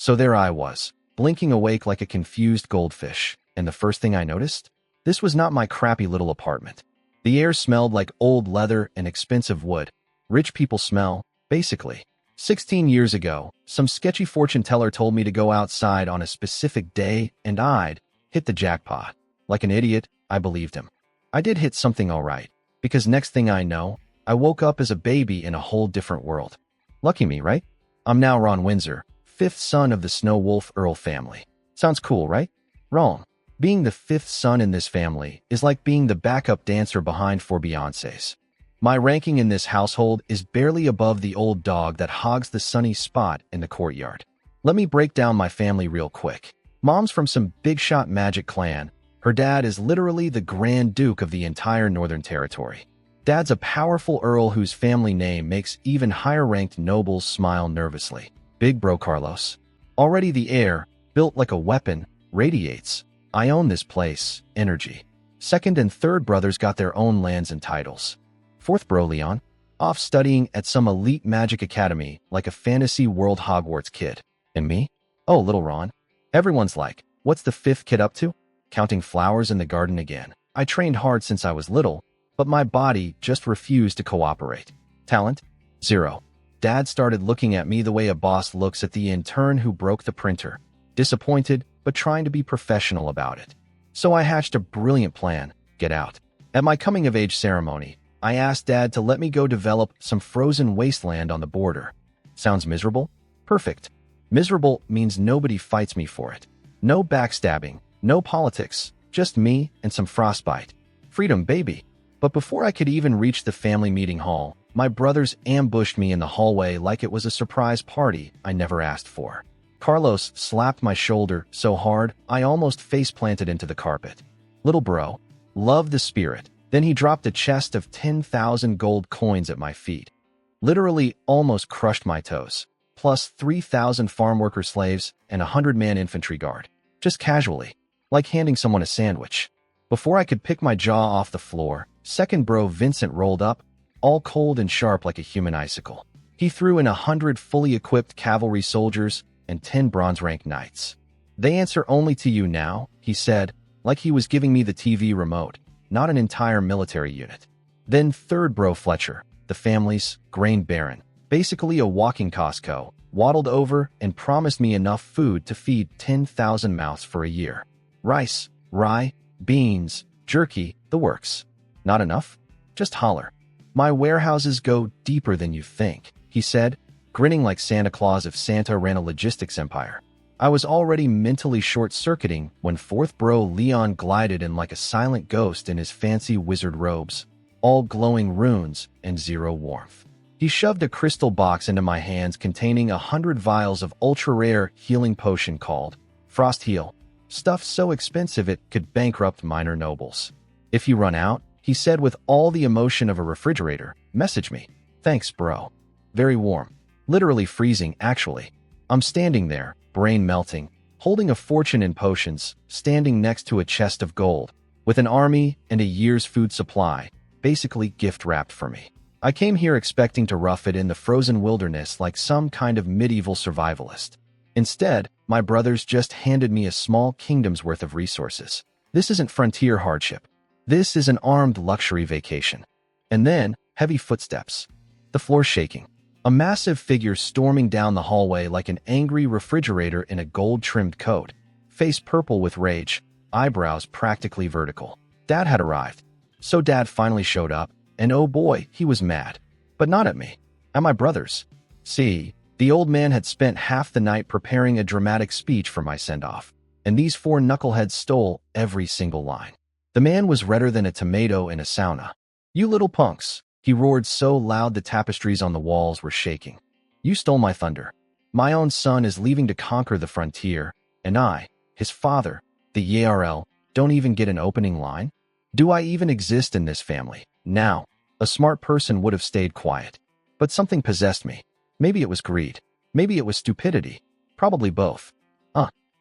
So there I was, blinking awake like a confused goldfish, and the first thing I noticed? This was not my crappy little apartment. The air smelled like old leather and expensive wood. Rich people smell, basically. 16 years ago, some sketchy fortune teller told me to go outside on a specific day and I'd hit the jackpot. Like an idiot, I believed him. I did hit something all right, because next thing I know, I woke up as a baby in a whole different world. Lucky me, right? I'm now Ron Windsor, fifth son of the Snow Wolf Earl family. Sounds cool, right? Wrong. Being the fifth son in this family is like being the backup dancer behind four Beyoncés. My ranking in this household is barely above the old dog that hogs the sunny spot in the courtyard. Let me break down my family real quick. Mom's from some big shot magic clan. Her dad is literally the Grand Duke of the entire Northern Territory. Dad's a powerful earl whose family name makes even higher-ranked nobles smile nervously. Big Bro Carlos. Already the heir, built like a weapon, radiates. I own this place, energy. Second and third brothers got their own lands and titles. Fourth bro Leon, off studying at some elite magic academy like a fantasy world Hogwarts kid. And me? Oh, little Ron. Everyone's like, what's the fifth kid up to? Counting flowers in the garden again. I trained hard since I was little, but my body just refused to cooperate. Talent? Zero. Dad started looking at me the way a boss looks at the intern who broke the printer. Disappointed, but trying to be professional about it. So I hatched a brilliant plan. Get out. At my coming-of-age ceremony, I asked Dad to let me go develop some frozen wasteland on the border. Sounds miserable? Perfect. Miserable means nobody fights me for it. No backstabbing, no politics, just me and some frostbite. Freedom, baby. But before I could even reach the family meeting hall, my brothers ambushed me in the hallway like it was a surprise party I never asked for. Carlos slapped my shoulder so hard I almost face-planted into the carpet. Little bro, love the spirit. Then he dropped a chest of 10,000 gold coins at my feet. Literally almost crushed my toes. Plus 3,000 farm worker slaves and a 100-man infantry guard. Just casually, like handing someone a sandwich. Before I could pick my jaw off the floor, second bro Vincent rolled up, all cold and sharp like a human icicle. He threw in 100 fully equipped cavalry soldiers and 10 bronze-rank knights. They answer only to you now, he said, like he was giving me the TV remote, not an entire military unit. Then third bro Fletcher, the family's grain baron, basically a walking Costco, waddled over and promised me enough food to feed 10,000 mouths for a year. Rice, rye, beans, jerky, the works. Not enough? Just holler. My warehouses go deeper than you think, he said, grinning like Santa Claus if Santa ran a logistics empire. I was already mentally short-circuiting when fourth bro Leon glided in like a silent ghost in his fancy wizard robes, all glowing runes and zero warmth. He shoved a crystal box into my hands containing 100 vials of ultra-rare healing potion called Frost Heal, stuff so expensive it could bankrupt minor nobles. If you run out, he said with all the emotion of a refrigerator, message me. Thanks, bro. Very warm. Literally freezing, actually. I'm standing there, brain melting, holding a fortune in potions, standing next to a chest of gold, with an army and a year's food supply, basically gift-wrapped for me. I came here expecting to rough it in the frozen wilderness like some kind of medieval survivalist. Instead, my brothers just handed me a small kingdom's worth of resources. This isn't frontier hardship. This is an armed luxury vacation. And then, heavy footsteps. The floor shaking. A massive figure storming down the hallway like an angry refrigerator in a gold-trimmed coat, face purple with rage, eyebrows practically vertical. Dad had arrived. So Dad finally showed up, and oh boy, he was mad. But not at me. At my brothers. See, the old man had spent half the night preparing a dramatic speech for my send-off, and these four knuckleheads stole every single line. The man was redder than a tomato in a sauna. You little punks. He roared so loud the tapestries on the walls were shaking. You stole my thunder. My own son is leaving to conquer the frontier, and I, his father, the Yahello, don't even get an opening line? Do I even exist in this family? Now, a smart person would have stayed quiet. But something possessed me. Maybe it was greed. Maybe it was stupidity. Probably both.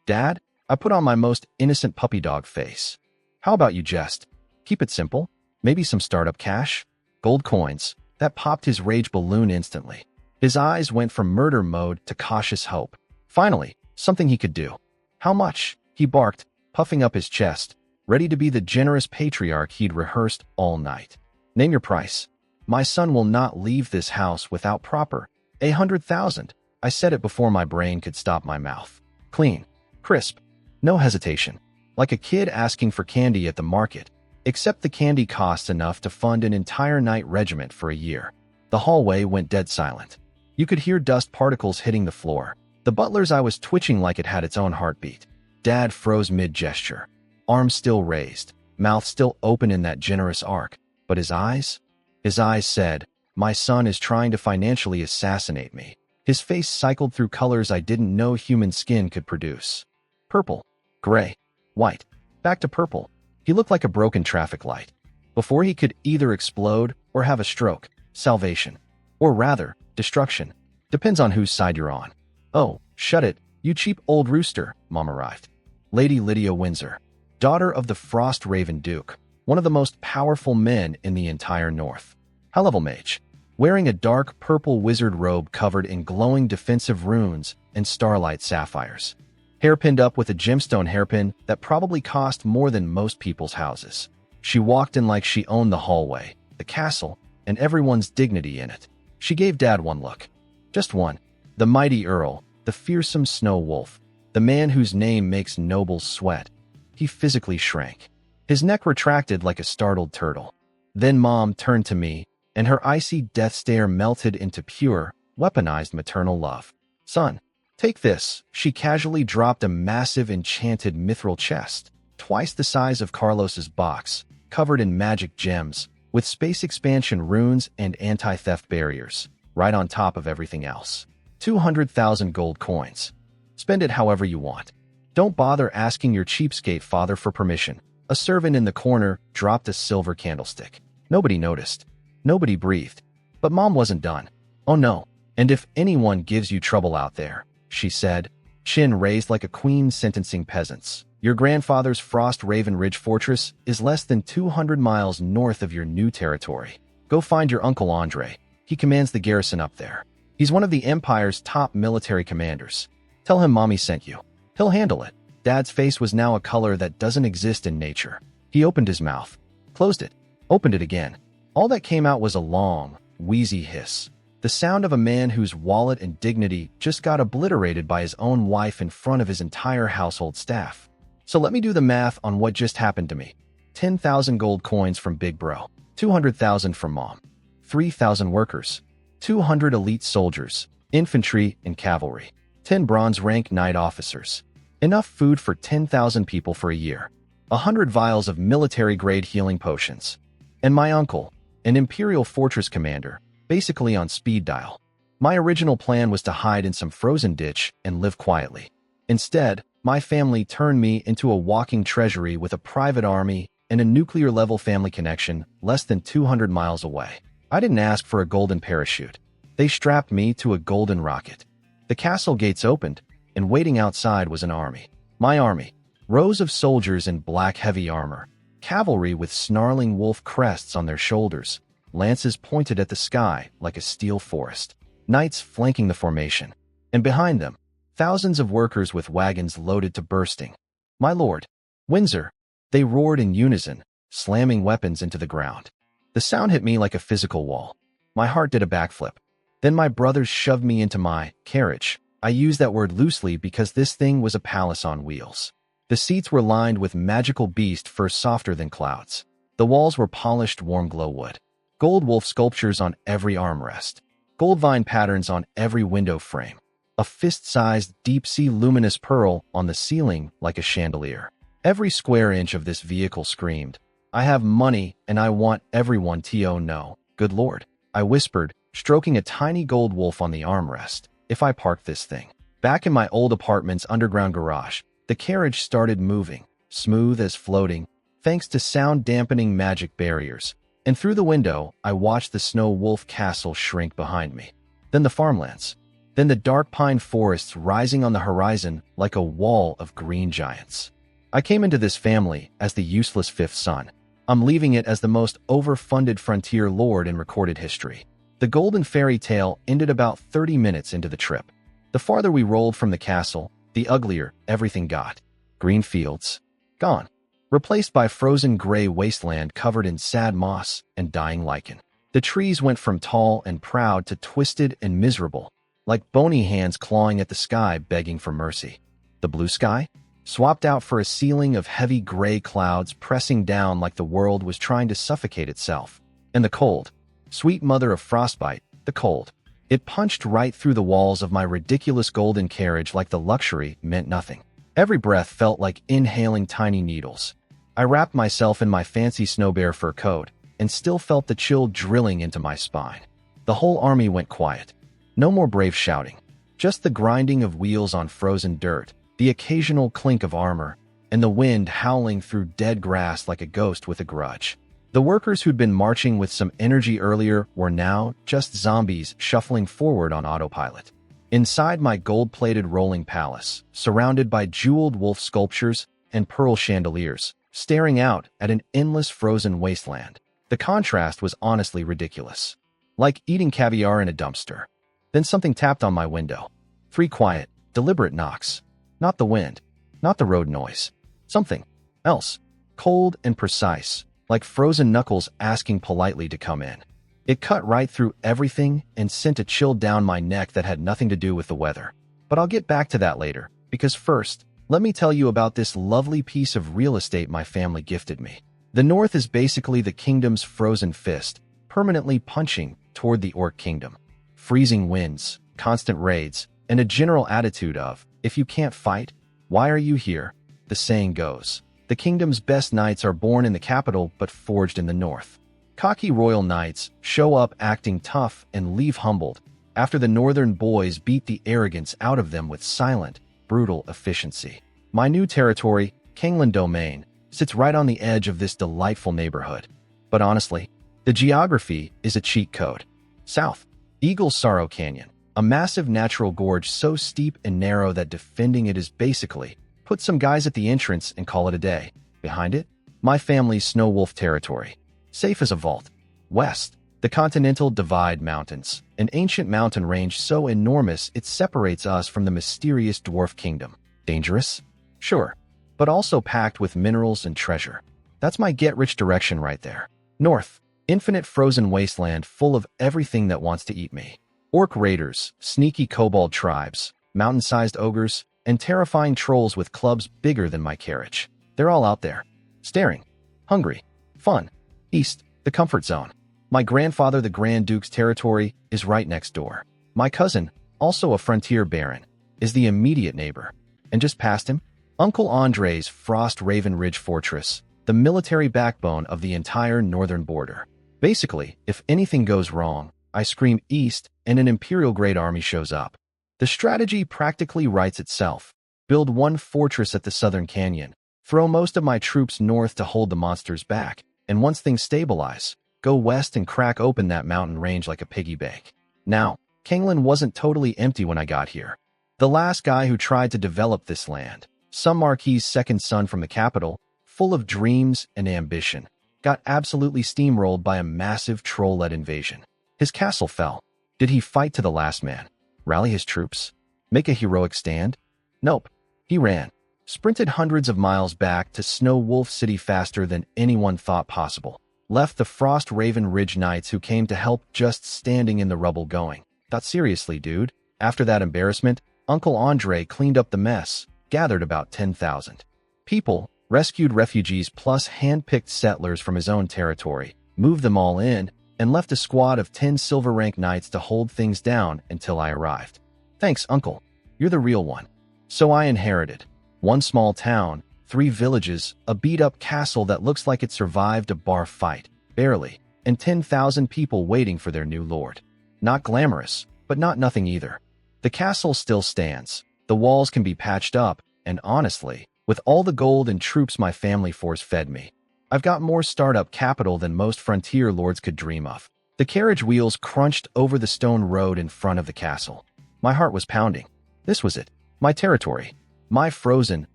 Dad? I put on my most innocent puppy dog face. How about you just keep it simple? Maybe some startup cash? Gold coins. That popped his rage balloon instantly. His eyes went from murder mode to cautious hope. Finally, Something he could do. How much? He barked, puffing up his chest, ready to be the generous patriarch he'd rehearsed all night. Name your price. My son will not leave this house without proper 100,000. I said it before my brain could stop my mouth. Clean. Crisp. No hesitation. Like a kid asking for candy at the market, except the candy costs enough to fund an entire night regiment for a year. The hallway went dead silent. You could hear dust particles hitting the floor. The butler's eye was twitching like it had its own heartbeat. Dad froze mid-gesture. Arms still raised, mouth still open in that generous arc. But his eyes? His eyes said, "My son is trying to financially assassinate me." His face cycled through colors I didn't know human skin could produce. Purple. Gray. White. Back to purple. He looked like a broken traffic light. Before he could either explode or have a stroke, salvation. Or rather, destruction. Depends on whose side you're on. "Oh, shut it, you cheap old rooster," Mom arrived. Lady Lydia Windsor, daughter of the Frost Raven Duke, one of the most powerful men in the entire North. High-level mage, wearing a dark purple wizard robe covered in glowing defensive runes and starlight sapphires. Hair pinned up with a gemstone hairpin that probably cost more than most people's houses. She walked in like she owned the hallway, the castle, and everyone's dignity in it. She gave Dad one look. Just one. The mighty Earl, the fearsome snow wolf, the man whose name makes nobles sweat. He physically shrank. His neck retracted like a startled turtle. Then Mom turned to me, and her icy death stare melted into pure, weaponized maternal love. "Son, take this." She casually dropped a massive enchanted mithril chest, twice the size of Carlos's box, covered in magic gems, with space expansion runes and anti-theft barriers, right on top of everything else. 200,000 gold coins. Spend it however you want. Don't bother asking your cheapskate father for permission. A servant in the corner dropped a silver candlestick. Nobody noticed. Nobody breathed. But Mom wasn't done. "Oh no, and if anyone gives you trouble out there," she said, chin raised like a queen sentencing peasants, "your grandfather's Frost Raven Ridge Fortress is less than 200 miles north of your new territory. Go find your Uncle Andre. He commands the garrison up there. He's one of the Empire's top military commanders. Tell him Mommy sent you. He'll handle it." Dad's face was now a color that doesn't exist in nature. He opened his mouth, closed it, opened it again. All that came out was a long, wheezy hiss. The sound of a man whose wallet and dignity just got obliterated by his own wife in front of his entire household staff. So let me do the math on what just happened to me. 10,000 gold coins from Big Bro, 200,000 from Mom, 3,000 workers, 200 elite soldiers, infantry and cavalry, 10 bronze rank knight officers. Enough food for 10,000 people for a year. 100 vials of military-grade healing potions. And my uncle, an Imperial Fortress commander, basically on speed dial. My original plan was to hide in some frozen ditch and live quietly. Instead, my family turned me into a walking treasury with a private army and a nuclear-level family connection less than 200 miles away. I didn't ask for a golden parachute. They strapped me to a golden rocket. The castle gates opened, and waiting outside was an army. My army. Rows of soldiers in black heavy armor, cavalry with snarling wolf crests on their shoulders, lances pointed at the sky like a steel forest, knights flanking the formation, and behind them, thousands of workers with wagons loaded to bursting. "My lord, Windsor," they roared in unison, slamming weapons into the ground. The sound hit me like a physical wall. My heart did a backflip. Then my brothers shoved me into my carriage. I use that word loosely because this thing was a palace on wheels. The seats were lined with magical beast fur softer than clouds. The walls were polished warm glow wood. Gold wolf sculptures on every armrest. Gold vine patterns on every window frame. A fist-sized deep-sea luminous pearl on the ceiling like a chandelier. Every square inch of this vehicle screamed, "I have money and I want everyone to know." "Good lord," I whispered, stroking a tiny gold wolf on the armrest. "If I park this thing." Back in my old apartment's underground garage, the carriage started moving, smooth as floating, thanks to sound-dampening magic barriers. And through the window, I watched the Snow Wolf Castle shrink behind me. Then the farmlands. Then the dark pine forests rising on the horizon like a wall of green giants. I came into this family as the useless fifth son. I'm leaving it as the most overfunded frontier lord in recorded history. The golden fairy tale ended about 30 minutes into the trip. The farther we rolled from the castle, the uglier everything got. Green fields. Gone. Replaced by frozen gray wasteland covered in sad moss and dying lichen. The trees went from tall and proud to twisted and miserable, like bony hands clawing at the sky begging for mercy. The blue sky? Swapped out for a ceiling of heavy gray clouds pressing down like the world was trying to suffocate itself. And the cold. Sweet mother of frostbite, the cold. It punched right through the walls of my ridiculous golden carriage like the luxury meant nothing. Every breath felt like inhaling tiny needles. I wrapped myself in my fancy snow bear fur coat and still felt the chill drilling into my spine. The whole army went quiet. No more brave shouting. Just the grinding of wheels on frozen dirt, the occasional clink of armor, and the wind howling through dead grass like a ghost with a grudge. The workers who'd been marching with some energy earlier were now just zombies shuffling forward on autopilot. Inside my gold-plated rolling palace, surrounded by jeweled wolf sculptures and pearl chandeliers, staring out at an endless frozen wasteland. The contrast was honestly ridiculous. Like eating caviar in a dumpster. Then something tapped on my window. 3 quiet, deliberate knocks. Not the wind. Not the road noise. Something else. Cold and precise, like frozen knuckles asking politely to come in. It cut right through everything and sent a chill down my neck that had nothing to do with the weather. But I'll get back to that later, because first, let me tell you about this lovely piece of real estate my family gifted me. The North is basically the kingdom's frozen fist, permanently punching toward the Orc Kingdom. Freezing winds, constant raids, and a general attitude of, if you can't fight, why are you here? The saying goes. The kingdom's best knights are born in the capital but forged in the North. Cocky royal knights show up acting tough and leave humbled after the northern boys beat the arrogance out of them with silent, brutal efficiency. My new territory, Kanglan Domain, sits right on the edge of this delightful neighborhood. But honestly, the geography is a cheat code. South, Eagle's Sorrow Canyon, a massive natural gorge so steep and narrow that defending it is basically put some guys at the entrance and call it a day. Behind it, my family's Snow Wolf territory, safe as a vault. West, the Continental Divide Mountains, an ancient mountain range so enormous it separates us from the mysterious Dwarf Kingdom. Dangerous? Sure, but also packed with minerals and treasure. That's my get-rich direction right there. North, infinite frozen wasteland full of everything that wants to eat me. Orc raiders, sneaky kobold tribes, mountain-sized ogres, and terrifying trolls with clubs bigger than my carriage. They're all out there, staring, hungry, fun. East, the comfort zone. My grandfather the Grand Duke's territory is right next door. My cousin, also a frontier baron, is the immediate neighbor. And just past him, Uncle Andre's Frost Raven Ridge Fortress, the military backbone of the entire northern border. Basically, if anything goes wrong, I scream east and an imperial-grade army shows up. The strategy practically writes itself. Build one fortress at the southern canyon, throw most of my troops north to hold the monsters back, and once things stabilize, go west and crack open that mountain range like a piggy bank. Now, Kanglan wasn't totally empty when I got here. The last guy who tried to develop this land, some marquis's second son from the capital, full of dreams and ambition, got absolutely steamrolled by a massive troll-led invasion. His castle fell. Did he fight to the last man? Rally his troops? Make a heroic stand? Nope. He ran. Sprinted hundreds of miles back to Snow Wolf City faster than anyone thought possible. Left the Frost Raven Ridge Knights who came to help just standing in the rubble going. Thought seriously, dude. After that embarrassment, Uncle Andre cleaned up the mess, gathered about 10,000 people, rescued refugees plus hand-picked settlers from his own territory, moved them all in, and left a squad of 10 silver rank knights to hold things down until I arrived. Thanks, Uncle. You're the real one. So I inherited one small town, 3 villages, a beat-up castle that looks like it survived a bar fight, barely, and 10,000 people waiting for their new lord. Not glamorous, but not nothing either. The castle still stands, the walls can be patched up, and honestly, with all the gold and troops my family force fed me, I've got more startup capital than most frontier lords could dream of. The carriage wheels crunched over the stone road in front of the castle. My heart was pounding. This was it. My territory. My frozen,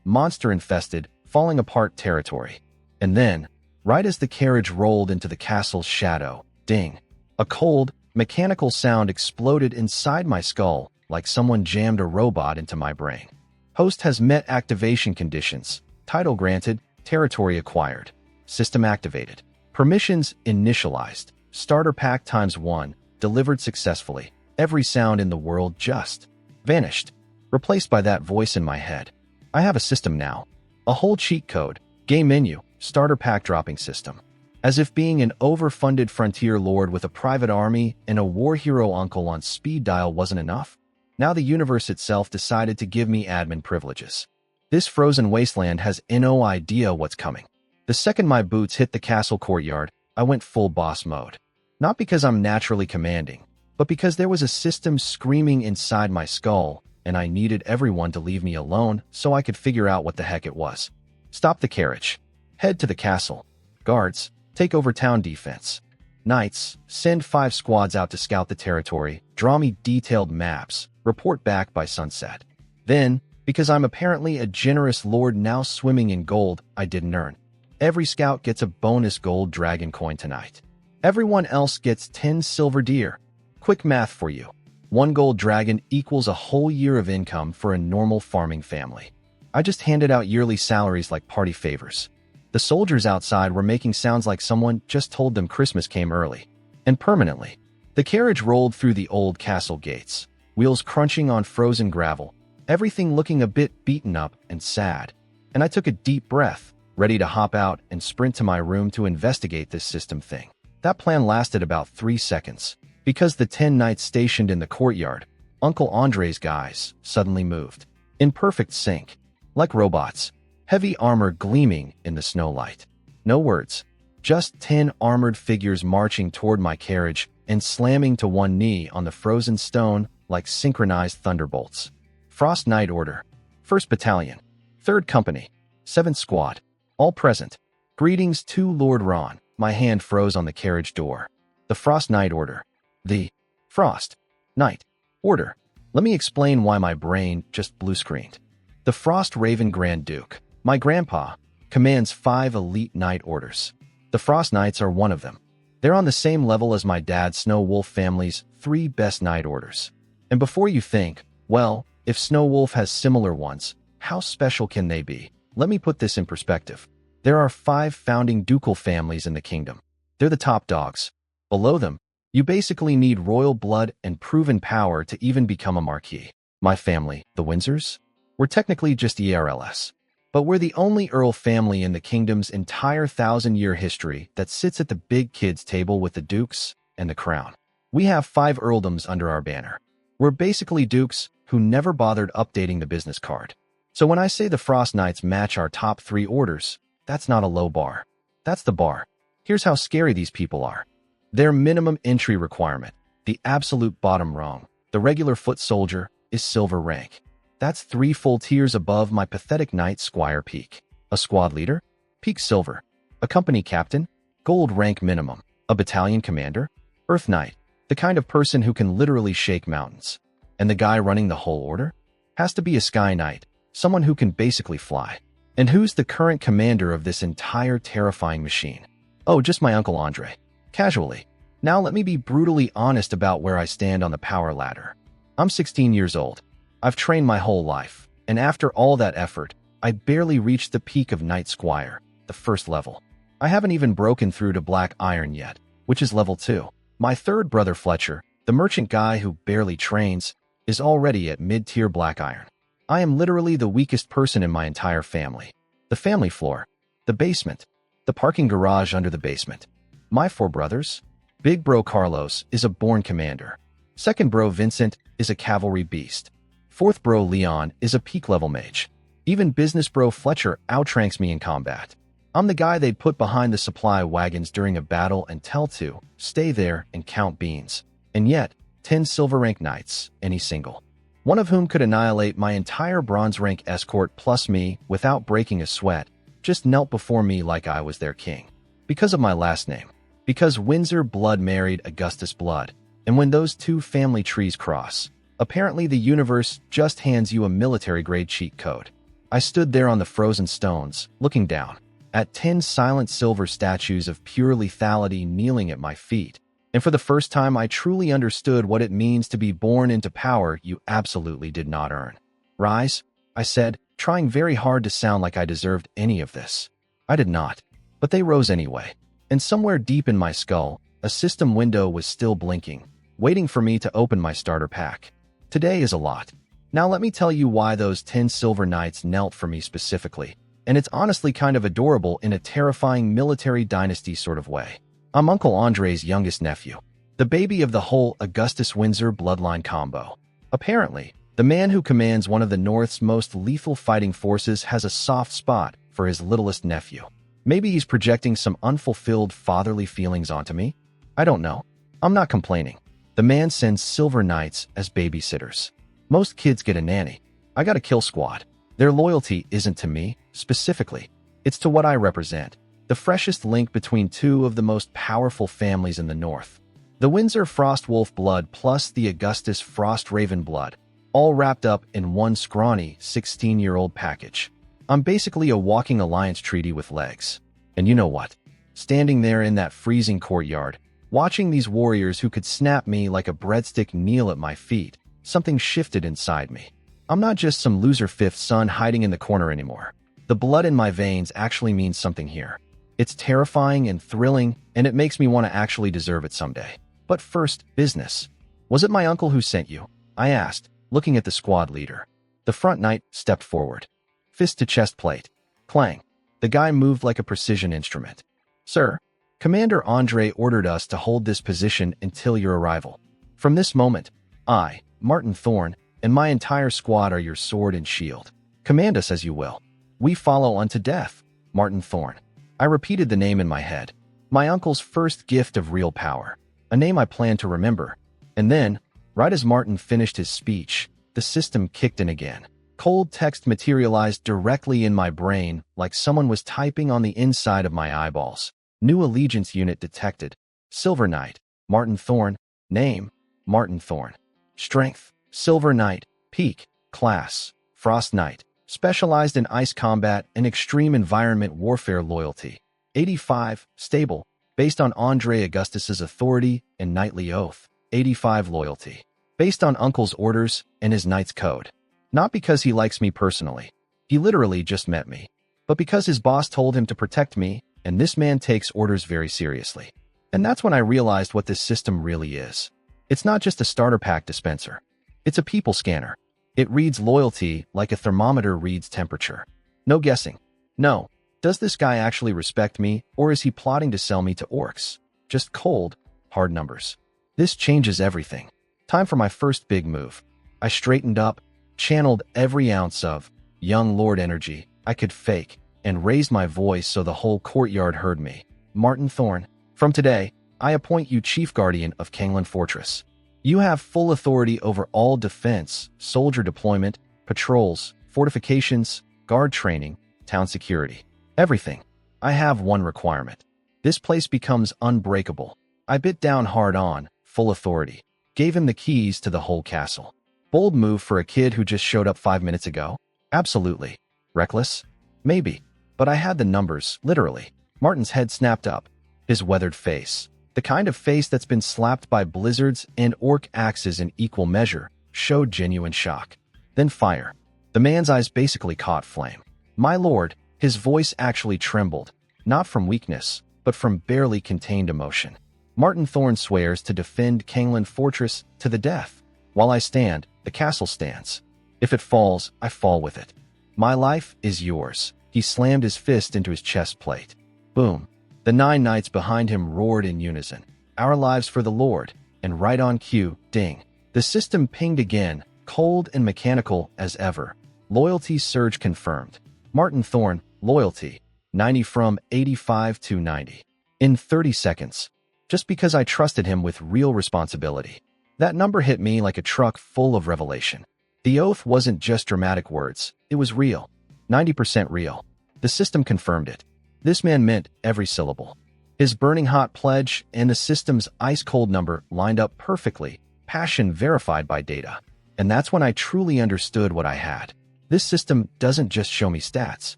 monster-infested, falling-apart territory. And then, right as the carriage rolled into the castle's shadow, ding, a cold, mechanical sound exploded inside my skull like someone jammed a robot into my brain. Host has met activation conditions. Title granted. Territory acquired. System activated. Permissions initialized. Starter pack ×1. Delivered successfully. Every sound in the world just vanished, replaced by that voice in my head. I have a system now. A whole cheat code. Game menu. Starter pack dropping system. As if being an overfunded frontier lord with a private army and a war hero uncle on speed dial wasn't enough, now the universe itself decided to give me admin privileges. This frozen wasteland has no idea what's coming. The second my boots hit the castle courtyard, I went full boss mode. Not because I'm naturally commanding, but because there was a system screaming inside my skull, and I needed everyone to leave me alone so I could figure out what the heck it was. Stop the carriage. Head to the castle. Guards, take over town defense. Knights, send 5 squads out to scout the territory, draw me detailed maps, report back by sunset. Then, because I'm apparently a generous lord now swimming in gold I didn't earn, every scout gets a bonus gold dragon coin tonight. Everyone else gets 10 silver deer. Quick math for you. 1 gold dragon equals a whole year of income for a normal farming family. I just handed out yearly salaries like party favors. The soldiers outside were making sounds like someone just told them Christmas came early. And permanently. The carriage rolled through the old castle gates, wheels crunching on frozen gravel, everything looking a bit beaten up and sad. And I took a deep breath, ready to hop out and sprint to my room to investigate this system thing. That plan lasted about 3 seconds, because the 10 knights stationed in the courtyard, Uncle Andre's guys, suddenly moved. In perfect sync. Like robots. Heavy armor gleaming in the snow light. No words. Just 10 armored figures marching toward my carriage and slamming to one knee on the frozen stone like synchronized thunderbolts. Frost Knight Order. 1st Battalion. 3rd Company. 7th Squad. All present. Greetings to Lord Ron. My hand froze on the carriage door. The Frost Knight Order. The Frost Knight Order. Let me explain why my brain just blue-screened. The Frost Raven Grand Duke, my grandpa, commands 5 elite knight orders. The Frost Knights are one of them. They're on the same level as my dad's Snow Wolf family's 3 best knight orders. And before you think, well, if Snow Wolf has similar ones, how special can they be? Let me put this in perspective. There are 5 founding ducal families in the kingdom. They're the top dogs. Below them, you basically need royal blood and proven power to even become a marquis. My family, the Windsors, we're technically just ERLS. But we're the only Earl family in the kingdom's entire 1,000-year history that sits at the big kids' table with the dukes and the crown. We have 5 earldoms under our banner. We're basically dukes who never bothered updating the business card. So when I say the Frost Knights match our top 3 orders, that's not a low bar. That's the bar. Here's how scary these people are. Their minimum entry requirement, the absolute bottom rung, the regular foot soldier, is silver rank. That's 3 full tiers above my pathetic knight squire peak. A squad leader? Peak silver. A company captain? Gold rank minimum. A battalion commander? Earth knight. The kind of person who can literally shake mountains. And the guy running the whole order? Has to be a sky knight. Someone who can basically fly. And who's the current commander of this entire terrifying machine? Oh, just my Uncle Andre. Casually. Now let me be brutally honest about where I stand on the power ladder. I'm 16 years old. I've trained my whole life, and after all that effort, I barely reached the peak of Knight Squire, the 1st level. I haven't even broken through to Black Iron yet, which is level 2. My 3rd brother Fletcher, the merchant guy who barely trains, is already at mid-tier Black Iron. I am literally the weakest person in my entire family. The family floor, the basement, the parking garage under the basement. My 4 brothers? Big bro Carlos is a born commander. 2nd bro Vincent is a cavalry beast. 4th bro Leon is a peak level mage. Even business bro Fletcher outranks me in combat. I'm the guy they'd put behind the supply wagons during a battle and tell to stay there and count beans. And yet, 10 silver rank knights, any single. One of whom could annihilate my entire bronze rank escort plus me without breaking a sweat, just knelt before me like I was their king. Because of my last name. Because Windsor blood married Augustus blood. And when those 2 family trees cross, apparently the universe just hands you a military-grade cheat code. I stood there on the frozen stones, looking down, at 10 silent silver statues of pure lethality kneeling at my feet, and for the first time I truly understood what it means to be born into power you absolutely did not earn. Rise, I said, trying very hard to sound like I deserved any of this. I did not, but they rose anyway. And somewhere deep in my skull, a system window was still blinking, waiting for me to open my starter pack. Today is a lot. Now let me tell you why those 10 silver knights knelt for me specifically, and it's honestly kind of adorable in a terrifying military dynasty sort of way. I'm Uncle Andre's youngest nephew, the baby of the whole Augustus-Windsor bloodline combo. Apparently, the man who commands one of the North's most lethal fighting forces has a soft spot for his littlest nephew. Maybe he's projecting some unfulfilled fatherly feelings onto me? I don't know. I'm not complaining. The man sends silver knights as babysitters. Most kids get a nanny. I got a kill squad. Their loyalty isn't to me, specifically. It's to what I represent. The freshest link between two of the most powerful families in the North. The Windsor Frostwolf blood plus the Augustus Frostraven blood, all wrapped up in one scrawny 16-year-old package. I'm basically a walking alliance treaty with legs. And you know what? Standing there in that freezing courtyard, watching these warriors who could snap me like a breadstick kneel at my feet, something shifted inside me. I'm not just some loser fifth son hiding in the corner anymore. The blood in my veins actually means something here. It's terrifying and thrilling, and it makes me want to actually deserve it someday. But first, business. Was it my uncle who sent you? I asked, looking at the squad leader. The front knight stepped forward. Fist to chest plate. Clang. The guy moved like a precision instrument. Sir, Commander Andre ordered us to hold this position until your arrival. From this moment, I, Martin Thorne, and my entire squad are your sword and shield. Command us as you will. We follow unto death, Martin Thorne. I repeated the name in my head. My uncle's first gift of real power. A name I planned to remember. And then, right as Martin finished his speech, the system kicked in again. Cold text materialized directly in my brain like someone was typing on the inside of my eyeballs. New allegiance unit detected. Silver Knight, Martin Thorne. Name, Martin Thorne. Strength, Silver Knight. Peak, Class, Frost Knight. Specialized in ice combat and extreme environment warfare. Loyalty, 85. Stable, based on Andre Augustus's authority and knightly oath. 85. Loyalty, based on Uncle's orders and his knight's code. Not because he likes me personally. He literally just met me. But because his boss told him to protect me, and this man takes orders very seriously. And that's when I realized what this system really is. It's not just a starter pack dispenser. It's a people scanner. It reads loyalty like a thermometer reads temperature. No guessing. No. Does this guy actually respect me, or is he plotting to sell me to orcs? Just cold, hard numbers. This changes everything. Time for my first big move. I straightened up, channeled every ounce of young lord energy I could fake, and raised my voice so the whole courtyard heard me. Martin Thorne, from today, I appoint you Chief Guardian of Kangland Fortress. You have full authority over all defense, soldier deployment, patrols, fortifications, guard training, town security. Everything. I have one requirement. This place becomes unbreakable. I bit down hard on full authority. Gave him the keys to the whole castle. Bold move for a kid who just showed up 5 minutes ago? Absolutely. Reckless? Maybe. But I had the numbers, literally. Martin's head snapped up. His weathered face, the kind of face that's been slapped by blizzards and orc axes in equal measure, showed genuine shock. Then fire. The man's eyes basically caught flame. My lord, his voice actually trembled, not from weakness, but from barely contained emotion. Martin Thorne swears to defend Kangland Fortress to the death. While I stand, the castle stands. If it falls, I fall with it. My life is yours. He slammed his fist into his chest plate. Boom. The 9 knights behind him roared in unison. Our lives for the Lord. And right on cue, ding. The system pinged again, cold and mechanical as ever. Loyalty surge confirmed. Martin Thorne, loyalty, 90 from 85 to 90. In 30 seconds. Just because I trusted him with real responsibility. That number hit me like a truck full of revelation. The oath wasn't just dramatic words. It was real. 90% real. The system confirmed it. This man meant every syllable. His burning hot pledge and the system's ice-cold number lined up perfectly, passion verified by data. And that's when I truly understood what I had. This system doesn't just show me stats.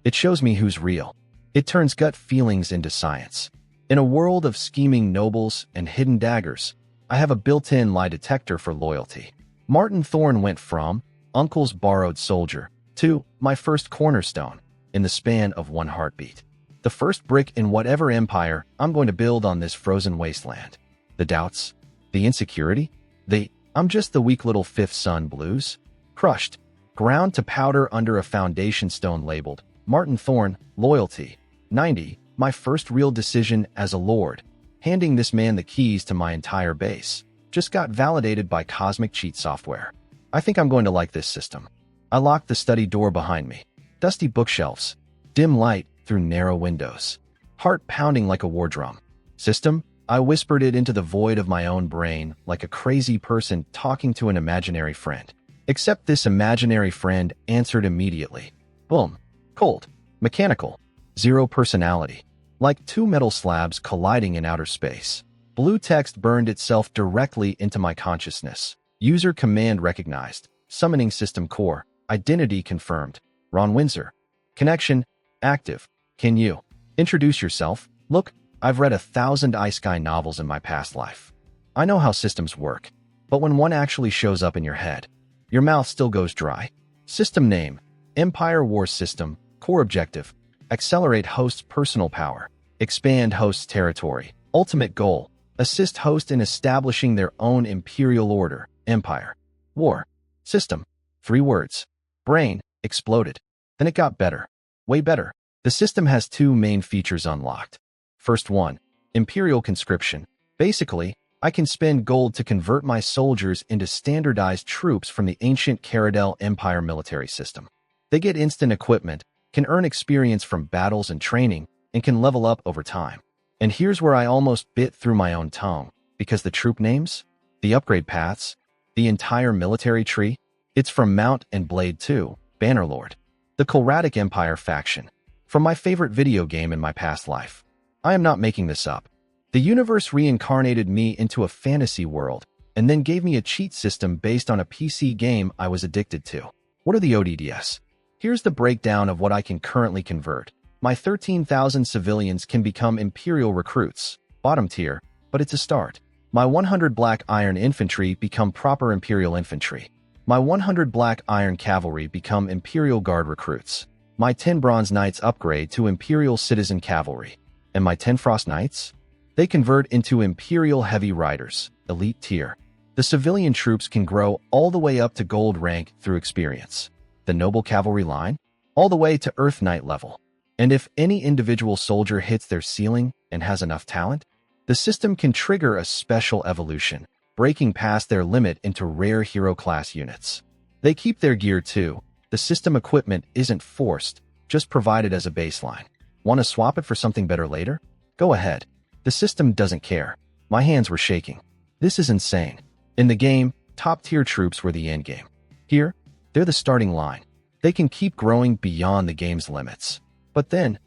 It shows me who's real. It turns gut feelings into science. In a world of scheming nobles and hidden daggers, I have a built-in lie detector for loyalty. Martin Thorne went from Uncle's borrowed soldier 2. My first cornerstone, in the span of one heartbeat. The first brick in whatever empire I'm going to build on this frozen wasteland. The doubts, the insecurity, I'm just the weak little fifth son blues. Crushed, ground to powder under a foundation stone labeled Martin Thorne, Loyalty. 90. My first real decision as a lord, handing this man the keys to my entire base, just got validated by cosmic cheat software. I think I'm going to like this system. I locked the study door behind me. Dusty bookshelves, dim light through narrow windows, heart pounding like a war drum. System, I whispered it into the void of my own brain like a crazy person talking to an imaginary friend. Except this imaginary friend answered immediately. Boom. Cold. Mechanical. Zero personality. Like two metal slabs colliding in outer space. Blue text burned itself directly into my consciousness. User command recognized. Summoning system core. Identity confirmed. Ron Windsor. Connection active. Can you introduce yourself? Look, I've read 1,000 isekai novels in my past life. I know how systems work, but when one actually shows up in your head, your mouth still goes dry. System name, Empire War System, core objective, accelerate host's personal power, expand host's territory, ultimate goal, assist host in establishing their own imperial order, empire, war, system, 3 words, brain, exploded. Then it got better, way better. The system has 2 main features unlocked. First one, Imperial Conscription. Basically, I can spend gold to convert my soldiers into standardized troops from the ancient Caradel Empire military system. They get instant equipment, can earn experience from battles and training, and can level up over time. And here's where I almost bit through my own tongue, because the troop names, the upgrade paths, the entire military tree, it's from Mount and Blade 2, Bannerlord, the Kolratic Empire faction, from my favorite video game in my past life. I am not making this up. The universe reincarnated me into a fantasy world, and then gave me a cheat system based on a PC game I was addicted to. What are the ODDS? Here's the breakdown of what I can currently convert. My 13,000 civilians can become Imperial recruits, bottom tier, but it's a start. My 100 Black Iron Infantry become proper Imperial Infantry. My 100 Black Iron Cavalry become Imperial Guard recruits. My 10 Bronze Knights upgrade to Imperial Citizen Cavalry. And my 10 Frost Knights? They convert into Imperial Heavy Riders, elite tier. The civilian troops can grow all the way up to gold rank through experience. The Noble Cavalry line? All the way to Earth Knight level. And if any individual soldier hits their ceiling and has enough talent, the system can trigger a special evolution, breaking past their limit into rare hero class units. They keep their gear too. The system equipment isn't forced, just provided as a baseline. Want to swap it for something better later? Go ahead. The system doesn't care. My hands were shaking. This is insane. In the game, top-tier troops were the endgame. Here, they're the starting line. They can keep growing beyond the game's limits. But then,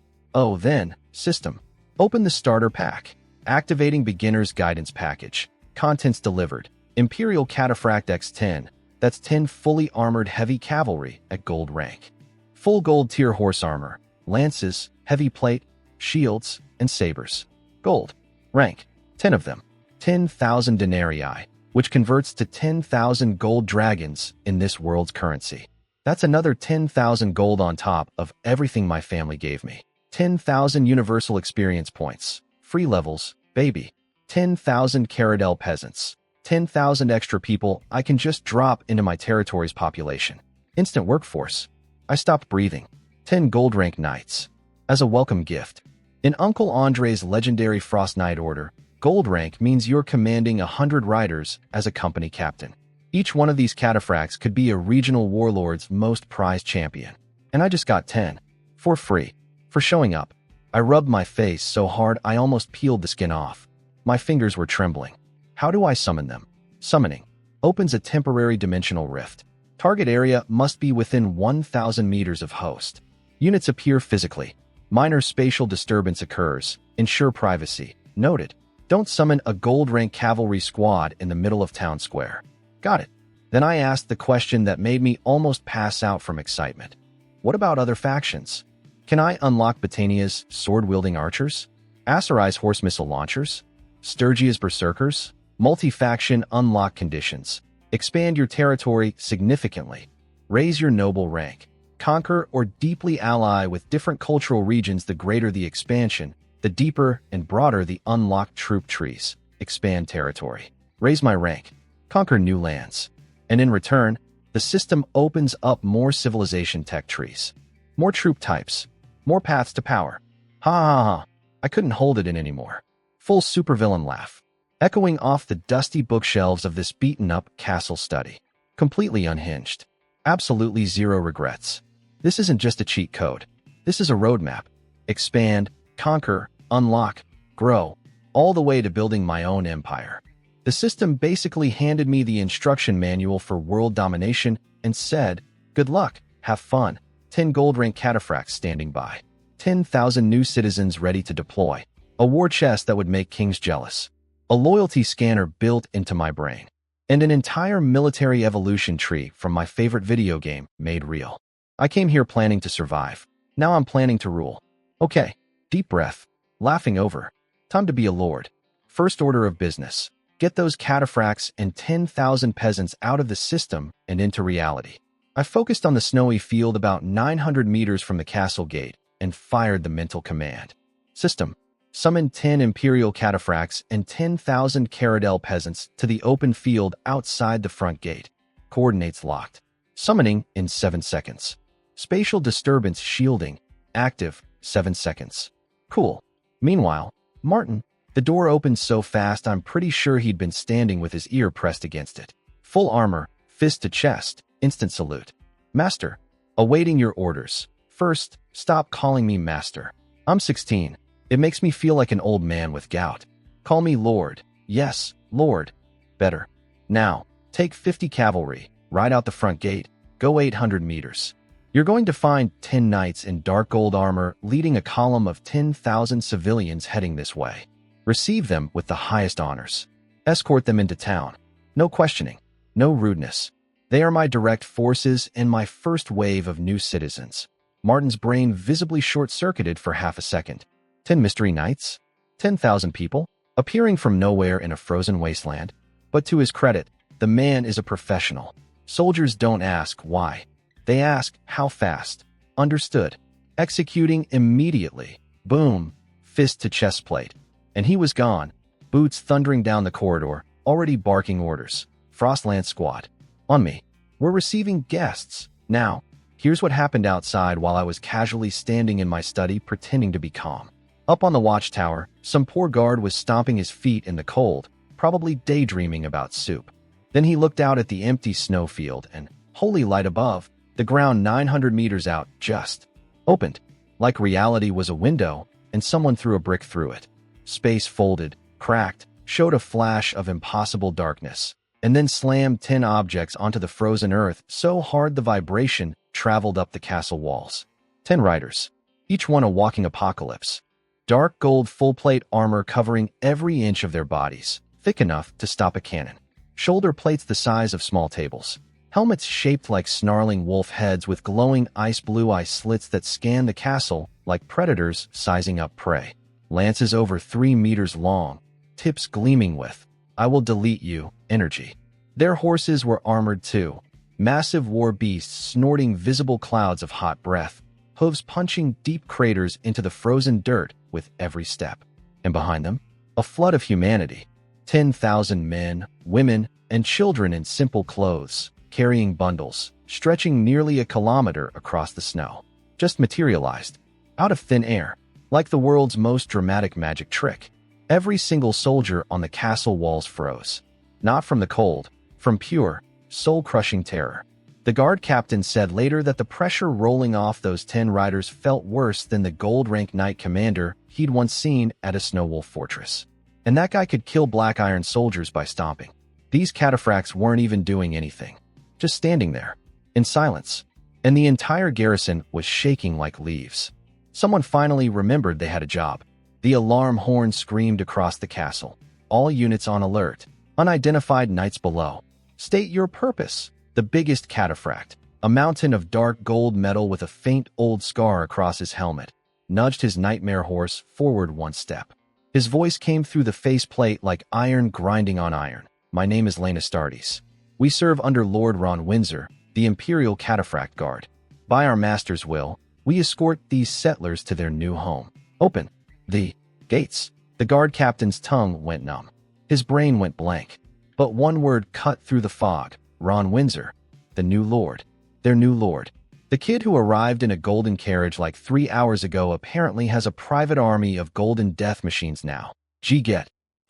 system. Open the starter pack. Activating Beginner's Guidance Package. Contents delivered. Imperial Cataphract X10. That's 10 fully armored heavy cavalry at gold rank. Full gold tier horse armor. Lances, heavy plate, shields, and sabers. Gold. Rank. 10 of them. 10,000 denarii, which converts to 10,000 gold dragons in this world's currency. That's another 10,000 gold on top of everything my family gave me. 10,000 universal experience points. Free levels, baby. 10,000 Caradel peasants. 10,000 extra people I can just drop into my territory's population. Instant workforce. I stopped breathing. 10 gold rank knights. As a welcome gift. In Uncle Andre's legendary Frost Knight order, gold rank means you're commanding 100 riders as a company captain. Each one of these cataphracts could be a regional warlord's most prized champion. And I just got 10. For free. For showing up. I rubbed my face so hard I almost peeled the skin off. My fingers were trembling. How do I summon them? Summoning. Opens a temporary dimensional rift. Target area must be within 1,000 meters of host. Units appear physically. Minor spatial disturbance occurs. Ensure privacy. Noted. Don't summon a gold rank cavalry squad in the middle of town square. Got it. Then I asked the question that made me almost pass out from excitement. What about other factions? Can I unlock Botania's sword-wielding archers? Asurai's horse missile launchers? Sturgia's berserkers? Multi-faction unlock conditions. Expand your territory significantly. Raise your noble rank. conquer, or deeply ally with different cultural regions. The greater the expansion, the deeper and broader the unlocked troop trees. Expand territory, raise my rank, conquer new lands. And in return, the system opens up more civilization tech trees, more troop types, more paths to power. Ha ha ha, I couldn't hold it in anymore. Full supervillain laugh, echoing off the dusty bookshelves of this beaten-up castle study. Completely unhinged. Absolutely zero regrets. This isn't just a cheat code. This is a roadmap. Expand, conquer, unlock, grow, all the way to building my own empire. The system basically handed me the instruction manual for world domination and said, good luck, have fun. 10 gold rank cataphracts standing by. 10,000 new citizens ready to deploy. A war chest that would make kings jealous. A loyalty scanner built into my brain. And an entire military evolution tree from my favorite video game made real. I came here planning to survive. Now I'm planning to rule. Okay, deep breath. Laughing over. Time to be a lord. First order of business. Get those cataphracts and 10,000 peasants out of the system and into reality. I focused on the snowy field about 900 meters from the castle gate and fired the mental command. System. Summon 10 Imperial cataphracts and 10,000 Caradel peasants to the open field outside the front gate. Coordinates locked. Summoning in 7 seconds. Spatial disturbance shielding. Active, 7 seconds. Cool. Meanwhile, Martin, the door opened so fast I'm pretty sure he'd been standing with his ear pressed against it. Full armor, fist to chest, instant salute. Master, awaiting your orders. First, stop calling me master. I'm 16. It makes me feel like an old man with gout. Call me Lord. Yes, Lord. Better. Now, take 50 cavalry, ride out the front gate, go 800 meters. You're going to find 10 knights in dark gold armor leading a column of 10,000 civilians heading this way. Receive them with the highest honors. Escort them into town. No questioning, no rudeness. They are my direct forces and my first wave of new citizens. Martin's brain visibly short-circuited for half a second. 10 mystery knights? 10,000 people? Appearing from nowhere in a frozen wasteland? But to his credit, the man is a professional. Soldiers don't ask why. They ask how fast. Understood. Executing immediately. Boom. Fist to chest plate. And he was gone. Boots thundering down the corridor, already barking orders. Frostland squad. On me. We're receiving guests. Now, here's what happened outside while I was casually standing in my study pretending to be calm. Up on the watchtower, some poor guard was stomping his feet in the cold, probably daydreaming about soup. Then he looked out at the empty snowfield and, holy light above, the ground 900 meters out just opened. Like reality was a window, and someone threw a brick through it. Space folded, cracked, showed a flash of impossible darkness, and then slammed 10 objects onto the frozen earth so hard the vibration traveled up the castle walls. 10 riders, each one a walking apocalypse. Dark gold full-plate armor covering every inch of their bodies, thick enough to stop a cannon. Shoulder plates the size of small tables. Helmets shaped like snarling wolf heads with glowing ice blue eye slits that scan the castle like predators sizing up prey. Lances over 3 meters long, tips gleaming with, I will delete you, energy. Their horses were armored too. Massive war beasts snorting visible clouds of hot breath, hooves punching deep craters into the frozen dirt with every step. And behind them, a flood of humanity. 10,000 men, women, and children in simple clothes, carrying bundles, stretching nearly a kilometer across the snow. Just materialized, out of thin air, like the world's most dramatic magic trick. Every single soldier on the castle walls froze. Not from the cold, from pure, soul-crushing terror. The guard captain said later that the pressure rolling off those 10 riders felt worse than the gold-rank knight commander he'd once seen at a Snowwolf fortress. And that guy could kill Black Iron soldiers by stomping. These cataphracts weren't even doing anything. Just standing there, in silence. And the entire garrison was shaking like leaves. Someone finally remembered they had a job. The alarm horn screamed across the castle. All units on alert. Unidentified knights below. State your purpose. The biggest cataphract, a mountain of dark gold metal with a faint old scar across his helmet, nudged his nightmare horse forward 1 step. His voice came through the faceplate like iron grinding on iron. My name is Lane Astartes. We serve under Lord Ron Windsor, the Imperial Cataphract Guard. By our master's will, we escort these settlers to their new home. Open the gates. The guard captain's tongue went numb. His brain went blank. But one word cut through the fog. Ron Windsor. The new lord. Their new lord. The kid who arrived in a golden carriage like 3 hours ago apparently has a private army of golden death machines now. Gee, get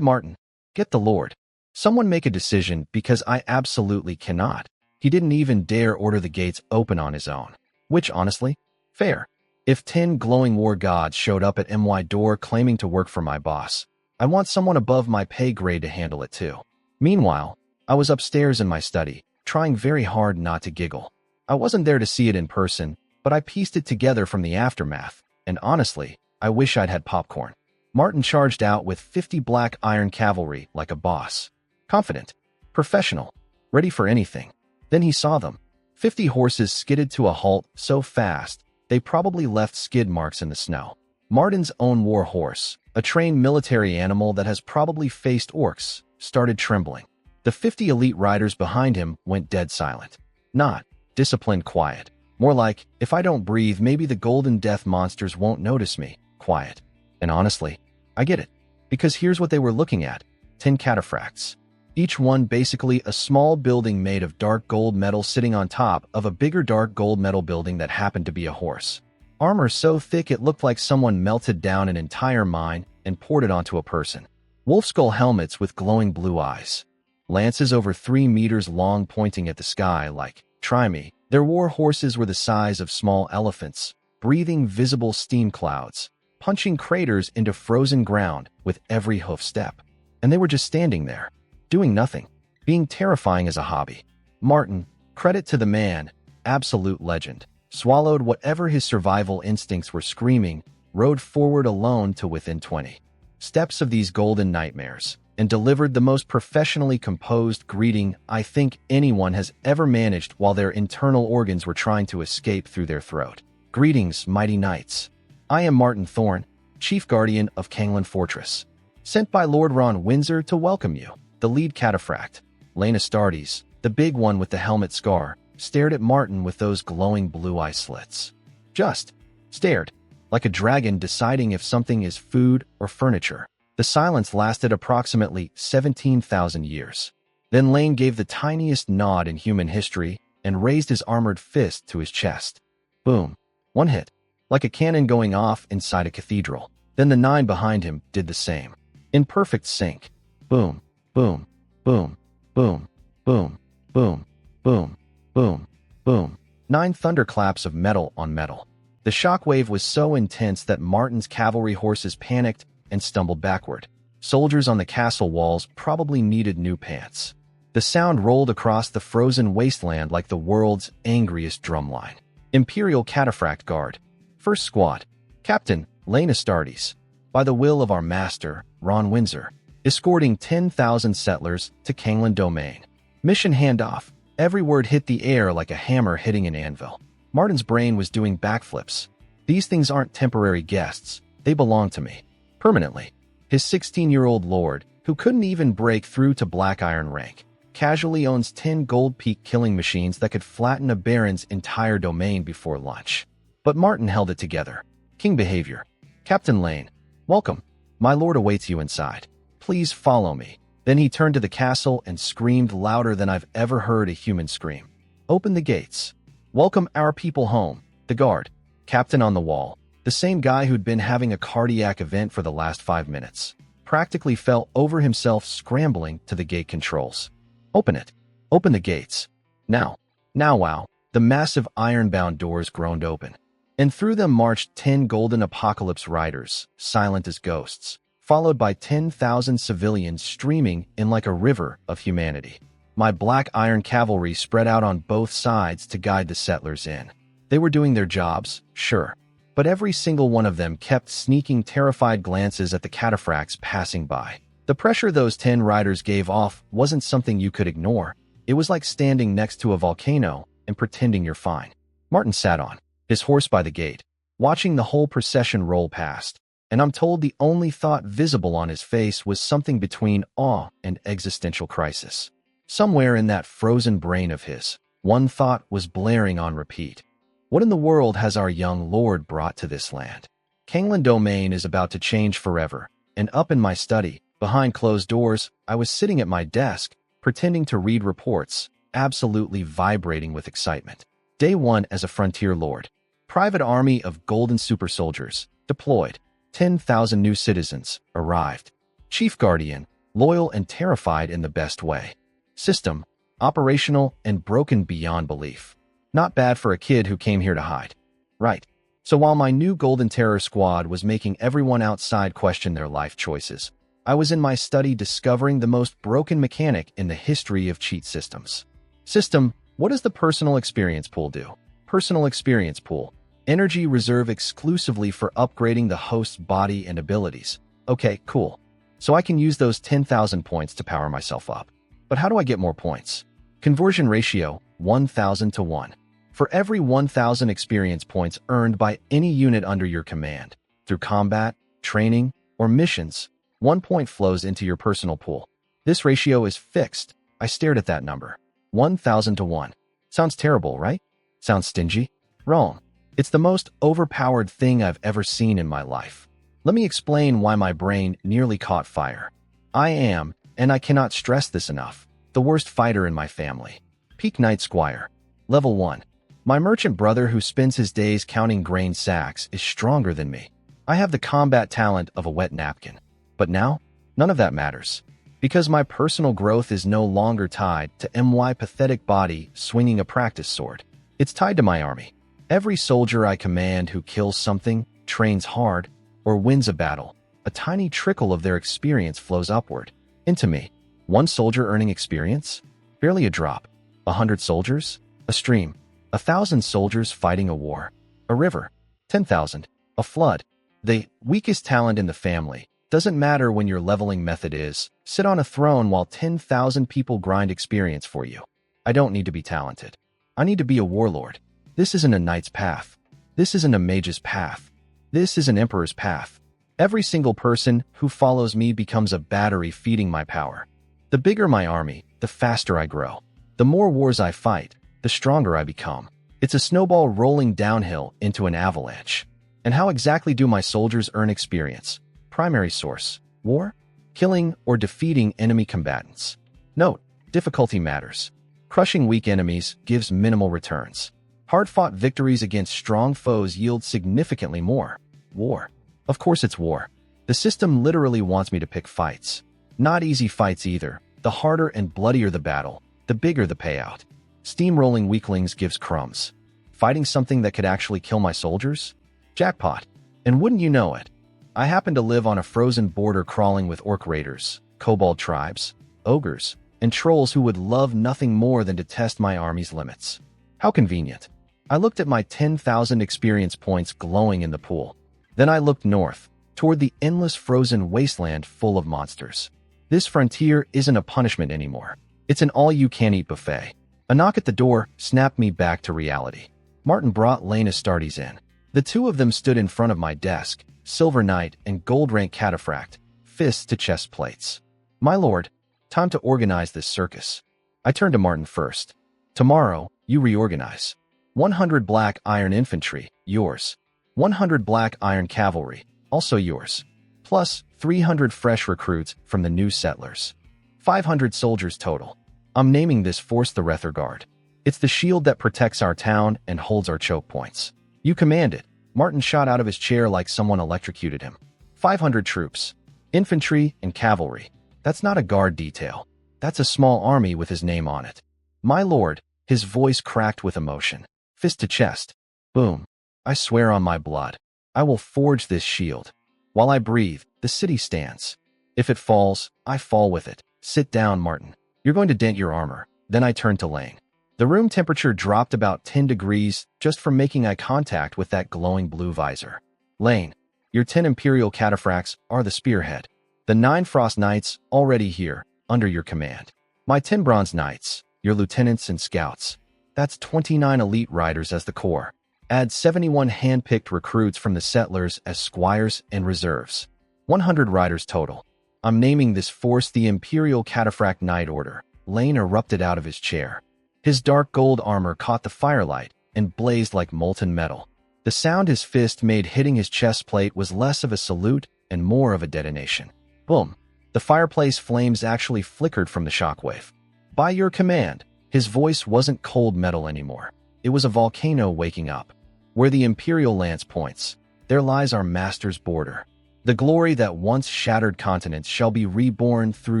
Martin. Get the lord. Someone make a decision, because I absolutely cannot. He didn't even dare order the gates open on his own. Which, honestly, fair. If 10 glowing war gods showed up at my door claiming to work for my boss, I want someone above my pay grade to handle it too. Meanwhile, I was upstairs in my study, trying very hard not to giggle. I wasn't there to see it in person, but I pieced it together from the aftermath, and honestly, I wish I'd had popcorn. Martin charged out with 50 black iron cavalry like a boss. Confident, professional, ready for anything. Then he saw them. 50 horses skidded to a halt so fast, they probably left skid marks in the snow. Martin's own war horse, a trained military animal that has probably faced orcs, started trembling. The 50 elite riders behind him went dead silent. Not disciplined quiet. More like, if I don't breathe, maybe the golden death monsters won't notice me. Quiet. And honestly, I get it. Because here's what they were looking at. 10 cataphracts. Each one basically a small building made of dark gold metal sitting on top of a bigger dark gold metal building that happened to be a horse. Armor so thick it looked like someone melted down an entire mine and poured it onto a person. Wolf skull helmets with glowing blue eyes. Lances over 3 meters long pointing at the sky like, try me. Their war horses were the size of small elephants, breathing visible steam clouds, punching craters into frozen ground with every hoof step. And they were just standing there, doing nothing, being terrifying as a hobby. Martin, credit to the man, absolute legend, swallowed whatever his survival instincts were screaming, rode forward alone to within 20 steps of these golden nightmares, and delivered the most professionally composed greeting I think anyone has ever managed while their internal organs were trying to escape through their throat. Greetings, mighty knights. I am Martin Thorne, Chief Guardian of Kanglan Fortress, sent by Lord Ron Windsor to welcome you. The lead cataphract, Lane Astartes, the big one with the helmet scar, stared at Martin with those glowing blue eye slits. Just stared, like a dragon deciding if something is food or furniture. The silence lasted approximately 17,000 years. Then Lane gave the tiniest nod in human history and raised his armored fist to his chest. Boom. One hit, like a cannon going off inside a cathedral. Then the 9 behind him did the same. In perfect sync. Boom. Boom, boom, boom, boom, boom, boom, boom, boom. 9 thunderclaps of metal on metal. The shockwave was so intense that Martin's cavalry horses panicked and stumbled backward. Soldiers on the castle walls probably needed new pants. The sound rolled across the frozen wasteland like the world's angriest drumline. Imperial Cataphract Guard. First Squad. Captain Lane Astartes. By the will of our master, Ron Windsor. Escorting 10,000 settlers to Kanglan Domain. Mission handoff. Every word hit the air like a hammer hitting an anvil. Martin's brain was doing backflips. These things aren't temporary guests. They belong to me. Permanently. His 16-year-old lord, who couldn't even break through to black iron rank, casually owns 10 gold peak killing machines that could flatten a baron's entire domain before lunch. But Martin held it together. King behavior. Captain Lane, welcome. My lord awaits you inside. Please follow me. Then he turned to the castle and screamed louder than I've ever heard a human scream. Open the gates. Welcome our people home. The guard. Captain on the wall. The same guy who'd been having a cardiac event for the last 5 minutes. Practically fell over himself scrambling to the gate controls. Open it. Open the gates. Now. Now wow. The massive iron-bound doors groaned open. And through them marched 10 golden apocalypse riders, silent as ghosts, followed by 10,000 civilians streaming in like a river of humanity. My black iron cavalry spread out on both sides to guide the settlers in. They were doing their jobs, sure, but every single one of them kept sneaking terrified glances at the cataphracts passing by. The pressure those 10 riders gave off wasn't something you could ignore. It was like standing next to a volcano and pretending you're fine. Martin sat on his horse by the gate, watching the whole procession roll past. And I'm told the only thought visible on his face was something between awe and existential crisis. Somewhere in that frozen brain of his, one thought was blaring on repeat. What in the world has our young lord brought to this land? Kanglan domain is about to change forever, and up in my study, behind closed doors, I was sitting at my desk, pretending to read reports, absolutely vibrating with excitement. Day 1 as a frontier lord. Private army of golden super soldiers, deployed. 10,000 new citizens, arrived. Chief Guardian, loyal and terrified in the best way. System, operational and broken beyond belief. Not bad for a kid who came here to hide. Right. So while my new Golden Terror squad was making everyone outside question their life choices, I was in my study discovering the most broken mechanic in the history of cheat systems. System, what does the personal experience pool do? Personal experience pool. Energy reserve exclusively for upgrading the host's body and abilities. Okay, cool. So I can use those 10,000 points to power myself up. But how do I get more points? Conversion ratio, 1,000 to 1. For every 1,000 experience points earned by any unit under your command, through combat, training, or missions, 1 point flows into your personal pool. This ratio is fixed. I stared at that number. 1,000 to 1. Sounds terrible, right? Sounds stingy? Wrong. It's the most overpowered thing I've ever seen in my life. Let me explain why my brain nearly caught fire. I am, and I cannot stress this enough, the worst fighter in my family. Peak Knight Squire. Level 1. My merchant brother who spends his days counting grain sacks is stronger than me. I have the combat talent of a wet napkin. But now, none of that matters. Because my personal growth is no longer tied to my pathetic body swinging a practice sword. It's tied to my army. Every soldier I command who kills something, trains hard, or wins a battle, a tiny trickle of their experience flows upward, into me. 1 soldier earning experience? Barely a drop. 100 soldiers? A stream. 1,000 soldiers fighting a war. A river. 10,000. A flood. The weakest talent in the family. Doesn't matter when your leveling method is. Sit on a throne while 10,000 people grind experience for you. I don't need to be talented. I need to be a warlord. This isn't a knight's path. This isn't a mage's path. This is an emperor's path. Every single person who follows me becomes a battery feeding my power. The bigger my army, the faster I grow. The more wars I fight, the stronger I become. It's a snowball rolling downhill into an avalanche. And how exactly do my soldiers earn experience? Primary source: war, killing, or defeating enemy combatants. Note, difficulty matters. Crushing weak enemies gives minimal returns. Hard-fought victories against strong foes yield significantly more. War. Of course it's war. The system literally wants me to pick fights. Not easy fights either. The harder and bloodier the battle, the bigger the payout. Steamrolling weaklings gives crumbs. Fighting something that could actually kill my soldiers? Jackpot. And wouldn't you know it, I happen to live on a frozen border crawling with orc raiders, kobold tribes, ogres, and trolls who would love nothing more than to test my army's limits. How convenient. I looked at my 10,000 experience points glowing in the pool. Then I looked north, toward the endless frozen wasteland full of monsters. This frontier isn't a punishment anymore. It's an all-you-can-eat buffet. A knock at the door snapped me back to reality. Martin brought Lane Astartes in. The two of them stood in front of my desk, Silver Knight and Gold Rank Cataphract, fists to chest plates. My lord, time to organize this circus. I turned to Martin first. Tomorrow, you reorganize. 100 Black Iron Infantry, yours. 100 Black Iron Cavalry, also yours. Plus 300 fresh recruits from the new settlers. 500 soldiers total. I'm naming this Force the Rether Guard. It's the shield that protects our town and holds our choke points. You command it. Martin shot out of his chair like someone electrocuted him. 500 troops. Infantry and cavalry. That's not a guard detail. That's a small army with his name on it. My lord, his voice cracked with emotion. Fist to chest. Boom. I swear on my blood. I will forge this shield. While I breathe, the city stands. If it falls, I fall with it. Sit down, Martin. You're going to dent your armor. Then I turned to Lane. The room temperature dropped about 10 degrees just from making eye contact with that glowing blue visor. Lane, your 10 Imperial Cataphracts are the spearhead. The 9 Frost Knights already here, under your command. My 10 Bronze Knights, your lieutenants and scouts. That's 29 elite riders as the core. Add 71 hand-picked recruits from the settlers as squires and reserves. 100 riders total. I'm naming this force the Imperial Cataphract Knight Order. Lane erupted out of his chair. His dark gold armor caught the firelight, and blazed like molten metal. The sound his fist made hitting his chest plate was less of a salute and more of a detonation. Boom! The fireplace flames actually flickered from the shockwave. By your command. His voice wasn't cold metal anymore. It was a volcano waking up. Where the Imperial Lance points, there lies our master's border. The glory that once shattered continents shall be reborn through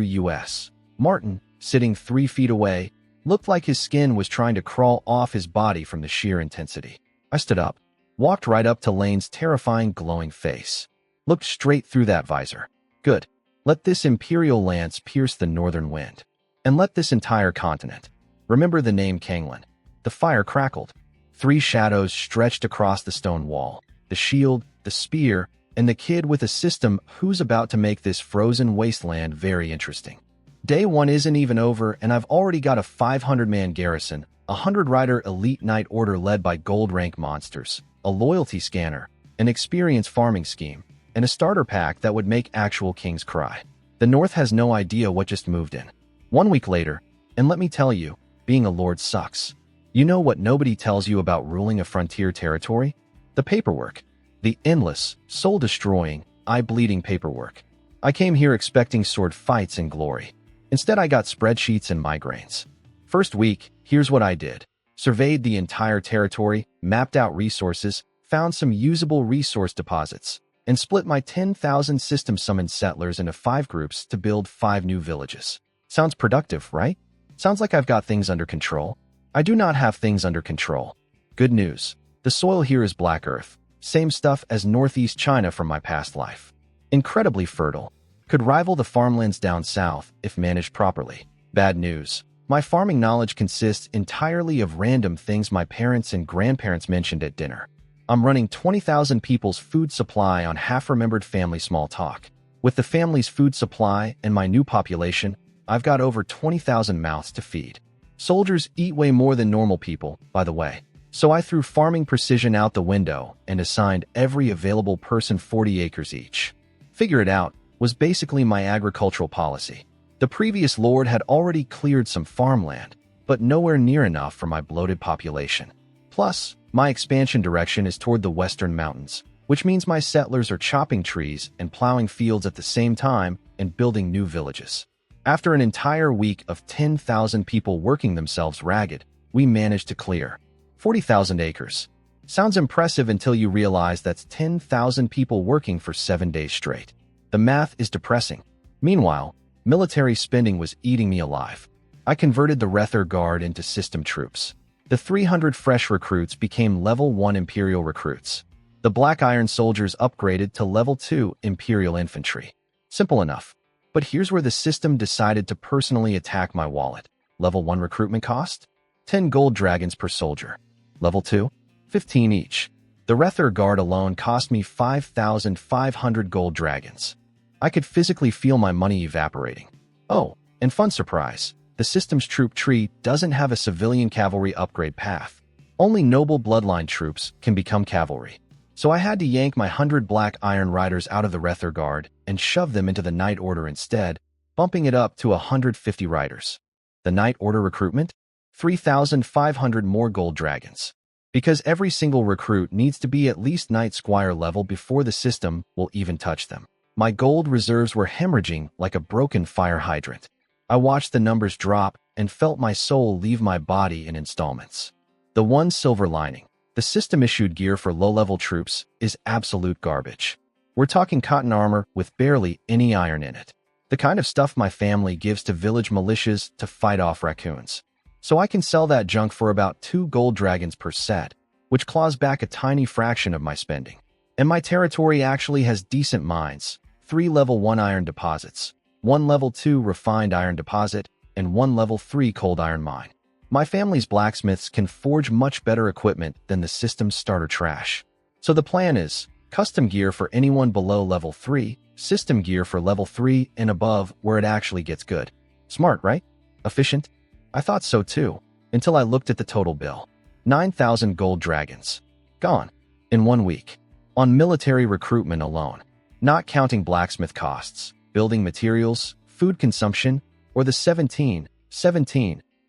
U.S. Martin, sitting 3 feet away, looked like his skin was trying to crawl off his body from the sheer intensity. I stood up, walked right up to Lane's terrifying glowing face, looked straight through that visor. Good. Let this Imperial Lance pierce the northern wind. And let this entire continent remember the name Kanglan. The fire crackled. 3 shadows stretched across the stone wall. The shield, the spear, and the kid with a system who's about to make this frozen wasteland very interesting. Day 1 isn't even over, and I've already got a 500-man garrison, a 100-rider elite knight order led by gold rank monsters, a loyalty scanner, an experience farming scheme, and a starter pack that would make actual kings cry. The North has no idea what just moved in. 1 week later, and let me tell you, being a lord sucks. You know what nobody tells you about ruling a frontier territory? The paperwork. The endless, soul-destroying, eye-bleeding paperwork. I came here expecting sword fights and glory. Instead, I got spreadsheets and migraines. First week, here's what I did. Surveyed the entire territory, mapped out resources, found some usable resource deposits, and split my 10,000 system-summoned settlers into 5 groups to build 5 new villages. Sounds productive, right? Sounds like I've got things under control. I do not have things under control. Good news. The soil here is black earth. Same stuff as northeast China from my past life. Incredibly fertile. Could rival the farmlands down south if managed properly. Bad news. My farming knowledge consists entirely of random things my parents and grandparents mentioned at dinner. I'm running 20,000 people's food supply on half-remembered family small talk. With the family's food supply and my new population, I've got over 20,000 mouths to feed. Soldiers eat way more than normal people, by the way. So I threw farming precision out the window and assigned every available person 40 acres each. Figure it out was basically my agricultural policy. The previous lord had already cleared some farmland, but nowhere near enough for my bloated population. Plus, my expansion direction is toward the western mountains, which means my settlers are chopping trees and plowing fields at the same time and building new villages. After an entire week of 10,000 people working themselves ragged, we managed to clear 40,000 acres. Sounds impressive until you realize that's 10,000 people working for 7 days straight. The math is depressing. Meanwhile, military spending was eating me alive. I converted the Rether Guard into system troops. The 300 fresh recruits became level 1 Imperial recruits. The Black Iron soldiers upgraded to level 2 Imperial infantry. Simple enough. But here's where the system decided to personally attack my wallet. Level 1 recruitment cost? 10 gold dragons per soldier. Level 2? 15 each. The Rether Guard alone cost me 5,500 gold dragons. I could physically feel my money evaporating. Oh, and fun surprise, the system's troop tree doesn't have a civilian cavalry upgrade path. Only noble bloodline troops can become cavalry. So I had to yank my 100 Black Iron Riders out of the Rether Guard and shove them into the Knight Order instead, bumping it up to 150 riders. The Knight Order recruitment? 3,500 more gold dragons. Because every single recruit needs to be at least Knight Squire level before the system will even touch them. My gold reserves were hemorrhaging like a broken fire hydrant. I watched the numbers drop and felt my soul leave my body in installments. The one silver lining. The system-issued gear for low-level troops is absolute garbage. We're talking cotton armor with barely any iron in it. The kind of stuff my family gives to village militias to fight off raccoons. So I can sell that junk for about 2 gold dragons per set, which claws back a tiny fraction of my spending. And my territory actually has decent mines, 3 level 1 iron deposits, 1 level 2 refined iron deposit, and 1 level 3 cold iron mine. My family's blacksmiths can forge much better equipment than the system's starter trash. So the plan is, custom gear for anyone below level 3, system gear for level 3 and above where it actually gets good. Smart, right? Efficient? I thought so too, until I looked at the total bill. 9,000 gold dragons. Gone. In 1 week. On military recruitment alone. Not counting blacksmith costs, building materials, food consumption, or the 17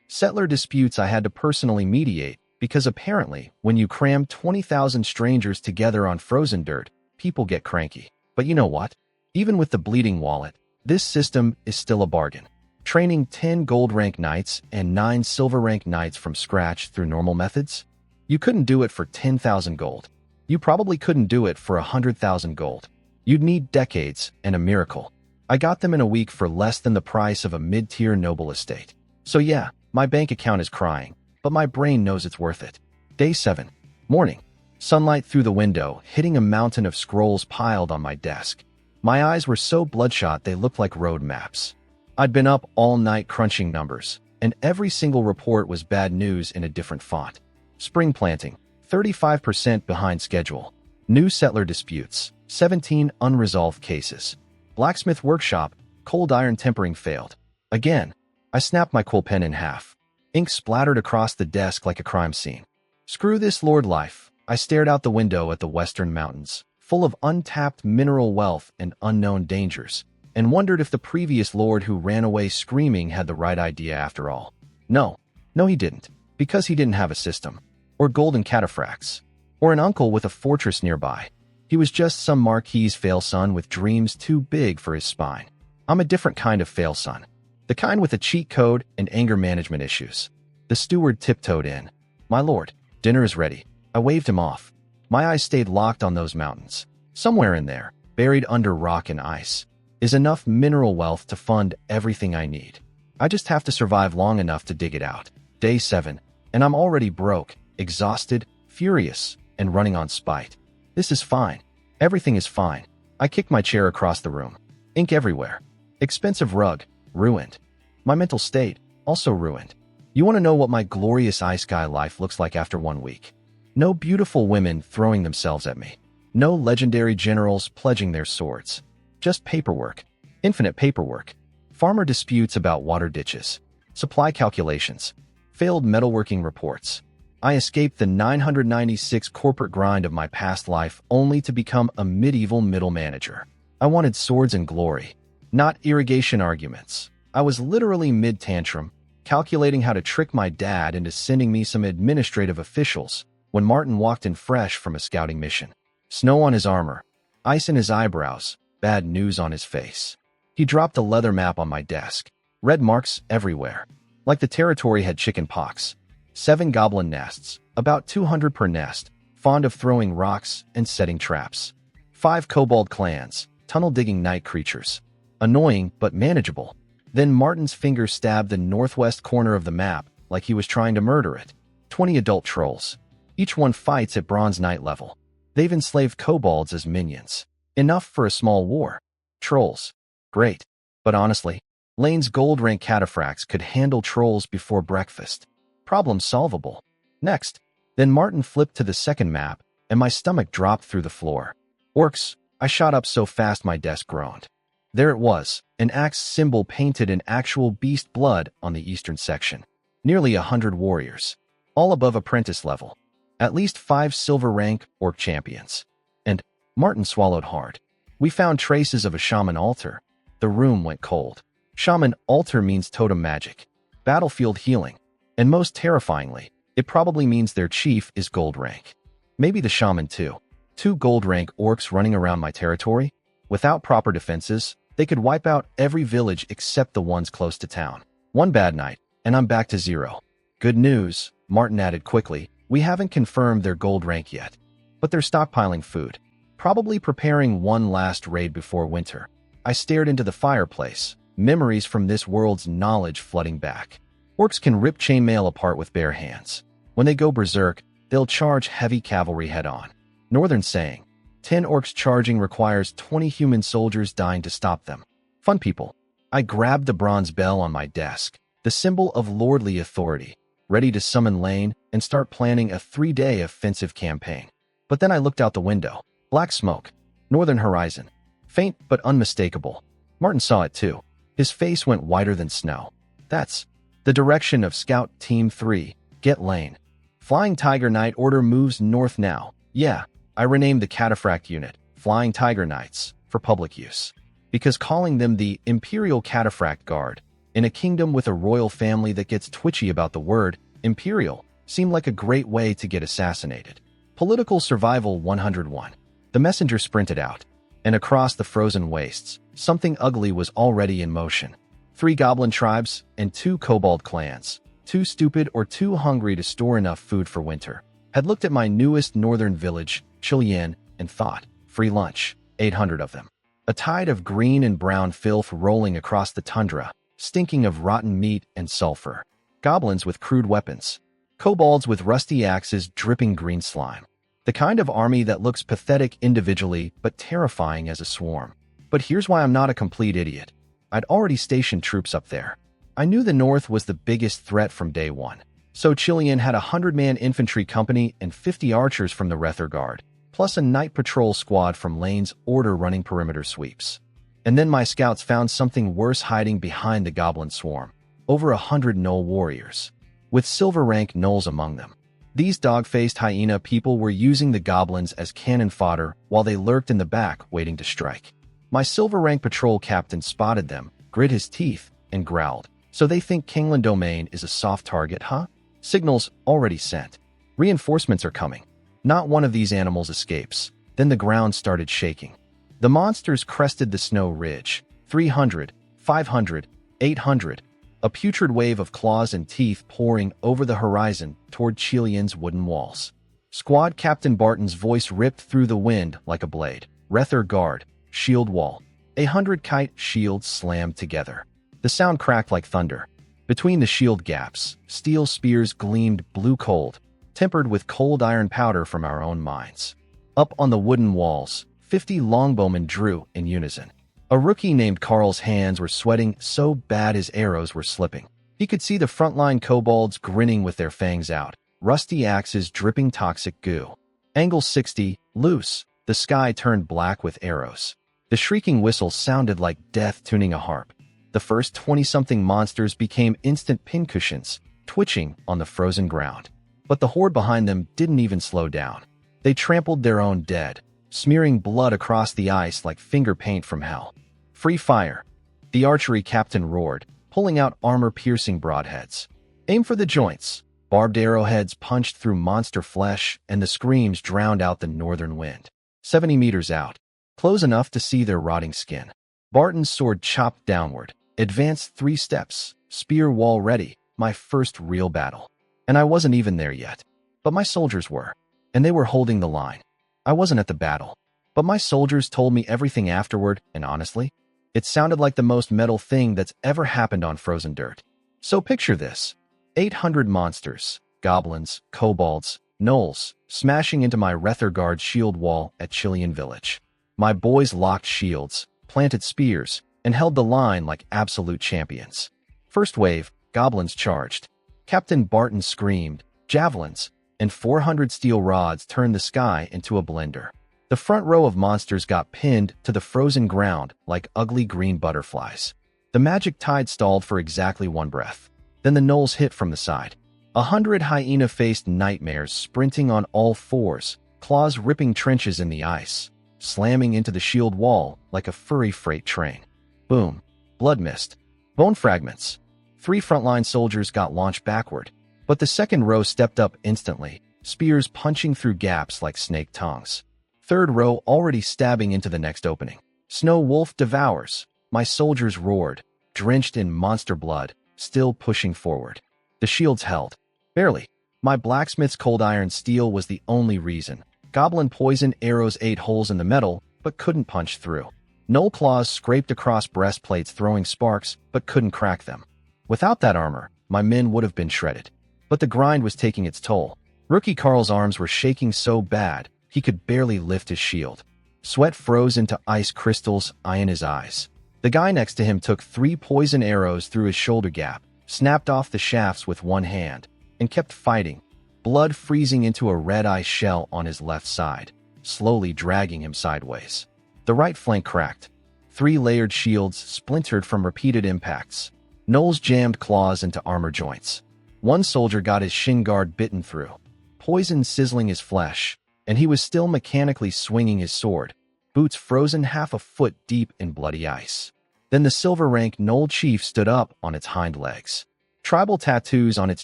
settler disputes I had to personally mediate Because apparently, when you cram 20,000 strangers together on frozen dirt, people get cranky. But you know what? Even with the bleeding wallet, this system is still a bargain. Training 10 gold rank knights and 9 silver rank knights from scratch through normal methods? You couldn't do it for 10,000 gold. You probably couldn't do it for 100,000 gold. You'd need decades and a miracle. I got them in a week for less than the price of a mid-tier noble estate. So yeah, my bank account is crying, but my brain knows it's worth it. Day 7. Morning. Sunlight through the window, hitting a mountain of scrolls piled on my desk. My eyes were so bloodshot they looked like road maps. I'd been up all night crunching numbers, and every single report was bad news in a different font. Spring planting, 35% behind schedule. New settler disputes, 17 unresolved cases. Blacksmith workshop, cold iron tempering failed. Again, I snapped my quill pen in half. Ink splattered across the desk like a crime scene. Screw this lord life. I stared out the window at the western mountains, full of untapped mineral wealth and unknown dangers, and wondered if the previous lord who ran away screaming had the right idea after all. No, he didn't, because he didn't have a system, or golden cataphracts, or an uncle with a fortress nearby. He was just some marquis's fail son with dreams too big for his spine. I'm a different kind of fail son. The kind with a cheat code and anger management issues. The steward tiptoed in. My lord, dinner is ready. I waved him off. My eyes stayed locked on those mountains. Somewhere in there, buried under rock and ice, is enough mineral wealth to fund everything I need. I just have to survive long enough to dig it out. Day 7, and I'm already broke, exhausted, furious, and running on spite. This is fine. Everything is fine. I kicked my chair across the room. Ink everywhere. Expensive rug. Ruined. My mental state. Also ruined. You want to know what my glorious ice sky life looks like after 1 week? No beautiful women throwing themselves at me. No legendary generals pledging their swords. Just paperwork. Infinite paperwork. Farmer disputes about water ditches. Supply calculations. Failed metalworking reports. I escaped the 996 corporate grind of my past life only to become a medieval middle manager. I wanted swords and glory, not irrigation arguments. I was literally mid-tantrum, calculating how to trick my dad into sending me some administrative officials when Martin walked in fresh from a scouting mission. Snow on his armor, ice in his eyebrows, bad news on his face. He dropped a leather map on my desk. Red marks everywhere, like the territory had chicken pox. 7 goblin nests, about 200 per nest, fond of throwing rocks and setting traps. 5 kobold clans, tunnel-digging night creatures. Annoying, but manageable. Then Martin's finger stabbed the northwest corner of the map like he was trying to murder it. 20 adult trolls. Each one fights at Bronze Knight level. They've enslaved kobolds as minions. Enough for a small war. Trolls. Great. But honestly, Lane's gold rank cataphracts could handle trolls before breakfast. Problem solvable. Next. Then Martin flipped to the second map, and my stomach dropped through the floor. Orcs. I shot up so fast my desk groaned. There it was, an axe symbol painted in actual beast blood on the eastern section. Nearly 100 warriors. All above apprentice level. At least 5 silver rank orc champions. And Martin swallowed hard. We found traces of a shaman altar. The room went cold. Shaman altar means totem magic. Battlefield healing. And most terrifyingly, it probably means their chief is gold rank. Maybe the shaman too. 2 gold rank orcs running around my territory? Without proper defenses, they could wipe out every village except the ones close to town. 1 bad night, and I'm back to 0. Good news, Martin added quickly, we haven't confirmed their gold rank yet. But they're stockpiling food. Probably preparing one last raid before winter. I stared into the fireplace, memories from this world's knowledge flooding back. Orcs can rip chainmail apart with bare hands. When they go berserk, they'll charge heavy cavalry head-on. Northern saying, 10 orcs charging requires 20 human soldiers dying to stop them. Fun people. I grabbed the bronze bell on my desk, the symbol of lordly authority, ready to summon Lane and start planning a 3-day offensive campaign. But then I looked out the window. Black smoke. Northern horizon. Faint but unmistakable. Martin saw it too. His face went whiter than snow. That's the direction of Scout Team 3. Get Lane. Flying Tiger Knight order moves north now. Yeah, I renamed the Cataphract unit, Flying Tiger Knights, for public use. Because calling them the Imperial Cataphract Guard, in a kingdom with a royal family that gets twitchy about the word Imperial, seemed like a great way to get assassinated. Political Survival 101. The messenger sprinted out, and across the frozen wastes, something ugly was already in motion. 3 goblin tribes and 2 kobold clans, too stupid or too hungry to store enough food for winter, had looked at my newest northern village, Chilian, and thought, free lunch, 800 of them. A tide of green and brown filth rolling across the tundra, stinking of rotten meat and sulfur. Goblins with crude weapons. Kobolds with rusty axes dripping green slime. The kind of army that looks pathetic individually but terrifying as a swarm. But here's why I'm not a complete idiot. I'd already stationed troops up there. I knew the North was the biggest threat from day one. So Chilian had a 100-man infantry company and 50 archers from the Rether Guard, plus a night patrol squad from Lane's order running perimeter sweeps. And then my scouts found something worse hiding behind the goblin swarm. Over 100 gnoll warriors, with silver rank gnolls among them. These dog-faced hyena people were using the goblins as cannon fodder while they lurked in the back waiting to strike. My silver rank patrol captain spotted them, grit his teeth, and growled. So they think Kingland Domain is a soft target, huh? Signals already sent. Reinforcements are coming. Not one of these animals escapes. Then the ground started shaking. The monsters crested the snow ridge. 300, 500, 800. A putrid wave of claws and teeth pouring over the horizon toward Chilian's wooden walls. Squad Captain Barton's voice ripped through the wind like a blade. Rether Guard, shield wall. 100 kite shields slammed together. The sound cracked like thunder. Between the shield gaps, steel spears gleamed blue cold, tempered with cold iron powder from our own mines. Up on the wooden walls, 50 longbowmen drew in unison. A rookie named Carl's hands were sweating so bad his arrows were slipping. He could see the frontline kobolds grinning with their fangs out, rusty axes dripping toxic goo. Angle 60, loose, the sky turned black with arrows. The shrieking whistle sounded like death tuning a harp. The first 20-something monsters became instant pincushions, twitching on the frozen ground. But the horde behind them didn't even slow down. They trampled their own dead, smearing blood across the ice like finger paint from hell. Free fire. The archery captain roared, pulling out armor-piercing broadheads. Aim for the joints. Barbed arrowheads punched through monster flesh, and the screams drowned out the northern wind. 70 meters out, close enough to see their rotting skin. Barton's sword chopped downward, advanced 3 steps, spear wall ready, my first real battle. And I wasn't even there yet. But my soldiers were, and they were holding the line. I wasn't at the battle, but my soldiers told me everything afterward, and honestly, it sounded like the most metal thing that's ever happened on frozen dirt. So picture this. 800 monsters, goblins, kobolds, gnolls, smashing into my Rether Guard shield wall at Chilian Village. My boys locked shields, planted spears, and held the line like absolute champions. First wave, goblins charged. Captain Barton screamed, javelins, and 400 steel rods turned the sky into a blender. The front row of monsters got pinned to the frozen ground like ugly green butterflies. The magic tide stalled for exactly 1 breath. Then the gnolls hit from the side. 100 hyena-faced nightmares sprinting on all fours, claws ripping trenches in the ice, slamming into the shield wall like a furry freight train. Boom. Blood mist. Bone fragments. 3 frontline soldiers got launched backward, but the second row stepped up instantly, spears punching through gaps like snake tongues. Third row already stabbing into the next opening. Snow wolf devours. My soldiers roared, drenched in monster blood, still pushing forward. The shields held. Barely. My blacksmith's cold iron steel was the only reason. Goblin poison arrows ate holes in the metal, but couldn't punch through. Gnoll claws scraped across breastplates throwing sparks, but couldn't crack them. Without that armor, my men would have been shredded. But the grind was taking its toll. Rookie Carl's arms were shaking so bad, he could barely lift his shield. Sweat froze into ice crystals, eye in his eyes. The guy next to him took 3 poison arrows through his shoulder gap, snapped off the shafts with one hand, and kept fighting, blood freezing into a red ice shell on his left side, slowly dragging him sideways. The right flank cracked. 3 layered shields splintered from repeated impacts. Gnolls jammed claws into armor joints. One soldier got his shin guard bitten through, poison sizzling his flesh, and he was still mechanically swinging his sword, boots frozen half a foot deep in bloody ice. Then the silver rank Gnoll chief stood up on its hind legs. Tribal tattoos on its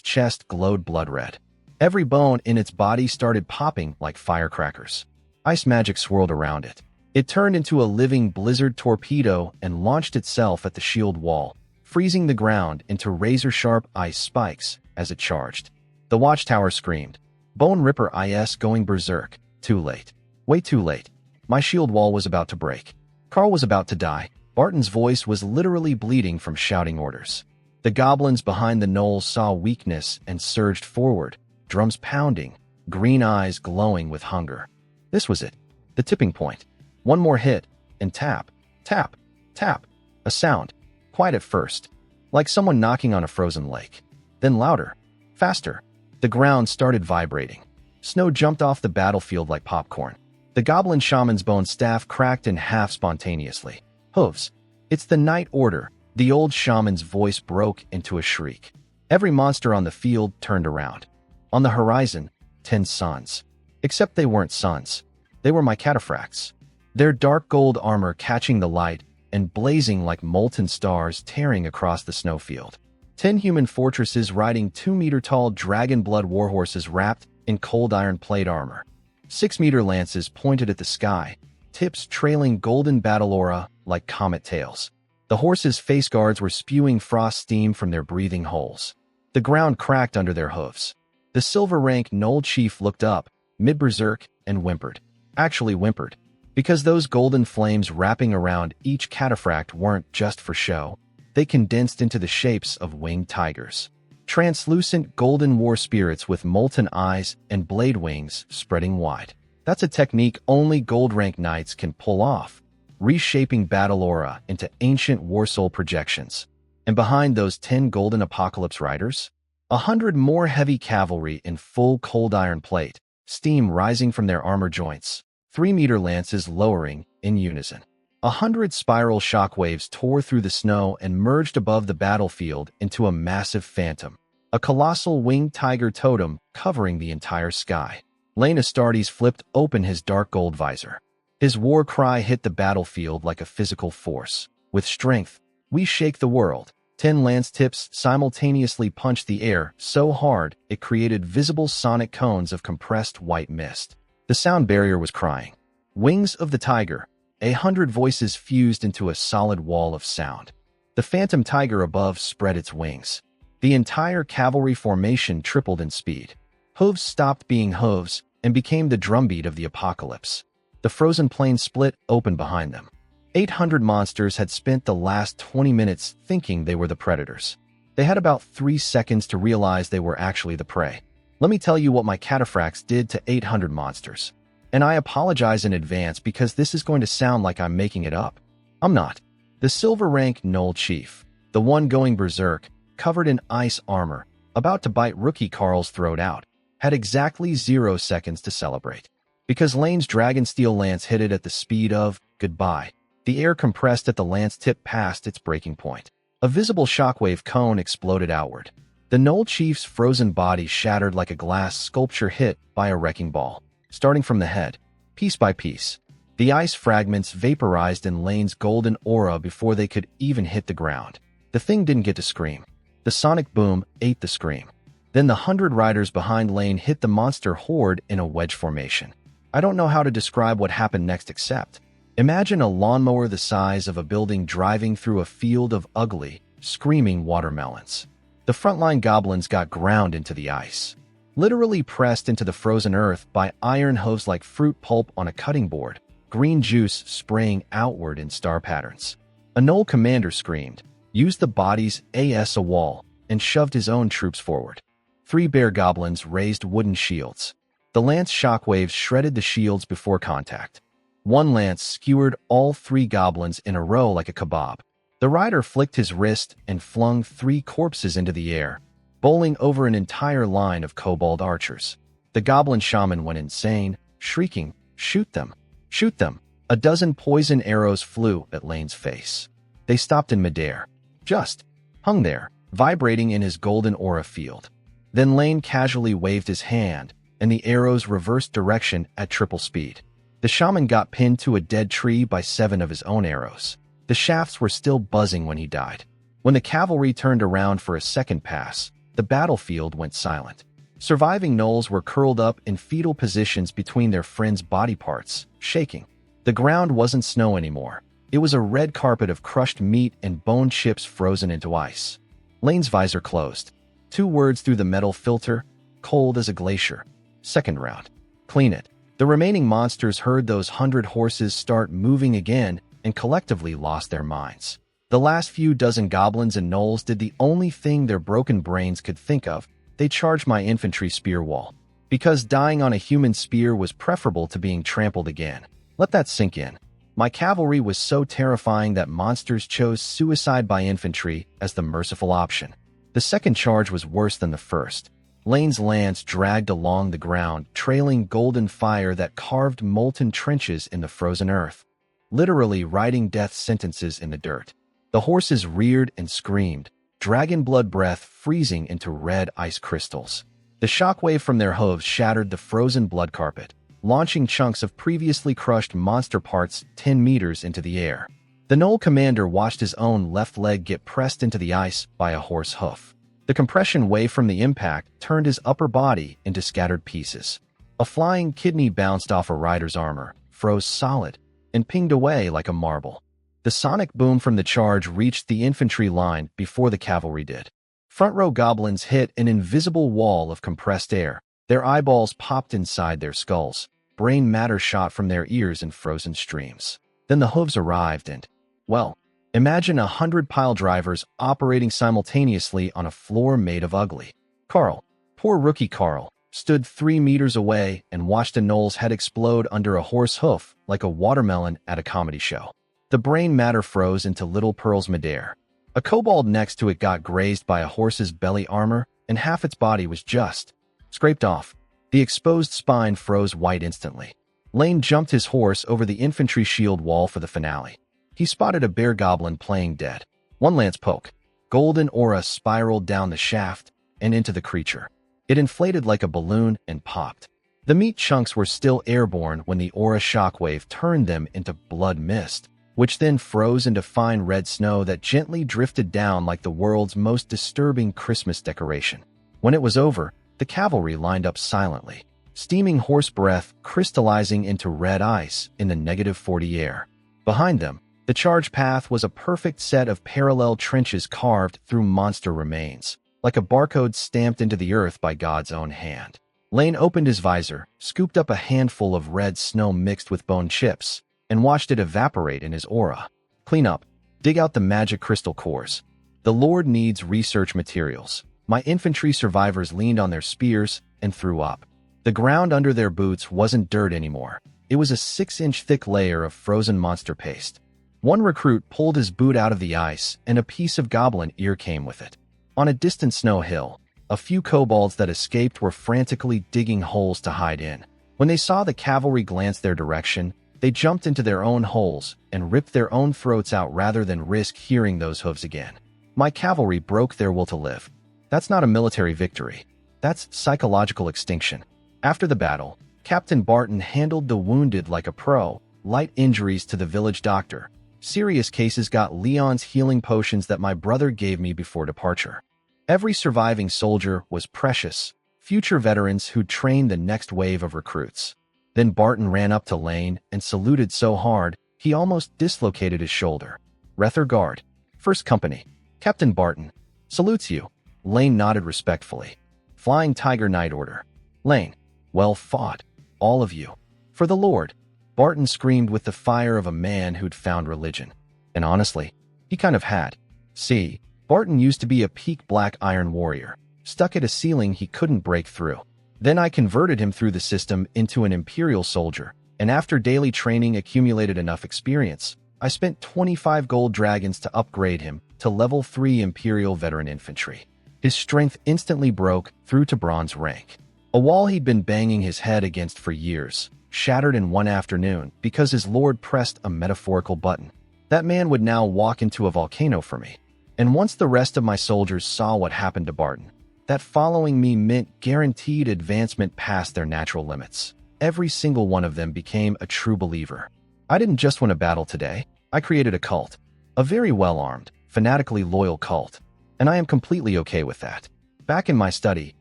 chest glowed blood red. Every bone in its body started popping like firecrackers. Ice magic swirled around it. It turned into a living blizzard torpedo and launched itself at the shield wall, freezing the ground into razor-sharp ice spikes as it charged. The watchtower screamed, "Bone Ripper is going berserk. Too late. Way too late." My shield wall was about to break. Carl was about to die. Barton's voice was literally bleeding from shouting orders. The goblins behind the knolls saw weakness and surged forward, drums pounding, green eyes glowing with hunger. This was it. The tipping point. One more hit, and tap, tap, tap. A sound. Quiet at first, like someone knocking on a frozen lake. Then louder, faster. The ground started vibrating. Snow jumped off the battlefield like popcorn. The goblin shaman's bone staff cracked in half spontaneously. Hooves. It's the Night Order. The old shaman's voice broke into a shriek. Every monster on the field turned around. On the horizon, 10 suns. Except they weren't suns. They were my cataphracts. Their dark gold armor catching the light and blazing like molten stars tearing across the snowfield. 10 human fortresses riding 2-meter-tall dragon blood warhorses wrapped in cold iron plate armor. 6-meter lances pointed at the sky, tips trailing golden battle aura like comet tails. The horses' face guards were spewing frost steam from their breathing holes. The ground cracked under their hooves. The silver-rank Knoll chief looked up, mid-berserk, and whimpered. Actually whimpered. Because those golden flames wrapping around each cataphract weren't just for show. They condensed into the shapes of winged tigers. Translucent golden war spirits with molten eyes and blade wings spreading wide. That's a technique only gold-rank knights can pull off, reshaping battle aura into ancient war soul projections. And behind those 10 golden apocalypse riders, 100 more heavy cavalry in full cold iron plate, steam rising from their armor joints, 3-meter lances lowering in unison. 100 spiral shockwaves tore through the snow and merged above the battlefield into a massive phantom, a colossal winged tiger totem covering the entire sky. Lane Astartes flipped open his dark gold visor. His war cry hit the battlefield like a physical force. With strength, we shake the world. 10 lance tips simultaneously punched the air so hard it created visible sonic cones of compressed white mist. The sound barrier was crying. Wings of the tiger. 100 voices fused into a solid wall of sound. The phantom tiger above spread its wings. The entire cavalry formation tripled in speed. Hooves stopped being hooves and became the drumbeat of the apocalypse. The frozen plain split open behind them. 800 monsters had spent the last 20 minutes thinking they were the predators. They had about 3 seconds to realize they were actually the prey. Let me tell you what my cataphracts did to 800 monsters. And I apologize in advance because this is going to sound like I'm making it up. I'm not. The silver-rank Knoll chief, the one going berserk, covered in ice armor, about to bite rookie Carl's throat out, had exactly 0 seconds to celebrate. Because Lane's dragon steel lance hit it at the speed of goodbye, the air compressed at the lance tip past its breaking point. A visible shockwave cone exploded outward. The Knoll chief's frozen body shattered like a glass sculpture hit by a wrecking ball. Starting from the head, piece by piece, the ice fragments vaporized in Lane's golden aura before they could even hit the ground. The thing didn't get to scream. The sonic boom ate the scream. Then the 100 riders behind Lane hit the monster horde in a wedge formation. I don't know how to describe what happened next except, imagine a lawnmower the size of a building driving through a field of ugly, screaming watermelons. The frontline goblins got ground into the ice. Literally pressed into the frozen earth by iron hooves like fruit pulp on a cutting board, green juice spraying outward in star patterns. A Knoll commander screamed, used the bodies as a wall, and shoved his own troops forward. 3 bear goblins raised wooden shields. The lance shockwaves shredded the shields before contact. 1 lance skewered all 3 goblins in a row like a kebab. The rider flicked his wrist and flung 3 corpses into the air, bowling over an entire line of kobold archers. The goblin shaman went insane, shrieking, "Shoot them! Shoot them!" A dozen poison arrows flew at Lane's face. They stopped in midair. Just hung there, vibrating in his golden aura field. Then Lane casually waved his hand, and the arrows reversed direction at triple speed. The shaman got pinned to a dead tree by 7 of his own arrows. The shafts were still buzzing when he died. When the cavalry turned around for a second pass, the battlefield went silent. Surviving gnolls were curled up in fetal positions between their friends' body parts, shaking. The ground wasn't snow anymore. It was a red carpet of crushed meat and bone chips frozen into ice. Lane's visor closed. 2 words through the metal filter, cold as a glacier. Second round. Clean it. The remaining monsters heard those 100 horses start moving again and collectively lost their minds. The last few dozen goblins and gnolls did the only thing their broken brains could think of. They charged my infantry spear wall. Because dying on a human spear was preferable to being trampled again. Let that sink in. My cavalry was so terrifying that monsters chose suicide by infantry as the merciful option. The second charge was worse than the first. Lane's lance dragged along the ground, trailing golden fire that carved molten trenches in the frozen earth, literally writing death sentences in the dirt. The horses reared and screamed, dragon blood breath freezing into red ice crystals. The shockwave from their hooves shattered the frozen blood carpet, launching chunks of previously crushed monster parts 10 meters into the air. The gnoll commander watched his own left leg get pressed into the ice by a horse hoof. The compression wave from the impact turned his upper body into scattered pieces. A flying kidney bounced off a rider's armor, froze solid, and pinged away like a marble. The sonic boom from the charge reached the infantry line before the cavalry did. Front row goblins hit an invisible wall of compressed air. Their eyeballs popped inside their skulls. Brain matter shot from their ears in frozen streams. Then the hooves arrived and, well, imagine 100 pile drivers operating simultaneously on a floor made of ugly. Carl, poor rookie Carl, stood 3 meters away and watched a gnoll's head explode under a horse hoof like a watermelon at a comedy show. The brain matter froze into little pearls midair. A kobold next to it got grazed by a horse's belly armor, and half its body was just scraped off. The exposed spine froze white instantly. Lane jumped his horse over the infantry shield wall for the finale. He spotted a bear goblin playing dead. One lance poke. Golden aura spiraled down the shaft and into the creature. It inflated like a balloon and popped. The meat chunks were still airborne when the aura shockwave turned them into blood mist, which then froze into fine red snow that gently drifted down like the world's most disturbing Christmas decoration. When it was over, the cavalry lined up silently, steaming horse breath crystallizing into red ice in the -40 air. Behind them, the charge path was a perfect set of parallel trenches carved through monster remains, like a barcode stamped into the earth by God's own hand. Lane opened his visor, scooped up a handful of red snow mixed with bone chips, and watched it evaporate in his aura. Clean up. Dig out the magic crystal cores. The Lord needs research materials. My infantry survivors leaned on their spears and threw up. The ground under their boots wasn't dirt anymore. It was a 6-inch thick layer of frozen monster paste. One recruit pulled his boot out of the ice, and a piece of goblin ear came with it. On a distant snow hill, a few kobolds that escaped were frantically digging holes to hide in. When they saw the cavalry glance their direction, they jumped into their own holes and ripped their own throats out rather than risk hearing those hooves again. My cavalry broke their will to live. That's not a military victory. That's psychological extinction. After the battle, Captain Barton handled the wounded like a pro. Light injuries to the village doctor. Serious cases got Leon's healing potions that my brother gave me before departure. Every surviving soldier was precious, future veterans who'd train the next wave of recruits. Then Barton ran up to Lane and saluted so hard, he almost dislocated his shoulder. Rether Guard. First Company. Captain Barton. Salutes you. Lane nodded respectfully. Flying Tiger Night Order. Lane. Well fought. All of you. For the Lord. Barton screamed with the fire of a man who'd found religion. And honestly, he kind of had. See, Barton used to be a peak black iron warrior, stuck at a ceiling he couldn't break through. Then I converted him through the system into an Imperial soldier, and after daily training accumulated enough experience, I spent 25 gold dragons to upgrade him to level 3 Imperial veteran infantry. His strength instantly broke through to bronze rank. A wall he'd been banging his head against for years shattered in one afternoon because his lord pressed a metaphorical button. That man would now walk into a volcano for me. And once the rest of my soldiers saw what happened to Barton, that following me meant guaranteed advancement past their natural limits. Every single one of them became a true believer. I didn't just win a battle today. I created a cult. A very well-armed, fanatically loyal cult. And I am completely okay with that. Back in my study,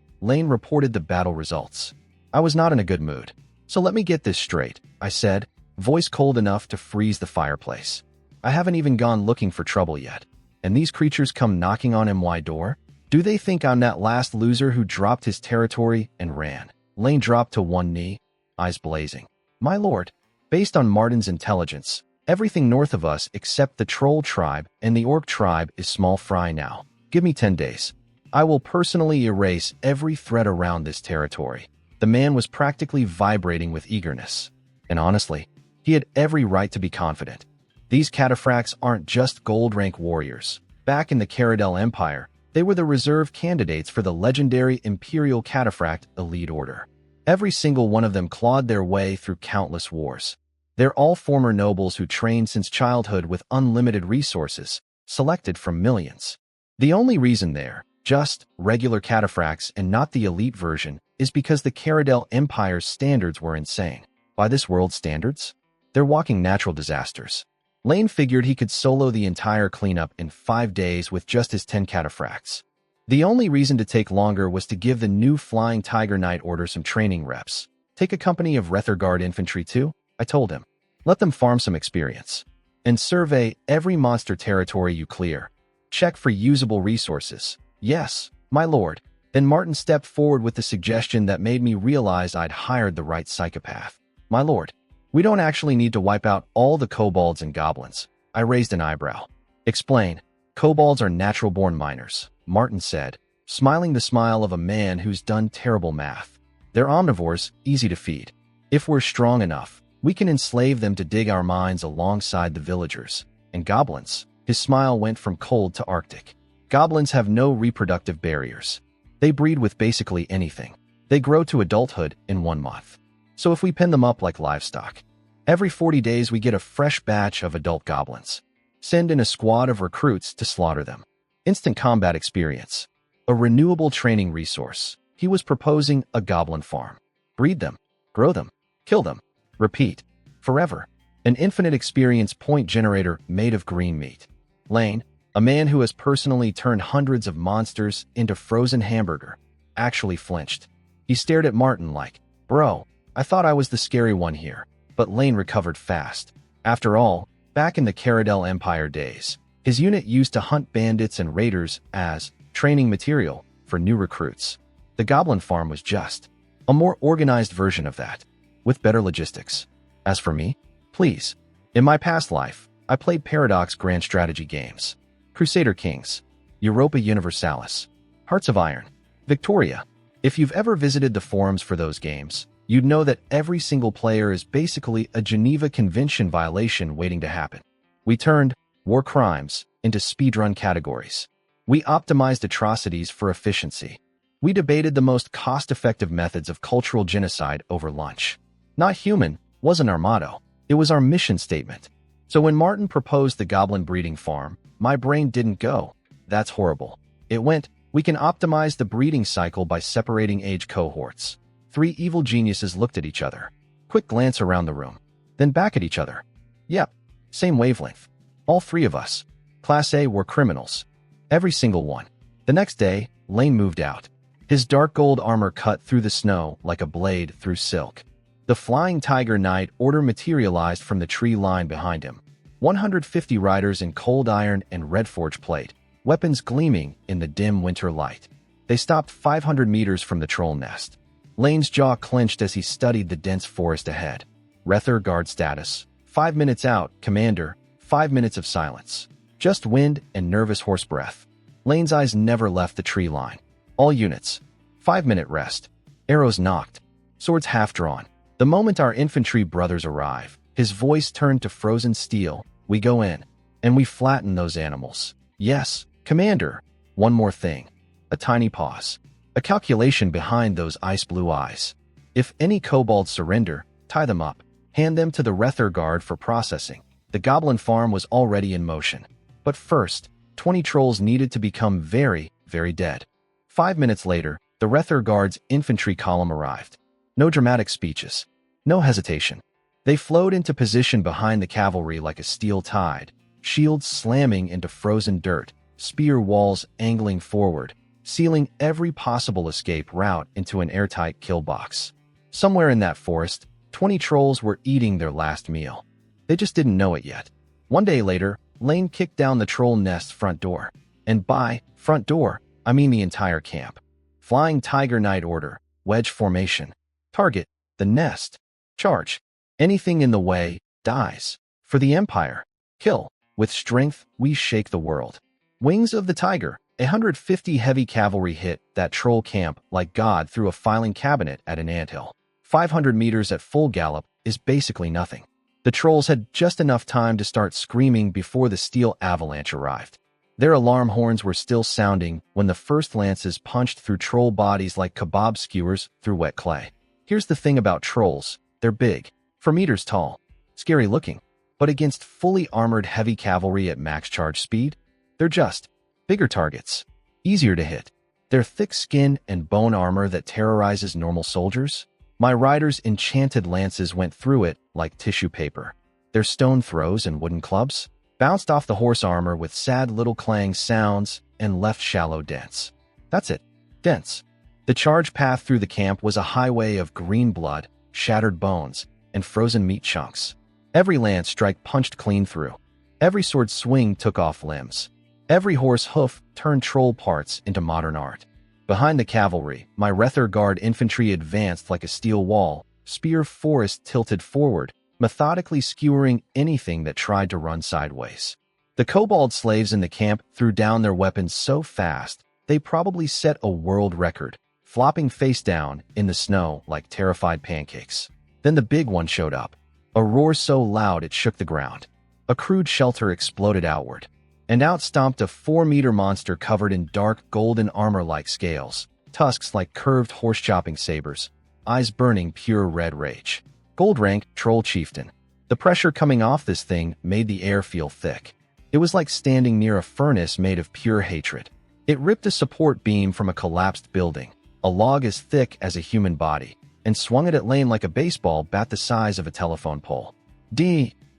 Lane reported the battle results. I was not in a good mood. So let me get this straight, I said, voice cold enough to freeze the fireplace. I haven't even gone looking for trouble yet. And these creatures come knocking on my door? Do they think I'm that last loser who dropped his territory and ran? Lane dropped to one knee, eyes blazing. My lord, based on Martin's intelligence, everything north of us except the troll tribe and the orc tribe is small fry now. Give me 10 days. I will personally erase every threat around this territory. The man was practically vibrating with eagerness. And honestly, he had every right to be confident. These cataphracts aren't just gold-rank warriors. Back in the Caradel Empire, they were the reserve candidates for the legendary Imperial Cataphract Elite Order. Every single one of them clawed their way through countless wars. They're all former nobles who trained since childhood with unlimited resources, selected from millions. The only reason they're just regular cataphracts and not the elite version is because the Caradel Empire's standards were insane. By this world's standards, they're walking natural disasters. Lane figured he could solo the entire cleanup in 5 days with just his 10 cataphracts. The only reason to take longer was to give the new Flying Tiger Knight Order some training reps. Take a company of Retherguard infantry too, I told him. Let them farm some experience. And survey every monster territory you clear. Check for usable resources. Yes, my lord. Then Martin stepped forward with the suggestion that made me realize I'd hired the right psychopath. My lord, we don't actually need to wipe out all the kobolds and goblins. I raised an eyebrow. Explain. Kobolds are natural-born miners, Martin said, smiling the smile of a man who's done terrible math. They're omnivores, easy to feed. If we're strong enough, we can enslave them to dig our mines alongside the villagers. And goblins, his smile went from cold to arctic. Goblins have no reproductive barriers. They breed with basically anything. They grow to adulthood in 1 month. So if we pin them up like livestock, every 40 days we get a fresh batch of adult goblins. Send in a squad of recruits to slaughter them. Instant combat experience. A renewable training resource. He was proposing a goblin farm. Breed them, grow them, kill them, repeat, forever. An infinite experience point generator made of green meat. Lane, a man who has personally turned hundreds of monsters into frozen hamburger, actually flinched. He stared at Martin like, bro, I thought I was the scary one here. But Lane recovered fast. After all, back in the Caradel Empire days, his unit used to hunt bandits and raiders as training material for new recruits. The Goblin Farm was just a more organized version of that, with better logistics. As for me, please. In my past life, I played Paradox Grand Strategy games, Crusader Kings, Europa Universalis, Hearts of Iron, Victoria. If you've ever visited the forums for those games, you'd know that every single player is basically a Geneva Convention violation waiting to happen. We turned war crimes into speedrun categories. We optimized atrocities for efficiency. We debated the most cost-effective methods of cultural genocide over lunch. Not human wasn't our motto. It was our mission statement. So when Martin proposed the goblin breeding farm, my brain didn't go, that's horrible. It went, we can optimize the breeding cycle by separating age cohorts. 3 evil geniuses looked at each other. Quick glance around the room. Then back at each other. Yep, same wavelength. All 3 of us. Class A were criminals. Every single one. The next day, Lane moved out. His dark gold armor cut through the snow like a blade through silk. The Flying Tiger Knight Order materialized from the tree line behind him. 150 riders in cold iron and red forge plate, weapons gleaming in the dim winter light. They stopped 500 meters from the troll nest. Lane's jaw clenched as he studied the dense forest ahead. Rether guard status. 5 minutes out, Commander. 5 minutes of silence. Just wind and nervous horse breath. Lane's eyes never left the tree line. All units. 5-minute rest. Arrows knocked. Swords half-drawn. The moment our infantry brothers arrive, his voice turned to frozen steel. We go in. And we flatten those animals. Yes, Commander. One more thing. A tiny pause. A calculation behind those ice-blue eyes. If any kobolds surrender, tie them up. Hand them to the Rether Guard for processing. The Goblin Farm was already in motion. But first, 20 trolls needed to become very, very dead. 5 minutes later, the Rether Guard's infantry column arrived. No dramatic speeches. No hesitation. They flowed into position behind the cavalry like a steel tide, shields slamming into frozen dirt, spear walls angling forward, sealing every possible escape route into an airtight kill box. Somewhere in that forest, 20 trolls were eating their last meal. They just didn't know it yet. One day later, Lane kicked down the troll nest's front door. And by front door, I mean the entire camp. Flying Tiger Night Order, wedge formation. Target, the nest. Charge. Anything in the way, dies. For the Empire. Kill. With strength, we shake the world. Wings of the Tiger. 150 heavy cavalry hit that troll camp like God through a filing cabinet at an anthill. 500 meters at full gallop is basically nothing. The trolls had just enough time to start screaming before the steel avalanche arrived. Their alarm horns were still sounding when the first lances punched through troll bodies like kebab skewers through wet clay. Here's the thing about trolls. They're big, 4 meters tall, scary looking, but against fully armored heavy cavalry at max charge speed, they're just bigger targets, easier to hit. Their thick skin and bone armor that terrorizes normal soldiers. My riders' enchanted lances went through it like tissue paper. Their stone throws and wooden clubs bounced off the horse armor with sad little clang sounds and left shallow dents. That's it. Dents. The charge path through the camp was a highway of green blood, shattered bones, and frozen meat chunks. Every lance strike punched clean through. Every sword swing took off limbs. Every horse hoof turned troll parts into modern art. Behind the cavalry, my Rether Guard infantry advanced like a steel wall, spear forest tilted forward, methodically skewering anything that tried to run sideways. The kobold slaves in the camp threw down their weapons so fast, they probably set a world record, flopping face down in the snow like terrified pancakes. Then the big one showed up. A roar so loud it shook the ground. A crude shelter exploded outward. And out stomped a 4-meter monster covered in dark golden armor like scales, tusks like curved horse-chopping sabers, eyes burning pure red rage. Gold rank troll chieftain. The pressure coming off this thing made the air feel thick. It was like standing near a furnace made of pure hatred. It ripped a support beam from a collapsed building, a log as thick as a human body, and swung it at Lane like a baseball bat the size of a telephone pole.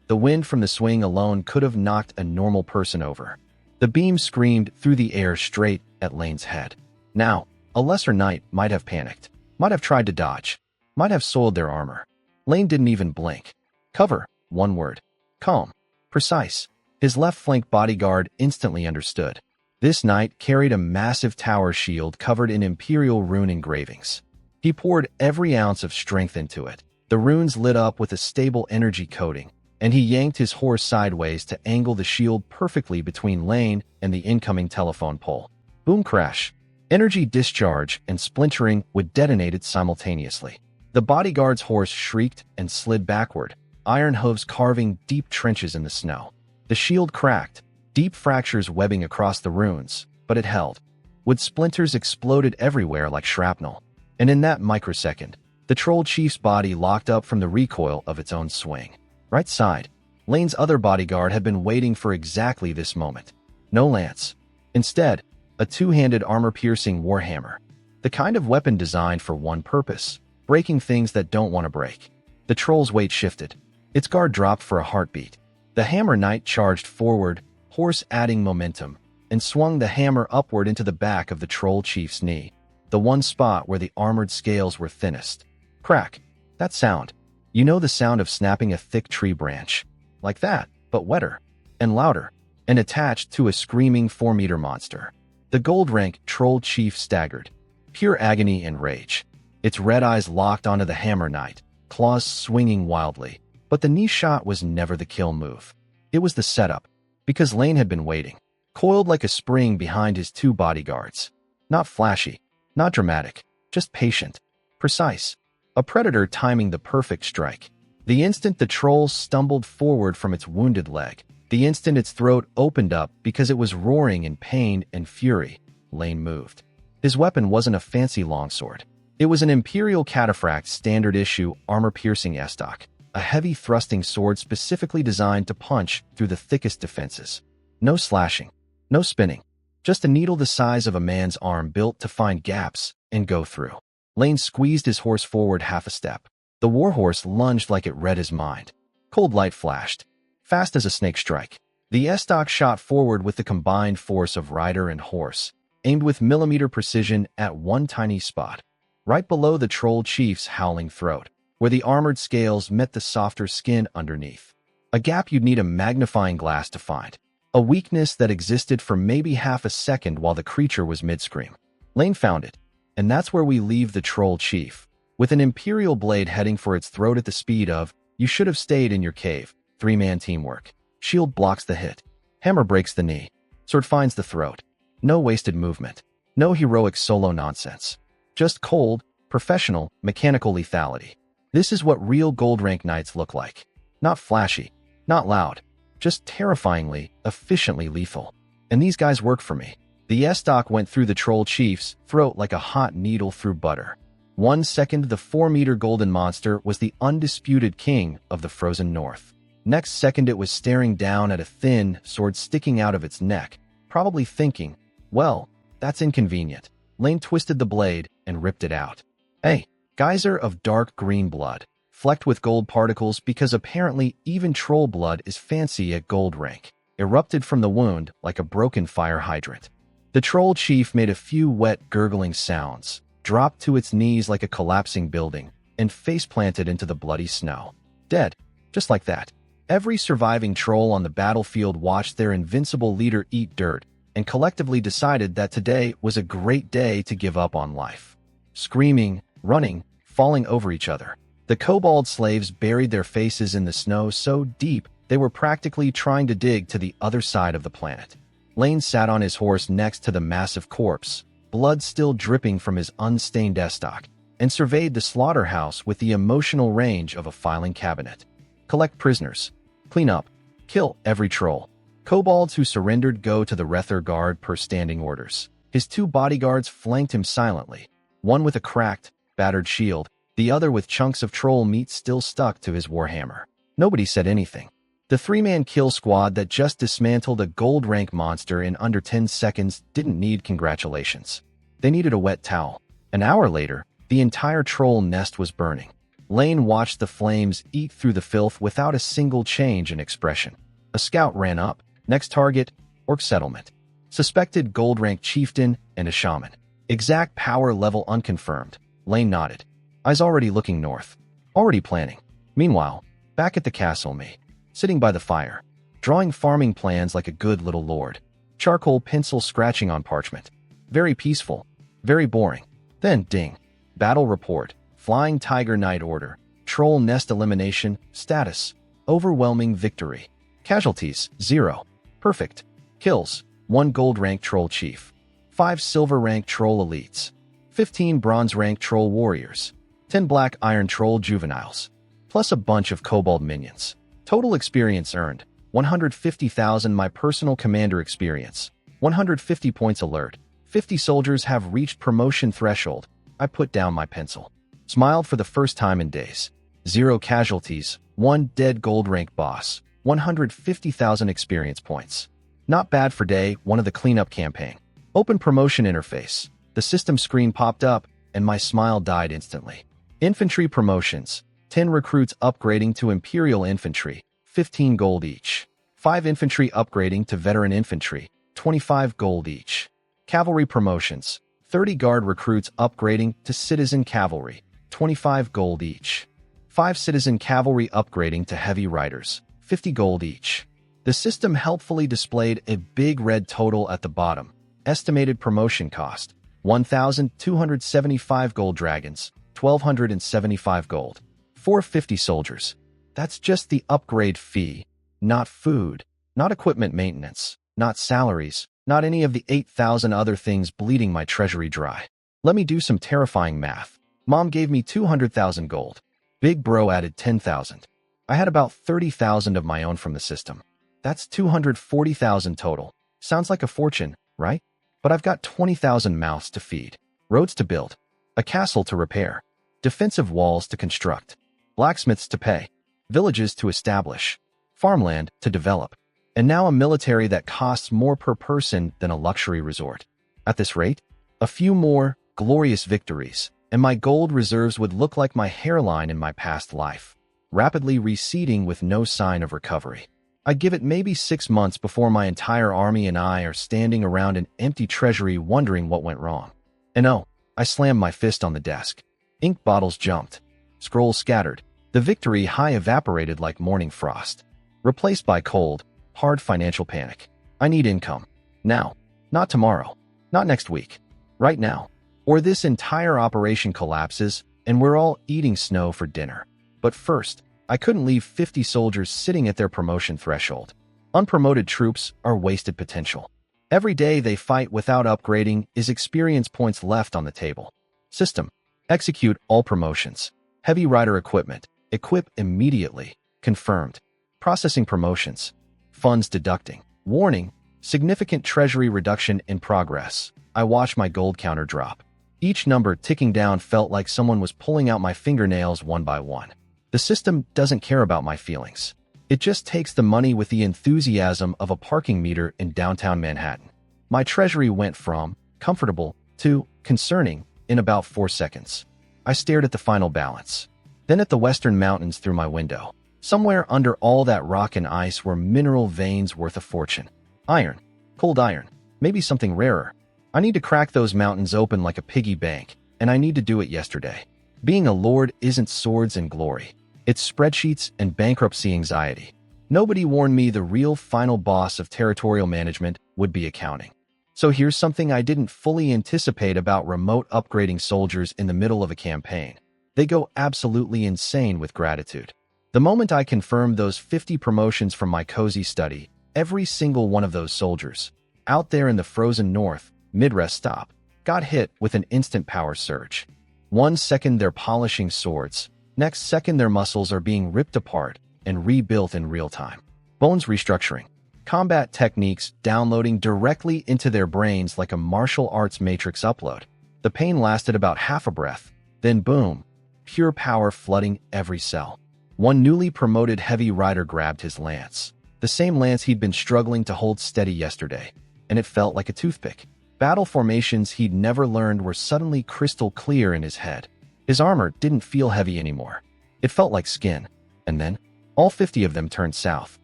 The wind from the swing alone could have knocked a normal person over. The beam screamed through the air straight at Lane's head. Now, a lesser knight might have panicked, might have tried to dodge, might have soiled their armor. Lane didn't even blink. Cover, one word. Calm. Precise. His left flank bodyguard instantly understood. This knight carried a massive tower shield covered in imperial rune engravings. He poured every ounce of strength into it. The runes lit up with a stable energy coating, and he yanked his horse sideways to angle the shield perfectly between Lane and the incoming telephone pole. Boom crash. Energy discharge and splintering would detonate it simultaneously. The bodyguard's horse shrieked and slid backward, iron hooves carving deep trenches in the snow. The shield cracked, deep fractures webbing across the runes, but it held. Wood splinters exploded everywhere like shrapnel. And in that microsecond, the troll chief's body locked up from the recoil of its own swing. Right side. Lane's other bodyguard had been waiting for exactly this moment. No lance. Instead, a two-handed armor-piercing warhammer. The kind of weapon designed for one purpose, breaking things that don't want to break. The troll's weight shifted. Its guard dropped for a heartbeat. The hammer knight charged forward, horse adding momentum, and swung the hammer upward into the back of the troll chief's knee, the one spot where the armored scales were thinnest. Crack. That sound. You know the sound of snapping a thick tree branch. Like that, but wetter. And louder. And attached to a screaming 4-meter monster. The gold rank troll chief staggered. Pure agony and rage. Its red eyes locked onto the hammer knight, claws swinging wildly. But the knee shot was never the kill move. It was the setup. Because Lane had been waiting. Coiled like a spring behind his two bodyguards. Not flashy. Not dramatic. Just patient. Precise. A predator timing the perfect strike. The instant the troll stumbled forward from its wounded leg, the instant its throat opened up because it was roaring in pain and fury, Lane moved. His weapon wasn't a fancy longsword. It was an Imperial Cataphract standard-issue armor-piercing estoc, a heavy thrusting sword specifically designed to punch through the thickest defenses. No slashing. No spinning. Just a needle the size of a man's arm built to find gaps and go through. Lane squeezed his horse forward half a step. The warhorse lunged like it read his mind. Cold light flashed. Fast as a snake strike. The estoc shot forward with the combined force of rider and horse, aimed with millimeter precision at one tiny spot, right below the troll chief's howling throat, where the armored scales met the softer skin underneath. A gap you'd need a magnifying glass to find. A weakness that existed for maybe half a second while the creature was mid-scream. Lane found it, and that's where we leave the troll chief, with an imperial blade heading for its throat at the speed of, "You should have stayed in your cave." Three-man teamwork. Shield blocks the hit. Hammer breaks the knee. Sword finds the throat. No wasted movement. No heroic solo nonsense. Just cold, professional, mechanical lethality. This is what real gold rank knights look like. Not flashy, not loud, just terrifyingly, efficiently lethal. And these guys work for me. The S-Dock went through the troll chief's throat like a hot needle through butter. 1 second, the 4-meter golden monster was the undisputed king of the frozen north. Next second, it was staring down at a thin sword sticking out of its neck, probably thinking, well, that's inconvenient. Lane twisted the blade and ripped it out. A geyser of dark green blood, flecked with gold particles because apparently even troll blood is fancy at gold rank, erupted from the wound like a broken fire hydrant. The troll chief made a few wet, gurgling sounds, dropped to its knees like a collapsing building, and face-planted into the bloody snow. Dead. Just like that. Every surviving troll on the battlefield watched their invincible leader eat dirt, and collectively decided that today was a great day to give up on life. Screaming, running, falling over each other. The kobold slaves buried their faces in the snow so deep they were practically trying to dig to the other side of the planet. Lane sat on his horse next to the massive corpse, blood still dripping from his unstained S-Dock, and surveyed the slaughterhouse with the emotional range of a filing cabinet. Collect prisoners. Clean up. Kill every troll. Kobolds who surrendered go to the Rether Guard per standing orders. His 2 bodyguards flanked him silently, one with a cracked, battered shield, the other with chunks of troll meat still stuck to his warhammer. Nobody said anything. The 3-man kill squad that just dismantled a gold rank monster in under 10 seconds didn't need congratulations. They needed a wet towel. An hour later, the entire troll nest was burning. Lane watched the flames eat through the filth without a single change in expression. A scout ran up. Next target, Orc settlement. Suspected gold rank chieftain and a shaman. Exact power level unconfirmed. Lane nodded. Eyes already looking north. Already planning. Meanwhile, back at the castle, me. Sitting by the fire. Drawing farming plans like a good little lord. Charcoal pencil scratching on parchment. Very peaceful. Very boring. Then, ding. Battle report. Flying Tiger Knight order. Troll nest elimination. Status. Overwhelming victory. Casualties, 0. Perfect. Kills, 1 gold rank troll chief. 5 silver rank troll elites. 15 bronze rank troll warriors. 10 black iron troll juveniles. Plus a bunch of kobold minions. Total experience earned, 150,000 my personal commander experience. 150 points alert. 50 soldiers have reached promotion threshold. I put down my pencil. Smiled for the first time in days. 0 casualties, 1 dead gold rank boss. 150,000 experience points. Not bad for day 1 of the cleanup campaign. Open promotion interface. The system screen popped up, and my smile died instantly. Infantry promotions. 10 recruits upgrading to Imperial Infantry, 15 gold each. 5 infantry upgrading to Veteran Infantry, 25 gold each. Cavalry promotions. 30 guard recruits upgrading to Citizen Cavalry, 25 gold each. 5 Citizen Cavalry upgrading to Heavy Riders, 50 gold each. The system helpfully displayed a big red total at the bottom. Estimated promotion cost, 1,275 gold dragons, 1,275 gold. 450 soldiers. That's just the upgrade fee. Not food, not equipment maintenance, not salaries, not any of the 8,000 other things bleeding my treasury dry. Let me do some terrifying math. Mom gave me 200,000 gold. Big bro added 10,000. I had about 30,000 of my own from the system. That's 240,000 total. Sounds like a fortune, right? But I've got 20,000 mouths to feed, roads to build, a castle to repair, defensive walls to construct, blacksmiths to pay, villages to establish, farmland to develop, and now a military that costs more per person than a luxury resort. At this rate, a few more glorious victories, and my gold reserves would look like my hairline in my past life, rapidly receding with no sign of recovery. I give it maybe 6 months before my entire army and I are standing around an empty treasury wondering what went wrong. And oh, I slammed my fist on the desk. Ink bottles jumped. Scrolls scattered. The victory high evaporated like morning frost. Replaced by cold, hard financial panic. I need income. Now. Not tomorrow. Not next week. Right now. Or this entire operation collapses and we're all eating snow for dinner. But first, I couldn't leave 50 soldiers sitting at their promotion threshold. Unpromoted troops are wasted potential. Every day they fight without upgrading is experience points left on the table. System. Execute all promotions. Heavy rider equipment. Equip immediately. Confirmed. Processing promotions. Funds deducting. Warning. Significant treasury reduction in progress. I watched my gold counter drop. Each number ticking down felt like someone was pulling out my fingernails one by one. The system doesn't care about my feelings. It just takes the money with the enthusiasm of a parking meter in downtown Manhattan. My treasury went from comfortable to concerning in about 4 seconds. I stared at the final balance. Then at the western mountains through my window. Somewhere under all that rock and ice were mineral veins worth a fortune. Iron. Cold iron. Maybe something rarer. I need to crack those mountains open like a piggy bank, and I need to do it yesterday. Being a lord isn't swords and glory. It's spreadsheets and bankruptcy anxiety. Nobody warned me the real final boss of territorial management would be accounting. So here's something I didn't fully anticipate about remote upgrading soldiers in the middle of a campaign. They go absolutely insane with gratitude. The moment I confirmed those 50 promotions from my cozy study, every single one of those soldiers, out there in the frozen north, mid-rest stop, got hit with an instant power surge. 1 second they're polishing swords. Next second their muscles are being ripped apart and rebuilt in real time. Bones restructuring. Combat techniques downloading directly into their brains like a martial arts matrix upload. The pain lasted about half a breath. Then boom, pure power flooding every cell. One newly promoted heavy rider grabbed his lance. The same lance he'd been struggling to hold steady yesterday, and it felt like a toothpick. Battle formations he'd never learned were suddenly crystal clear in his head. His armor didn't feel heavy anymore. It felt like skin. And then, all 50 of them turned south,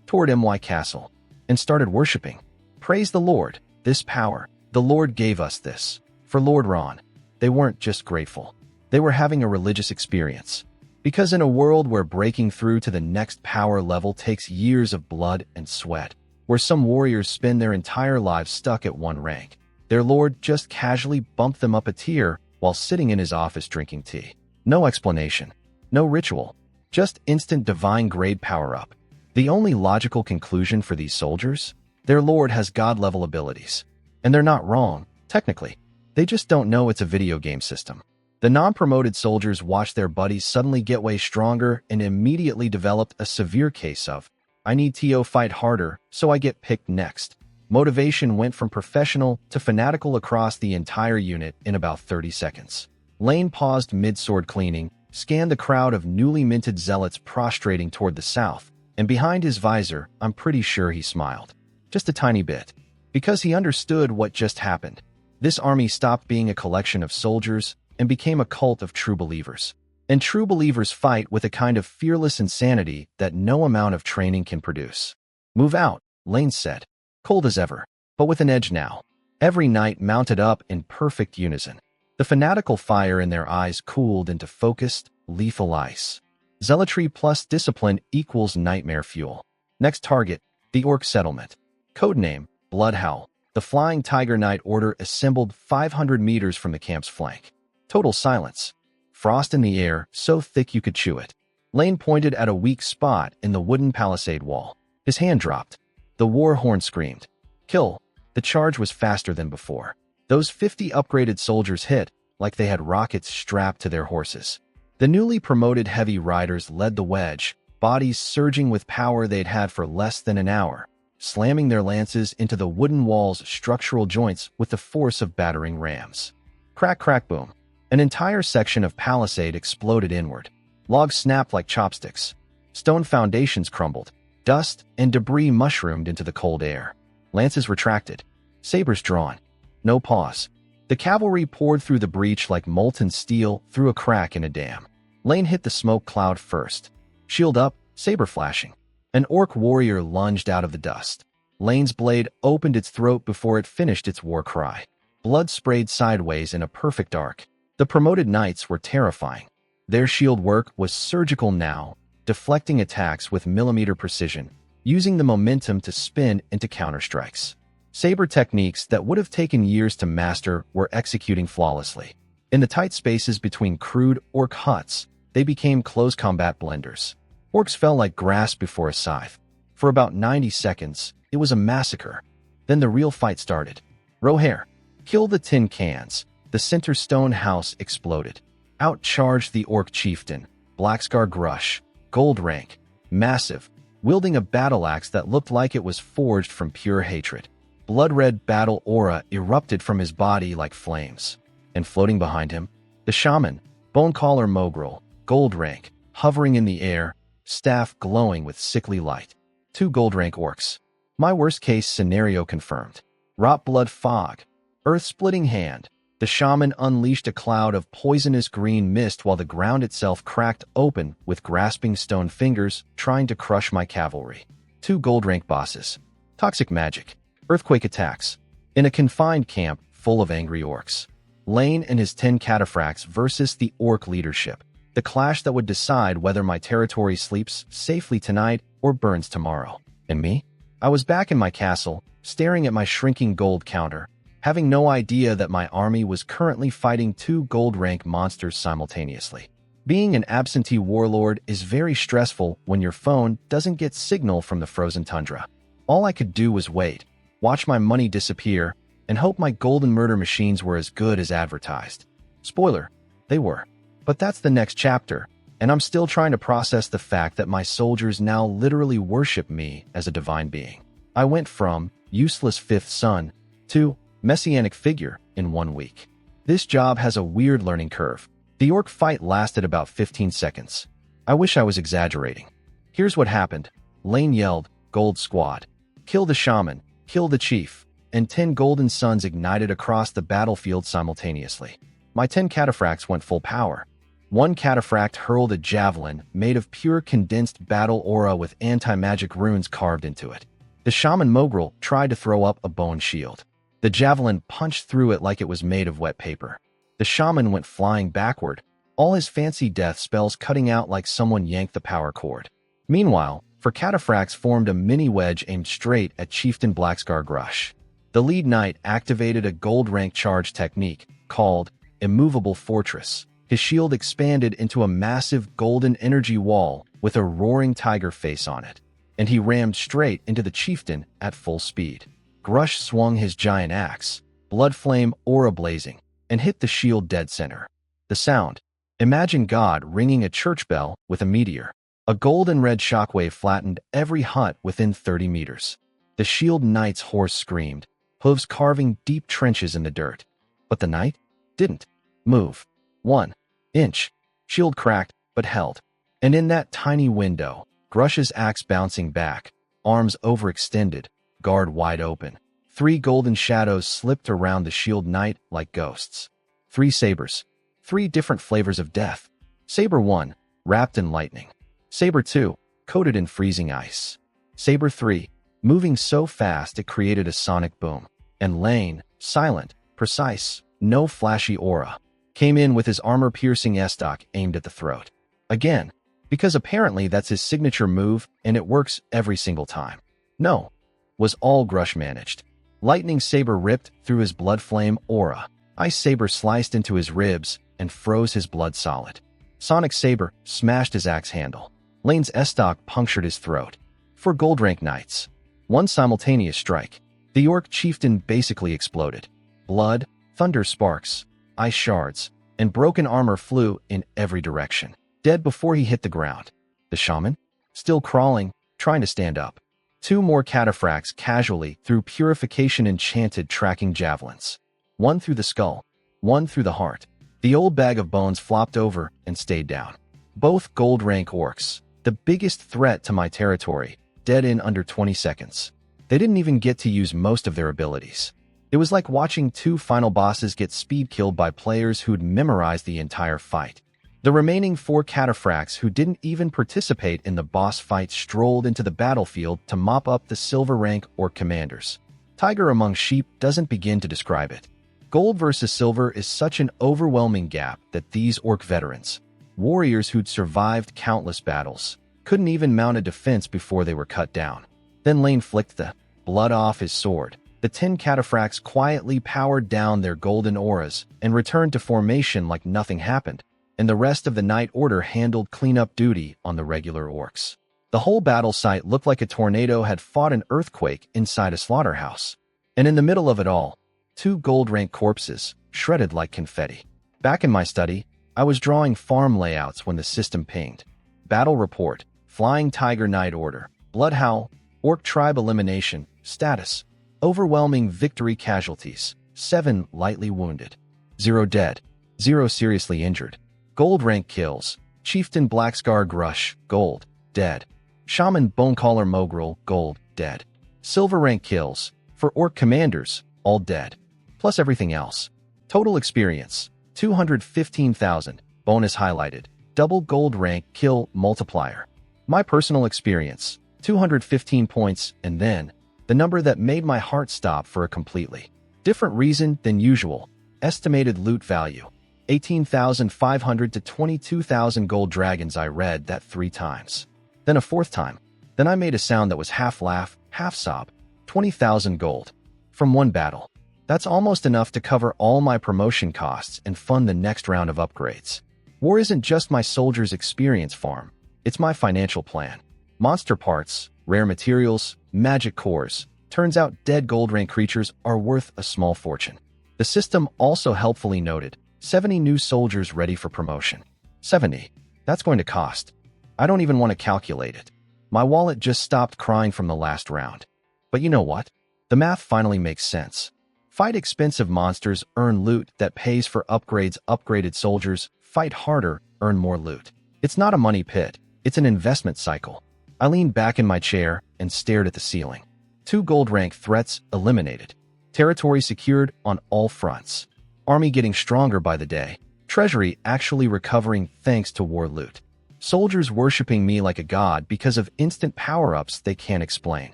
toward MY Castle, and started worshipping. Praise the Lord, this power. The Lord gave us this. For Lord Ron. They weren't just grateful. They were having a religious experience. Because in a world where breaking through to the next power level takes years of blood and sweat, where some warriors spend their entire lives stuck at one rank, their Lord just casually bumped them up a tier while sitting in his office drinking tea. No explanation. No ritual. Just instant divine grade power-up. The only logical conclusion for these soldiers? Their Lord has God-level abilities. And they're not wrong, technically. They just don't know it's a video game system. The non-promoted soldiers watched their buddies suddenly get way stronger and immediately developed a severe case of, I need to fight harder, so I get picked next. Motivation went from professional to fanatical across the entire unit in about 30 seconds. Lane paused mid-sword cleaning, scanned the crowd of newly minted zealots prostrating toward the south, and behind his visor, I'm pretty sure he smiled. Just a tiny bit. Because he understood what just happened. This army stopped being a collection of soldiers and became a cult of true believers. And true believers fight with a kind of fearless insanity that no amount of training can produce. Move out, Lane said. Cold as ever, but with an edge now. Every knight mounted up in perfect unison. The fanatical fire in their eyes cooled into focused, lethal ice. Zealotry plus discipline equals nightmare fuel. Next target, the Orc settlement. Codename, Bloodhowl. The Flying Tiger Knight Order assembled 500 meters from the camp's flank. Total silence. Frost in the air, so thick you could chew it. Lane pointed at a weak spot in the wooden palisade wall. His hand dropped. The war horn screamed. Kill. The charge was faster than before. Those 50 upgraded soldiers hit, like they had rockets strapped to their horses. The newly promoted heavy riders led the wedge, bodies surging with power they'd had for less than an hour, slamming their lances into the wooden wall's structural joints with the force of battering rams. Crack, crack, boom. An entire section of palisade exploded inward. Logs snapped like chopsticks. Stone foundations crumbled. Dust and debris mushroomed into the cold air. Lances retracted. Sabers drawn. No pause. The cavalry poured through the breach like molten steel through a crack in a dam. Lane hit the smoke cloud first. Shield up, saber flashing. An orc warrior lunged out of the dust. Lane's blade opened its throat before it finished its war cry. Blood sprayed sideways in a perfect arc. The promoted knights were terrifying. Their shield work was surgical now, deflecting attacks with millimeter precision, using the momentum to spin into counterstrikes. Saber techniques that would have taken years to master were executing flawlessly. In the tight spaces between crude orc huts, they became close combat blenders. Orcs fell like grass before a scythe. For about 90 seconds, it was a massacre. Then the real fight started. Rohair, kill the tin cans. The center stone house exploded. Out charged the orc chieftain, Blackscar Grush, gold rank, massive, wielding a battle axe that looked like it was forged from pure hatred. Blood-red battle aura erupted from his body like flames. And floating behind him, the shaman, Bonecaller Mogrel, gold rank, hovering in the air, staff glowing with sickly light. 2 gold rank orcs. My worst-case scenario confirmed. Rot blood fog. Earth-splitting hand. The shaman unleashed a cloud of poisonous green mist while the ground itself cracked open with grasping stone fingers trying to crush my cavalry. 2 gold rank bosses. Toxic magic. Earthquake attacks. In a confined camp full of angry orcs. Lane and his 10 cataphracts versus the orc leadership. The clash that would decide whether my territory sleeps safely tonight or burns tomorrow. And me? I was back in my castle, staring at my shrinking gold counter, having no idea that my army was currently fighting 2 gold rank monsters simultaneously. Being an absentee warlord is very stressful when your phone doesn't get signal from the frozen tundra. All I could do was wait, watch my money disappear, and hope my golden murder machines were as good as advertised. Spoiler, they were. But that's the next chapter, and I'm still trying to process the fact that my soldiers now literally worship me as a divine being. I went from useless fifth son to messianic figure in 1 week. This job has a weird learning curve. The orc fight lasted about 15 seconds. I wish I was exaggerating. Here's what happened. Lane yelled, "Gold squad. Kill the shaman, kill the chief," and 10 golden suns ignited across the battlefield simultaneously. My 10 cataphracts went full power. 1 cataphract hurled a javelin made of pure condensed battle aura with anti-magic runes carved into it. The shaman Mogrel tried to throw up a bone shield. The javelin punched through it like it was made of wet paper. The shaman went flying backward, all his fancy death spells cutting out like someone yanked the power cord. Meanwhile, for cataphracts formed a mini wedge aimed straight at Chieftain Blackscar Grush. The lead knight activated a gold rank charge technique called Immovable Fortress. His shield expanded into a massive golden energy wall with a roaring tiger face on it, and he rammed straight into the chieftain at full speed. Grush swung his giant axe, blood flame aura blazing, and hit the shield dead center. The sound. Imagine God ringing a church bell with a meteor. A golden red shockwave flattened every hut within 30 meters. The shield knight's horse screamed, hooves carving deep trenches in the dirt. But the knight didn't move 1 inch. Shield cracked, but held. And in that tiny window, Grush's axe bouncing back, arms overextended, guard wide open. 3 golden shadows slipped around the shield knight like ghosts. 3 sabers. 3 different flavors of death. Saber 1, wrapped in lightning. Saber 2, coated in freezing ice. Saber 3, moving so fast it created a sonic boom. And Lane, silent, precise, no flashy aura, came in with his armor-piercing S-stock aimed at the throat. Again, because apparently that's his signature move and it works every single time. No, was all Grush managed. Lightning Saber ripped through his blood flame aura. Ice Saber sliced into his ribs and froze his blood solid. Sonic Saber smashed his axe handle. Lane's S-stock punctured his throat. For gold rank knights, 1 simultaneous strike. The orc chieftain basically exploded. Blood, thunder sparks, ice shards, and broken armor flew in every direction. Dead before he hit the ground. The shaman? Still crawling, trying to stand up. 2 more cataphracts casually threw purification enchanted tracking javelins. 1 through the skull, 1 through the heart. The old bag of bones flopped over and stayed down. Both gold rank orcs, the biggest threat to my territory, dead in under 20 seconds. They didn't even get to use most of their abilities. It was like watching 2 final bosses get speed killed by players who'd memorized the entire fight. The remaining 4 cataphracts who didn't even participate in the boss fight strolled into the battlefield to mop up the silver rank orc commanders. Tiger among sheep doesn't begin to describe it. Gold versus silver is such an overwhelming gap that these orc veterans, warriors who'd survived countless battles, couldn't even mount a defense before they were cut down. Then Lane flicked the blood off his sword. The 10 cataphracts quietly powered down their golden auras and returned to formation like nothing happened, and the rest of the Night Order handled cleanup duty on the regular orcs. The whole battle site looked like a tornado had fought an earthquake inside a slaughterhouse. And in the middle of it all, 2 gold-rank corpses, shredded like confetti. Back in my study, I was drawing farm layouts when the system pinged. Battle report, Flying Tiger Night Order, Blood Howl, Orc Tribe Elimination, Status, Overwhelming Victory Casualties, 7 lightly wounded, 0 dead, 0 seriously injured. Gold rank kills, Chieftain Blackscar Grush, gold, dead. Shaman Bonecaller Mogrel, gold, dead. Silver rank kills, for orc commanders, all dead. Plus everything else. Total experience, 215,000, bonus highlighted, double gold rank kill multiplier. My personal experience, 215 points, and then, the number that made my heart stop for a completely different reason than usual, estimated loot value. 18,500 to 22,000 gold dragons. I read that 3 times. Then a 4th time. Then I made a sound that was half laugh, half sob. 20,000 gold. From 1 battle. That's almost enough to cover all my promotion costs and fund the next round of upgrades. War isn't just my soldiers' experience farm. It's my financial plan. Monster parts, rare materials, magic cores. Turns out dead gold rank creatures are worth a small fortune. The system also helpfully noted 70 new soldiers ready for promotion. 70. That's going to cost. I don't even want to calculate it. My wallet just stopped crying from the last round. But you know what? The math finally makes sense. Fight expensive monsters, earn loot that pays for upgrades. Upgraded soldiers, fight harder, earn more loot. It's not a money pit. It's an investment cycle. I leaned back in my chair and stared at the ceiling. 2 gold rank threats eliminated. Territory secured on all fronts. Army getting stronger by the day. Treasury actually recovering thanks to war loot. Soldiers worshipping me like a god because of instant power-ups they can't explain.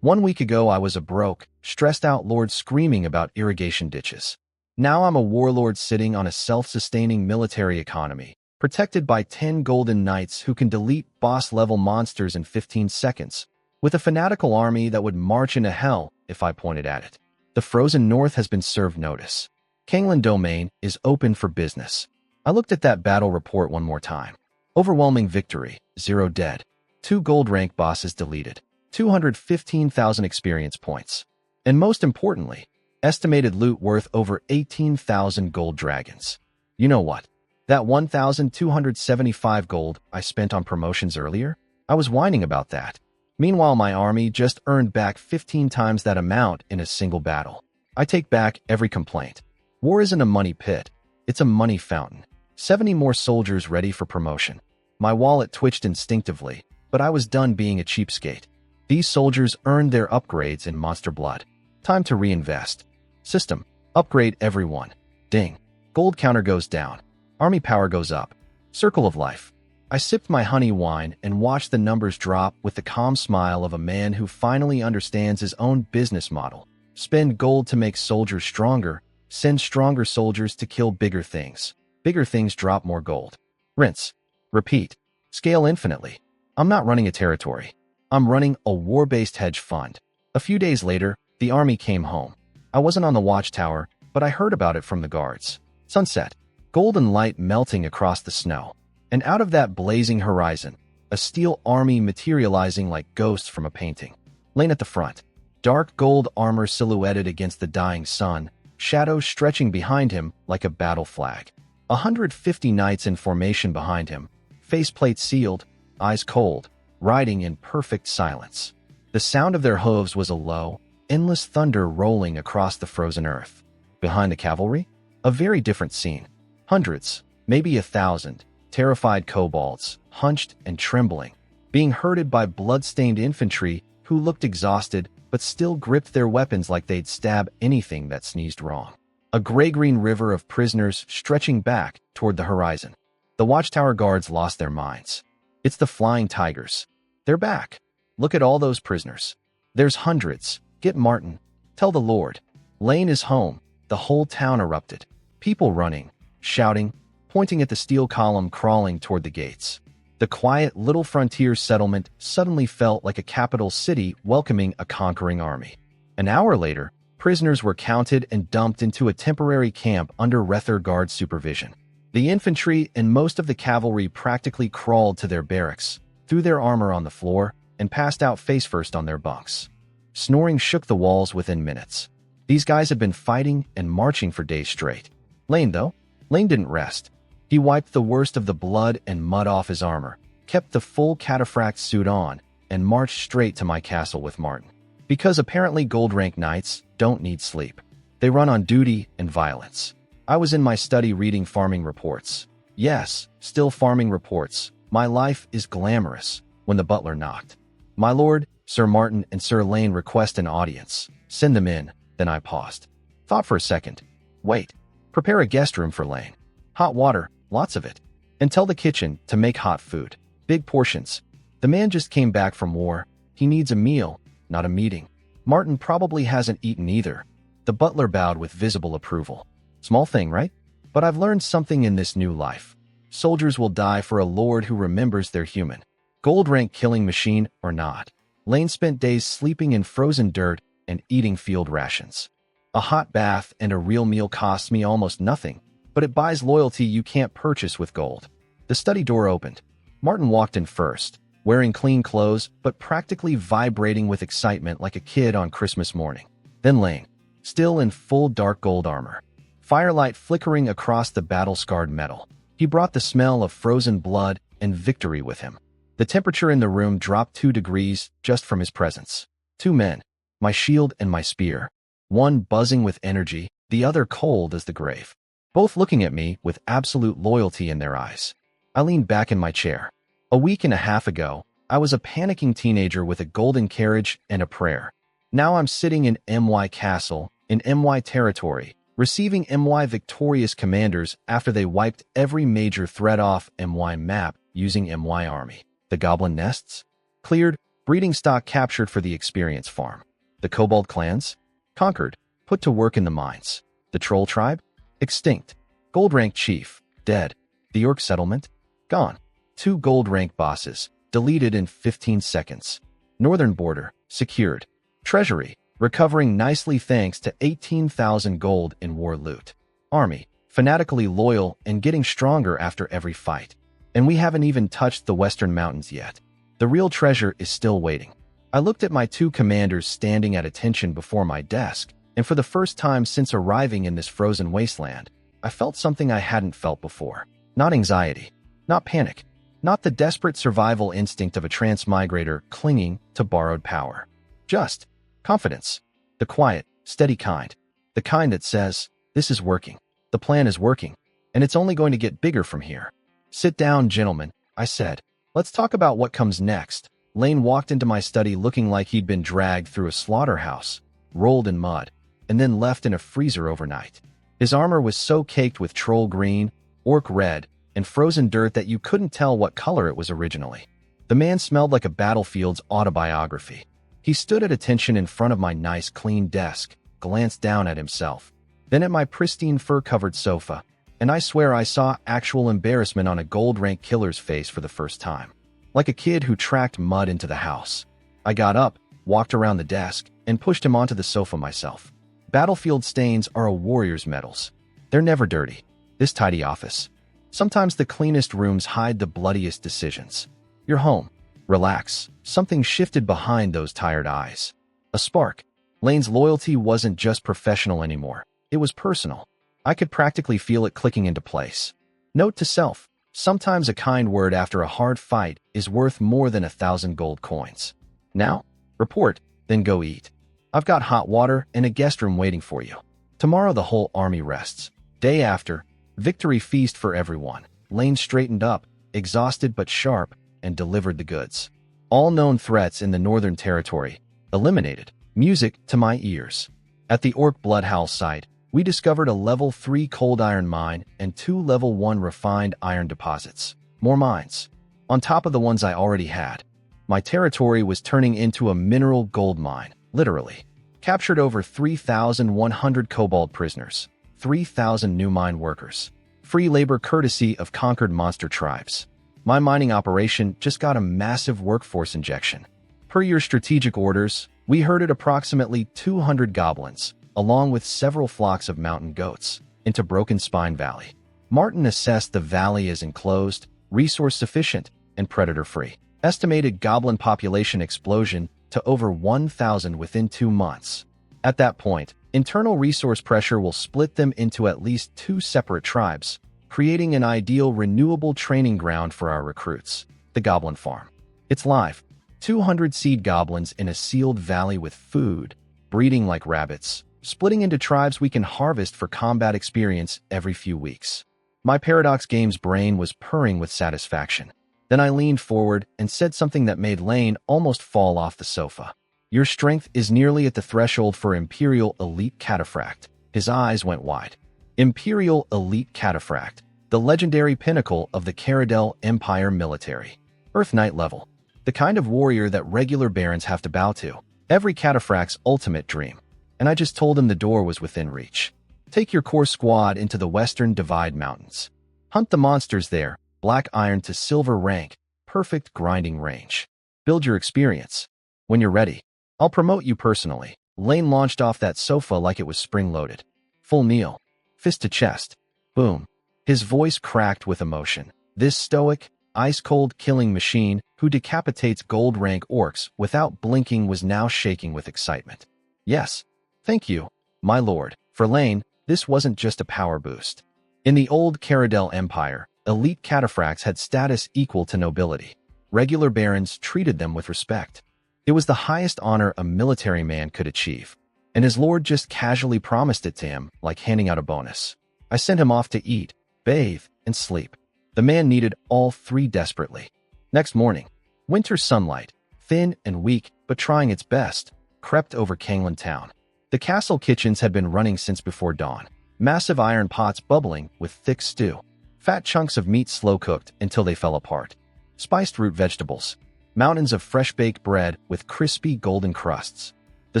1 week ago I was a broke, stressed-out lord screaming about irrigation ditches. Now I'm a warlord sitting on a self-sustaining military economy, protected by 10 golden knights who can delete boss-level monsters in 15 seconds, with a fanatical army that would march into hell if I pointed at it. The frozen north has been served notice. Kanglan Domain is open for business. I looked at that battle report one more time. Overwhelming victory, 0 dead. 2 gold rank bosses deleted. 215,000 experience points. And most importantly, estimated loot worth over 18,000 gold dragons. You know what? That 1,275 gold I spent on promotions earlier? I was whining about that. Meanwhile, my army just earned back 15 times that amount in a single battle. I take back every complaint. War isn't a money pit. It's a money fountain. 70 more soldiers ready for promotion. My wallet twitched instinctively, but I was done being a cheapskate. These soldiers earned their upgrades in monster blood. Time to reinvest. System. Upgrade everyone. Ding. Gold counter goes down. Army power goes up. Circle of life. I sipped my honey wine and watched the numbers drop with the calm smile of a man who finally understands his own business model. Spend gold to make soldiers stronger. Send stronger soldiers to kill bigger things. Bigger things drop more gold. Rinse. Repeat. Scale infinitely. I'm not running a territory. I'm running a war-based hedge fund. A few days later, the army came home. I wasn't on the watchtower, but I heard about it from the guards. Sunset. Golden light melting across the snow. And out of that blazing horizon, a steel army materializing like ghosts from a painting. Lane at the front. Dark gold armor silhouetted against the dying sun, shadows stretching behind him like a battle flag. 150 knights in formation behind him, faceplate sealed, eyes cold, riding in perfect silence. The sound of their hooves was a low, endless thunder rolling across the frozen earth. Behind the cavalry, a very different scene. Hundreds, maybe 1,000, terrified kobolds, hunched and trembling, being herded by blood-stained infantry who looked exhausted but still gripped their weapons like they'd stab anything that sneezed wrong. A gray-green river of prisoners stretching back toward the horizon. The watchtower guards lost their minds. It's the flying tigers. They're back. Look at all those prisoners. There's hundreds. Get Martin. Tell the Lord. Lane is home. The whole town erupted. People running, shouting, pointing at the steel column crawling toward the gates. The quiet little frontier settlement suddenly felt like a capital city welcoming a conquering army. An hour later, prisoners were counted and dumped into a temporary camp under Rether Guard supervision. The infantry and most of the cavalry practically crawled to their barracks, threw their armor on the floor, and passed out face first on their bunks. Snoring shook the walls within minutes. These guys had been fighting and marching for days straight. Lane didn't rest. He wiped the worst of the blood and mud off his armor, kept the full cataphract suit on, and marched straight to my castle with Martin. Because apparently gold rank knights don't need sleep. They run on duty and violence. I was in my study reading farming reports. Yes, still farming reports. My life is glamorous. When the butler knocked. My lord, Sir Martin and Sir Lane request an audience. Send them in. Then I paused. Thought for a second. Wait. Prepare a guest room for Lane. Hot water, lots of it. And tell the kitchen to make hot food. Big portions. The man just came back from war. He needs a meal, not a meeting. Martin probably hasn't eaten either. The butler bowed with visible approval. Small thing, right? But I've learned something in this new life. Soldiers will die for a lord who remembers they're human. Gold rank killing machine or not. Lane spent days sleeping in frozen dirt and eating field rations. A hot bath and a real meal costs me almost nothing, but it buys loyalty you can't purchase with gold. The study door opened. Martin walked in first, wearing clean clothes but practically vibrating with excitement like a kid on Christmas morning. Then Lane, still in full dark gold armor. Firelight flickering across the battle-scarred metal. He brought the smell of frozen blood and victory with him. The temperature in the room dropped 2 degrees just from his presence. 2 men, my shield and my spear. One buzzing with energy, the other cold as the grave. Both looking at me with absolute loyalty in their eyes. I leaned back in my chair. A week and a half ago, I was a panicking teenager with a golden carriage and a prayer. Now I'm sitting in MY Castle, in MY territory, receiving MY victorious commanders after they wiped every major threat off MY map using MY army. The goblin nests? Cleared, breeding stock captured for the experience farm. The kobold clans? Conquered, put to work in the mines. The troll tribe? Extinct. Gold rank chief? Dead. The orc settlement? Gone. 2 gold rank bosses, deleted in 15 seconds. Northern border? Secured. Treasury? Recovering nicely thanks to 18,000 gold in war loot. Army? Fanatically loyal and getting stronger after every fight. And we haven't even touched the western mountains yet. The real treasure is still waiting. I looked at my 2 commanders standing at attention before my desk, and for the first time since arriving in this frozen wasteland, I felt something I hadn't felt before. Not anxiety, not panic, not the desperate survival instinct of a transmigrator clinging to borrowed power. Just confidence. The quiet, steady kind. The kind that says, this is working, the plan is working, and it's only going to get bigger from here. Sit down, gentlemen, I said. Let's talk about what comes next. Lane walked into my study looking like he'd been dragged through a slaughterhouse, rolled in mud, and then left in a freezer overnight. His armor was so caked with troll green, orc red, and frozen dirt that you couldn't tell what color it was originally. The man smelled like a battlefield's autobiography. He stood at attention in front of my nice, clean desk, glanced down at himself, then at my pristine fur-covered sofa, and I swear I saw actual embarrassment on a gold-rank killer's face for the first time. Like a kid who tracked mud into the house. I got up, walked around the desk, and pushed him onto the sofa myself. Battlefield stains are a warrior's medals. They're never dirty. This tidy office. Sometimes the cleanest rooms hide the bloodiest decisions. You're home. Relax. Something shifted behind those tired eyes. A spark. Lane's loyalty wasn't just professional anymore. It was personal. I could practically feel it clicking into place. Note to self. Sometimes a kind word after a hard fight is worth more than 1,000 gold coins. Now, report, then go eat. I've got hot water and a guest room waiting for you. Tomorrow the whole army rests. Day after, victory feast for everyone. Lane straightened up, exhausted but sharp, and delivered the goods. All known threats in the Northern Territory, eliminated. Music to my ears. At the Orc Bloodhowl site, We discovered a level 3 cold iron mine and 2 level 1 refined iron deposits. More mines. On top of the ones I already had. My territory was turning into a mineral gold mine, literally. Captured over 3,100 kobold prisoners, 3,000 new mine workers. Free labor courtesy of conquered monster tribes. My mining operation just got a massive workforce injection. Per your strategic orders, we herded approximately 200 goblins, along with several flocks of mountain goats, into Broken Spine Valley. Martin assessed the valley as enclosed, resource-sufficient, and predator-free. Estimated goblin population explosion to over 1,000 within 2 months. At that point, internal resource pressure will split them into at least 2 separate tribes, creating an ideal renewable training ground for our recruits, the Goblin Farm. It's live. 200 seed goblins in a sealed valley with food, breeding like rabbits, splitting into tribes we can harvest for combat experience every few weeks. My Paradox Games brain was purring with satisfaction. Then I leaned forward and said something that made Lane almost fall off the sofa. Your strength is nearly at the threshold for Imperial Elite Cataphract. His eyes went wide. Imperial Elite Cataphract, the legendary pinnacle of the Caradel Empire military. Earth Knight level. The kind of warrior that regular barons have to bow to. Every cataphract's ultimate dream. And I just told him the door was within reach. Take your core squad into the Western Divide Mountains. Hunt the monsters there, black iron to silver rank, perfect grinding range. Build your experience. When you're ready, I'll promote you personally. Lane launched off that sofa like it was spring-loaded. Full kneel. Fist to chest. Boom. His voice cracked with emotion. This stoic, ice-cold killing machine who decapitates gold-rank orcs without blinking was now shaking with excitement. Yes. Thank you, my lord. For Lane, this wasn't just a power boost. In the old Caradel Empire, elite cataphracts had status equal to nobility. Regular barons treated them with respect. It was the highest honor a military man could achieve, and his lord just casually promised it to him, like handing out a bonus. I sent him off to eat, bathe, and sleep. The man needed all 3 desperately. Next morning, winter sunlight, thin and weak but trying its best, crept over Kanglan town. The castle kitchens had been running since before dawn. Massive iron pots bubbling with thick stew. Fat chunks of meat slow-cooked until they fell apart. Spiced root vegetables. Mountains of fresh-baked bread with crispy golden crusts. The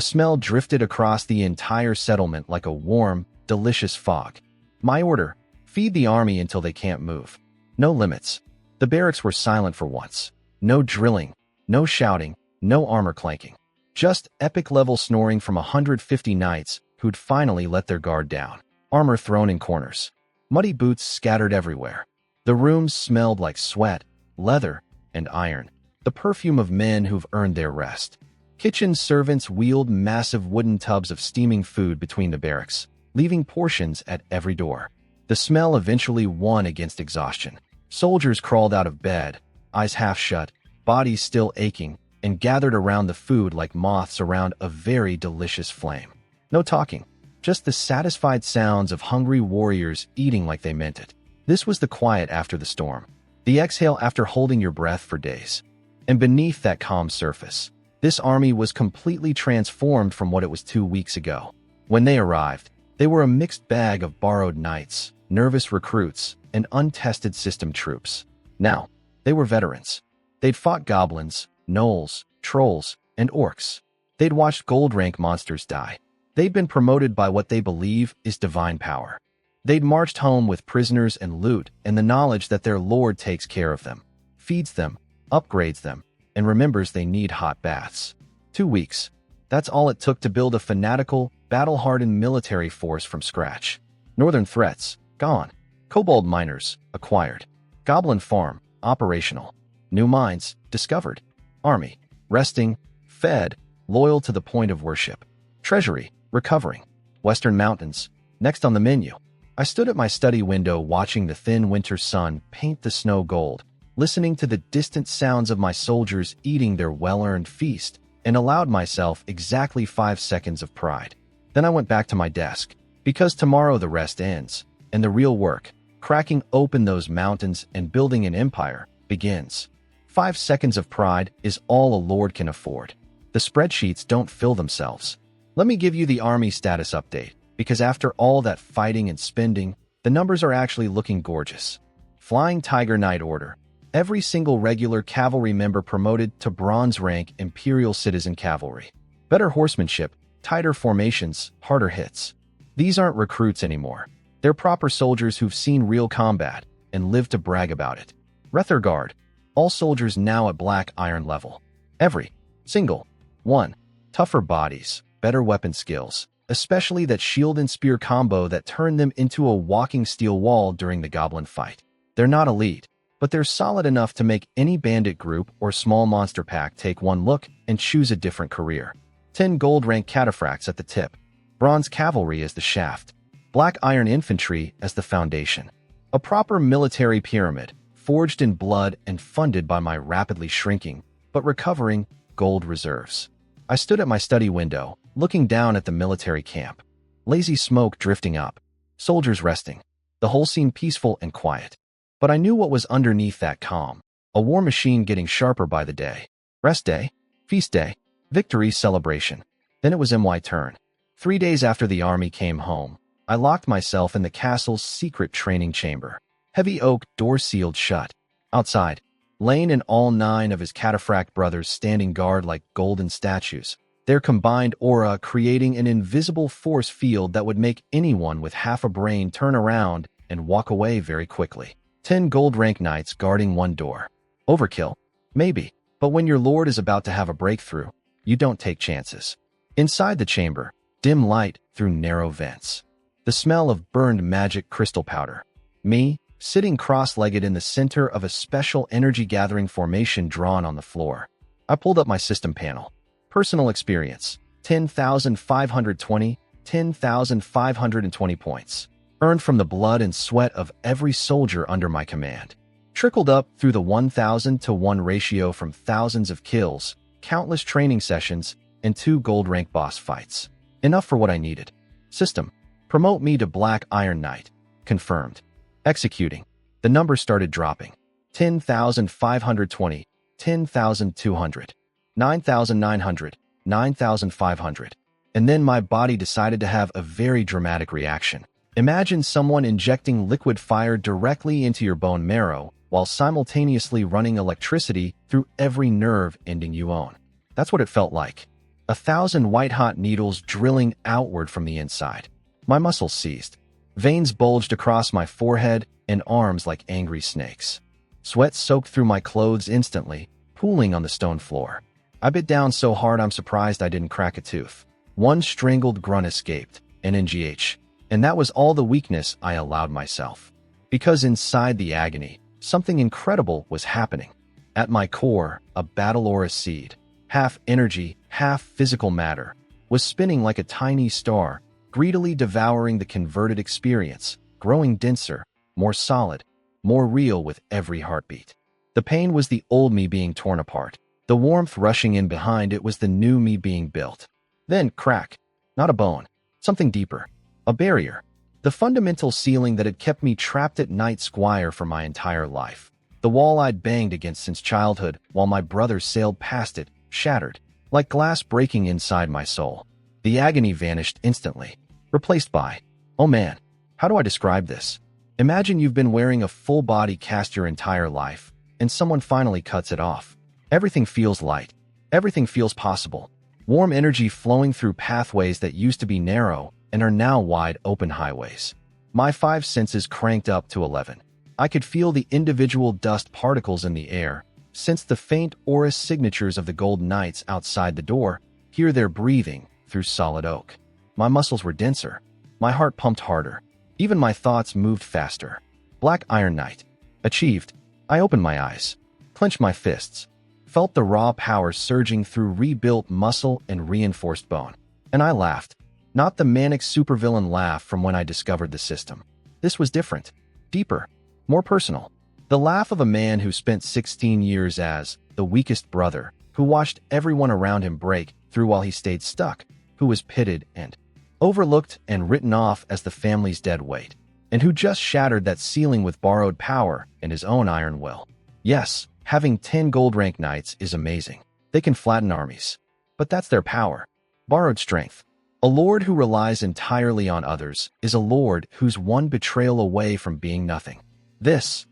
smell drifted across the entire settlement like a warm, delicious fog. My order: feed the army until they can't move. No limits. The barracks were silent for once. No drilling, no shouting, no armor clanking. Just epic-level snoring from 150 knights who'd finally let their guard down. Armor thrown in corners. Muddy boots scattered everywhere. The rooms smelled like sweat, leather, and iron. The perfume of men who've earned their rest. Kitchen servants wheeled massive wooden tubs of steaming food between the barracks, leaving portions at every door. The smell eventually won against exhaustion. Soldiers crawled out of bed, eyes half shut, bodies still aching, and gathered around the food like moths around a very delicious flame. No talking, just the satisfied sounds of hungry warriors eating like they meant it. This was the quiet after the storm, the exhale after holding your breath for days. And beneath that calm surface, this army was completely transformed from what it was 2 weeks ago. When they arrived, they were a mixed bag of borrowed knights, nervous recruits, and untested system troops. Now, they were veterans. They'd fought goblins, gnolls, trolls, and orcs. They'd watched gold-rank monsters die. They'd been promoted by what they believe is divine power. They'd marched home with prisoners and loot and the knowledge that their lord takes care of them, feeds them, upgrades them, and remembers they need hot baths. 2 weeks. That's all it took to build a fanatical, battle-hardened military force from scratch. Northern threats, gone. Kobold miners, acquired. Goblin farm, operational. New mines, discovered. Army, resting, fed, loyal to the point of worship. Treasury, recovering. Western mountains, next on the menu. I stood at my study window watching the thin winter sun paint the snow gold, listening to the distant sounds of my soldiers eating their well-earned feast, and allowed myself exactly 5 seconds of pride. Then I went back to my desk, because tomorrow the rest ends, and the real work, cracking open those mountains and building an empire, begins. 5 seconds of pride is all a lord can afford. The spreadsheets don't fill themselves. Let me give you the army status update. because after all that fighting and spending, the numbers are actually looking gorgeous. Flying Tiger Knight Order. Every single regular cavalry member promoted to bronze rank Imperial Citizen Cavalry. Better horsemanship, tighter formations, harder hits. These aren't recruits anymore. They're proper soldiers who've seen real combat and live to brag about it. Rether Guard. All soldiers now at Black Iron level. Every single one. Tougher bodies, better weapon skills, especially that shield and spear combo that turned them into a walking steel wall during the goblin fight. They're not elite, but they're solid enough to make any bandit group or small monster pack take one look and choose a different career. 10 gold rank cataphracts at the tip. Bronze cavalry as the shaft. Black iron infantry as the foundation. A proper military pyramid, forged in blood and funded by my rapidly shrinking, but recovering, gold reserves. I stood at my study window, looking down at the military camp. Lazy smoke drifting up. Soldiers resting. The whole scene peaceful and quiet. But I knew what was underneath that calm. A war machine getting sharper by the day. Rest day. Feast day. Victory celebration. Then it was my turn. 3 days after the army came home, I locked myself in the castle's secret training chamber. Heavy oak door sealed shut. Outside, Lane and all 9 of his cataphract brothers standing guard like golden statues, their combined aura creating an invisible force field that would make anyone with half a brain turn around and walk away very quickly. 10 gold rank knights guarding one door. Overkill? Maybe, but when your lord is about to have a breakthrough, you don't take chances. Inside the chamber, dim light through narrow vents. The smell of burned magic crystal powder. Me, sitting cross-legged in the center of a special energy-gathering formation drawn on the floor. I pulled up my system panel. Personal experience, 10,520, 10,520 points. Earned from the blood and sweat of every soldier under my command. Trickled up through the 1,000 to 1 ratio from thousands of kills, countless training sessions, and 2 gold rank boss fights. Enough for what I needed. System. Promote me to Black Iron Knight. Confirmed. Executing. The numbers started dropping. 10,520, 10,200, 9,900, 9,500. And then my body decided to have a very dramatic reaction. Imagine someone injecting liquid fire directly into your bone marrow while simultaneously running electricity through every nerve ending you own. That's what it felt like. 1,000 white-hot needles drilling outward from the inside. My muscles seized. Veins bulged across my forehead and arms like angry snakes. Sweat soaked through my clothes instantly, pooling on the stone floor. I bit down so hard I'm surprised I didn't crack a tooth. One strangled grunt escaped, NNGH. And that was all the weakness I allowed myself. Because inside the agony, something incredible was happening. At my core, a battle aura seed, half energy, half physical matter, was spinning like a tiny star, greedily devouring the converted experience, growing denser, more solid, more real with every heartbeat. The pain was the old me being torn apart. The warmth rushing in behind it was the new me being built. Then, crack. Not a bone. Something deeper. A barrier. The fundamental ceiling that had kept me trapped at Night Squire for my entire life. The wall I'd banged against since childhood while my brothers sailed past it, shattered, like glass breaking inside my soul. The agony vanished instantly, replaced by, oh man, how do I describe this? Imagine you've been wearing a full-body cast your entire life, and someone finally cuts it off. Everything feels light. Everything feels possible. Warm energy flowing through pathways that used to be narrow and are now wide open highways. My 5 senses cranked up to 11. I could feel the individual dust particles in the air, sense the faint aura signatures of the Golden Knights outside the door, hear their breathing through solid oak. My muscles were denser. My heart pumped harder. Even my thoughts moved faster. Black Iron Knight. Achieved. I opened my eyes, clenched my fists, felt the raw power surging through rebuilt muscle and reinforced bone. And I laughed. Not the manic supervillain laugh from when I discovered the system. This was different, deeper, more personal. The laugh of a man who spent 16 years as the weakest brother, who watched everyone around him break through while he stayed stuck, who was pitted and overlooked and written off as the family's dead weight, and who just shattered that ceiling with borrowed power and his own iron will. Yes, having 10 gold rank knights is amazing. They can flatten armies. But that's their power. Borrowed strength. A lord who relies entirely on others is a lord who's one betrayal away from being nothing. This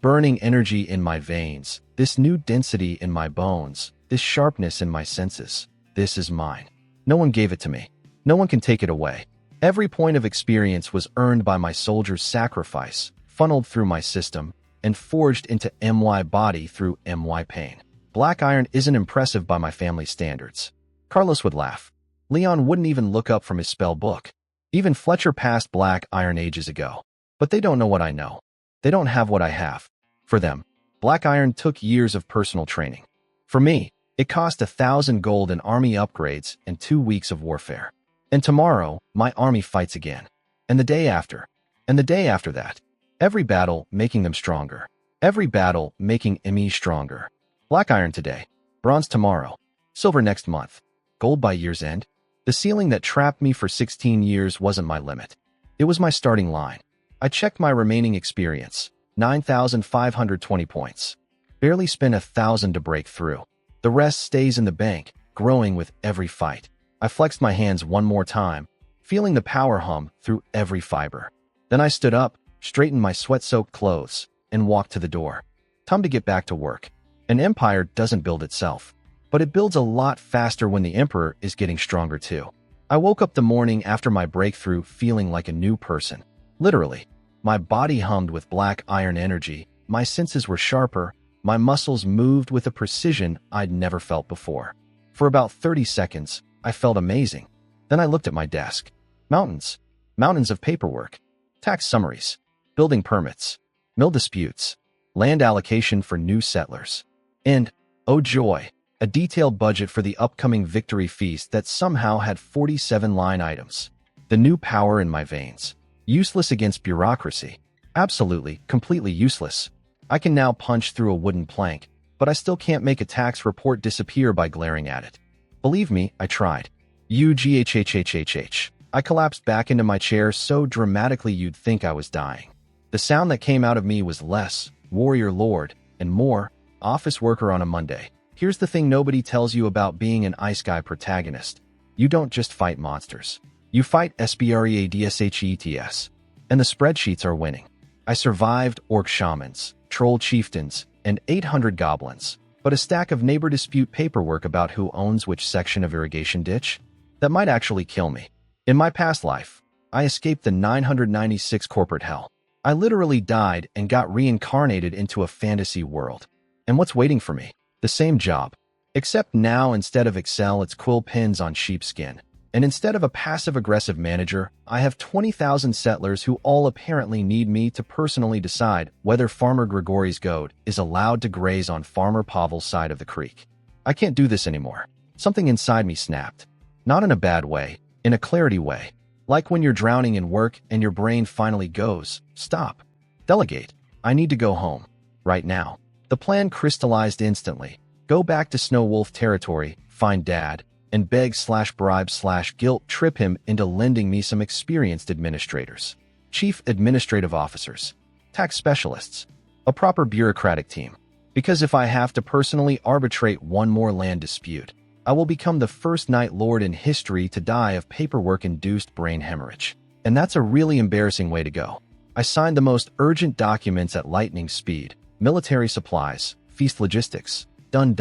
burning energy in my veins, this new density in my bones, this sharpness in my senses, this is mine. No one gave it to me. No one can take it away. Every point of experience was earned by my soldier's sacrifice, funneled through my system, and forged into MY body through MY pain. Black iron isn't impressive by my family standards. Carlos would laugh. Leon wouldn't even look up from his spell book. Even Fletcher passed black iron ages ago. But they don't know what I know. They don't have what I have. For them, black iron took years of personal training. For me, it cost 1,000 gold in army upgrades and 2 weeks of warfare. And tomorrow, my army fights again. And the day after. And the day after that. Every battle making them stronger. Every battle making me stronger. Black iron today. Bronze tomorrow. Silver next month. Gold by year's end. The ceiling that trapped me for 16 years wasn't my limit. It was my starting line. I checked my remaining experience. 9,520 points. Barely spent 1,000 to break through. The rest stays in the bank, growing with every fight. I flexed my hands one more time, feeling the power hum through every fiber. Then I stood up, straightened my sweat-soaked clothes, and walked to the door. Time to get back to work. An empire doesn't build itself. But it builds a lot faster when the emperor is getting stronger too. I woke up the morning after my breakthrough feeling like a new person. Literally. My body hummed with black iron energy, my senses were sharper, my muscles moved with a precision I'd never felt before. For about 30 seconds, I felt amazing. Then I looked at my desk. Mountains. Mountains of paperwork. Tax summaries. Building permits. Mill disputes. Land allocation for new settlers. And, oh joy, a detailed budget for the upcoming victory feast that somehow had 47 line items. The new power in my veins. Useless against bureaucracy. Absolutely, completely useless. I can now punch through a wooden plank, but I still can't make a tax report disappear by glaring at it. Believe me, I tried. UGHHHHH. I collapsed back into my chair so dramatically you'd think I was dying. The sound that came out of me was less, warrior lord, and more, office worker on a Monday. Here's the thing nobody tells you about being an Ice Guy protagonist. You don't just fight monsters. You fight SBREADSHETS. And the spreadsheets are winning. I survived orc shamans, troll chieftains, and 800 goblins. But a stack of neighbor dispute paperwork about who owns which section of irrigation ditch? That might actually kill me. In my past life, I escaped the 996 corporate hell. I literally died and got reincarnated into a fantasy world. And what's waiting for me? The same job. Except now instead of Excel, it's quill pens on sheepskin. And instead of a passive-aggressive manager, I have 20,000 settlers who all apparently need me to personally decide whether Farmer Grigori's goat is allowed to graze on Farmer Pavel's side of the creek. I can't do this anymore. Something inside me snapped. Not in a bad way, in a clarity way. Like when you're drowning in work and your brain finally goes, stop. Delegate. I need to go home. Right now. The plan crystallized instantly. Go back to Snow Wolf territory, find Dad, and beg/bribe/guilt trip him into lending me some experienced administrators. Chief administrative officers. Tax specialists. A proper bureaucratic team. Because if I have to personally arbitrate one more land dispute, I will become the first Night Lord in history to die of paperwork-induced brain hemorrhage. And that's a really embarrassing way to go. I signed the most urgent documents at lightning speed. Military supplies, feast logistics, done.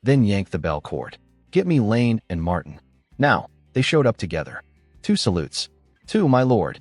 Then yanked the bell cord. Get me Lane and Martin. Now, they showed up together. 2 salutes. 2, my lord.